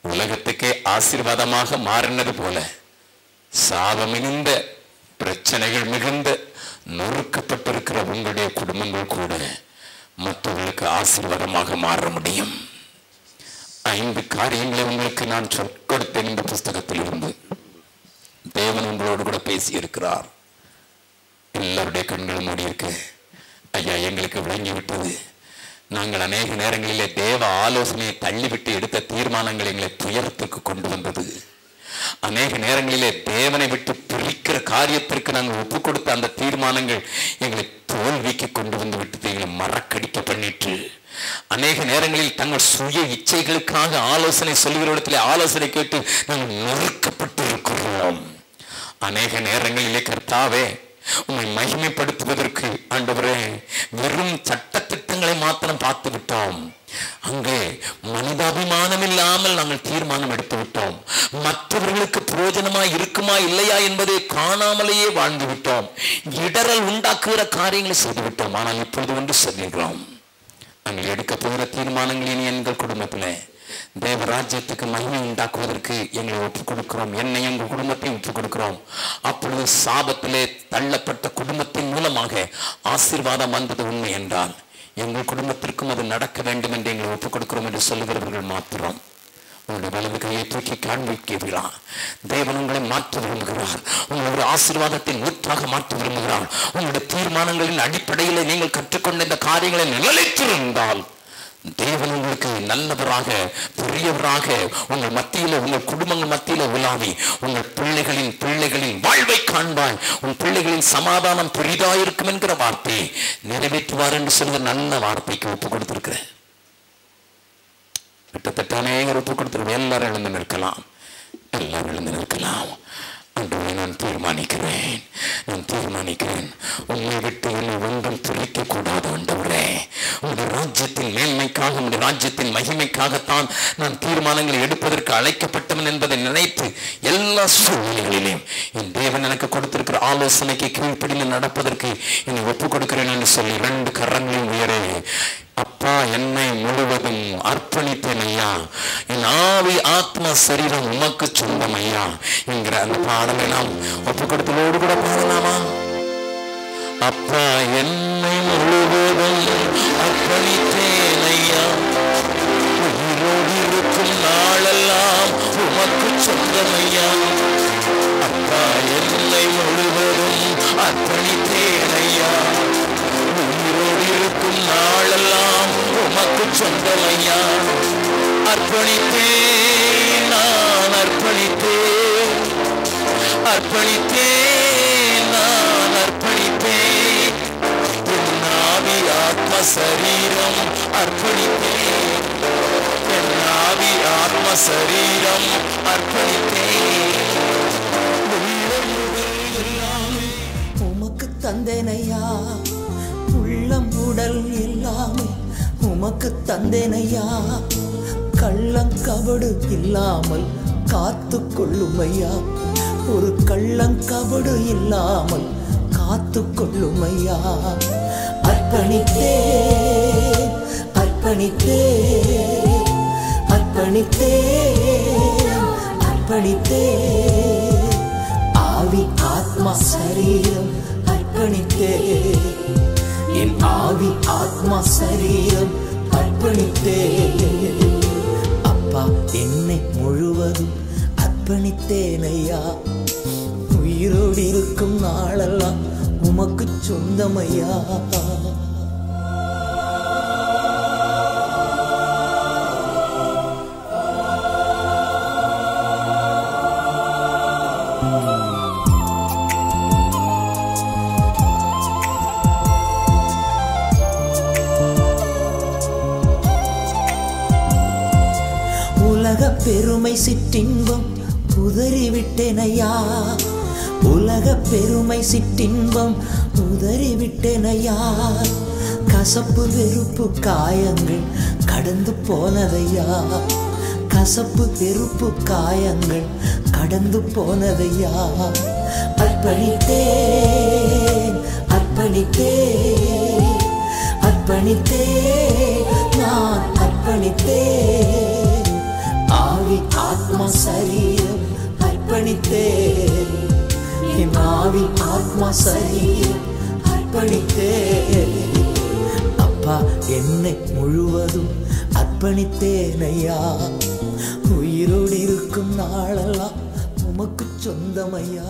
உலகத்துக்கே ஆசீர்வாதமாக மாறினது போல சாபம் மிகுந்த பிரச்சனைகள் மிகுந்த நொறுக்கப்பட்டிருக்கிற உங்களுடைய குடும்பங்கள் கூட மற்றவர்களுக்கு ஆசீர்வாதமாக மாற முடியும். 5 காரியங்களை உங்களுக்கு நான் கொடுத்தேன். இந்த புஸ்தகத்தில் இருந்து தேவன் உங்களோடு கூட பேசி இருக்கிறார். எல்லாருடைய கண்களும் மூடி இருக்கு. ஐயா, எங்களுக்கு விளங்கி விட்டது. நாங்கள் அநேக நேரங்களிலே தேவ ஆலோசனையை தள்ளிவிட்டு எடுத்த தீர்மானங்கள் எங்களை துயரத்துக்கு கொண்டு வந்தது. அநேக நேரங்களிலே தேவனை விட்டு பிரிக்கிற காரியத்திற்கு நாங்கள் ஒப்புக் கொடுத்த அந்த தீர்மானங்கள் எங்களை தோல்விக்கு கொண்டு வந்து விட்டு எங்களை மறக்கடிக்க பண்ணிட்டு, அநேக நேரங்களில் தங்கள் சுய இச்சைகளுக்காக ஆலோசனை சொல்கிறவரிடத்திலே ஆலோசனை கேட்டு நாங்கள் நொறுக்கப்பட்டு இருக்கிறோம். அநேக நேரங்களிலே கர்த்தாவே, உம்மை மகிமைப்படுத்துவதற்கு ஆண்டவரே வெறும் சட்ட திட்டங்களை மாத்திரம் பார்த்து விட்டோம். அங்கே மனிதாபிமானம் இல்லாமல் நாங்கள் தீர்மானம் எடுத்து விட்டோம். மற்றவர்களுக்கு பிரயோஜனமாய் இருக்குமா இல்லையா என்பதை காணாமலேயே வாழ்ந்து விட்டோம். இடரல் உண்டாக்குகிற காரியங்களை செய்து விட்டோம். ஆனால் இப்பொழுது ஒன்று சொல்லுகிறோம், நாங்கள் எடுக்க போகிற தீர்மானங்களின் எங்கள் குடும்பத்தில் தேவராஜ்யத்துக்கு மகிமை உண்டாக்குவதற்கு எங்களை ஒப்புக் கொடுக்கிறோம். என்னையும் எங்கள் குடும்பத்தையும் ஒப்புக் கொடுக்கிறோம். அப்பொழுது சாபத்திலே தள்ளப்பட்ட குடும்பத்தின் மூலமாக ஆசீர்வாதம் வந்தது உண்மை என்றால் எங்கள் குடும்பத்திற்கும் அது நடக்க வேண்டும் என்று எங்களை ஒப்புக் கொடுக்கிறோம் என்று சொல்லுகிறவர்கள் மாத்திரம் உங்களுடைய வலது கையை தூக்கி காண்பிக்கிறீர்களா? தேவன் உங்களை மாற்ற விரும்புகிறார். உங்களுடைய ஆசீர்வாதத்தின் ஊற்றாக மாற்ற விரும்புகிறார். உங்களுடைய தீர்மானங்களின் அடிப்படையில் நீங்கள் கற்றுக்கொண்ட இந்த காரியங்களை நிலைத்திருந்தால் தேவன் உங்களுக்கு நல்லவராக பெரியவராக உங்கள் மத்தியில உங்கள் குடும்பங்கள் மத்தியில உலாவி உங்கள் பிள்ளைகளின் வாழ்வை காண்பாய். உன் பிள்ளைகளின் சமாதானம் பெரிதாயிருக்கும் என்கிற வார்த்தையை நிறைவேற்றுவார் என்று சொல்கிற நல்ல வார்த்தைக்கு ஒப்புக் கொடுத்திருக்கிறேன். கிட்டத்தட்ட அநேகர் ஒப்புக் கொடுத்திருக்கேன். எல்லாரும் எழுந்து நிற்கலாம், எல்லாரும் எழுந்து நிற்கலாம். அன்றுமே நான் தீர்மானிக்கிறேன் உண்மை விட்டு என்னை ஒன்றும் துளைக்க கூடாது. ஆண்டவரே, உங்களுடைய ராஜ்யத்தின் மேன்மைக்காக உங்களுடைய ராஜ்யத்தின் மகிமைக்காகத்தான் நான் தீர்மானங்களை எடுப்பதற்கு அழைக்கப்பட்டவன் என்பதை நினைத்து எல்லா சூழ்நிலைகளிலும் என் தேவன் எனக்கு கொடுத்திருக்கிற ஆலோசனைக்கு கீழ்ப்படியில் நடப்பதற்கு என்னை ஒப்புக் கொடுக்கிறேன் என்று சொல்லி 2 கரங்களையும் உயரே, அப்பா, என்னை முழுவதும் அர்ப்பணித்தேன் ஐயா, என் ஆவி ஆத்மா சரீரம் உமக்கு சொந்தம் ஐயா என்கிற அந்த பாடலை நாம் ஒப்புக் கொடுத்தலோடு கூட பாடலாமா? அப்பா, என்னை முழுவதும் அர்ப்பணித்தேன் ஐயா, உயிரோடு இருக்கும் நாளெல்லாம் உமக்கு சொந்தம் ஐயா. அப்பா, என்னை முழுவதும் அர்ப்பணித்தேன் ஐயா, உயிரோடு இருக்கும் நாளெல்லாம் உமக்கு சொந்தம் ஐயா. அர்ப்பணித்தேன், நான் அர்ப்பணித்தேன், நான் அர்ப்பணித்தேன், என் ஆவி ஆத்ம சரீரம் அர்ப்பணித்தேன், என் ஆவி ஆத்ம சரீரம் அர்ப்பணித்தேன். உமக்கு தந்தேனையா, உள்ளம் உடல் எல்லாமே உமக்கு தந்தேனையா, கள்ளங்கபடு இல்லாமல் காத்து கொள்ளுமையா, ஒரு கள்ளங்கபடு இல்லாமல் காத்து கொள்ளுமையா. அர்ப்பணித்தேன், அர்ப்பணித்தேன், அர்ப்பணித்தேன், அர்ப்பணித்தேன், ஆவி ஆத்மா சரீரம் அர்ப்பணித்தேன், என் ஆவி ஆத்மா சரீரம் அர்ப்பணித்தேன். அப்பா, என்னை முழுவதும் அர்ப்பணித்தேனையா. உயிரோடு இருக்கும் நாளெல்லாம் உமக்கு சொந்தமையா. உலக பெருமை சிற்றின்பம் உதறிவிட்டேனையா. உலக பெருமை சிற்றின்பம் உதறிவிட்டேனையா. கசப்பு வெறுப்பு காயங்கள் கடந்து போனதையா. கசப்பு வெறுப்பு காயங்கள் கடந்து போனதையா. அர்ப்பணித்தேன் அர்ப்பணித்தேன் அர்ப்பணித்தேன் நான் அர்ப்பணித்தேன். ஆவி ஆத்மா சரீரம் அர்ப்பணித்தேன். என் ஆவி ஆத்மா சரீரம் அர்ப்பணித்தேன். அப்பா என்னை முழுவதும் அர்ப்பணித்தேனையா. உயிரோடு இருக்கும் நாளெல்லாம் உமக்கு சொந்தமையா.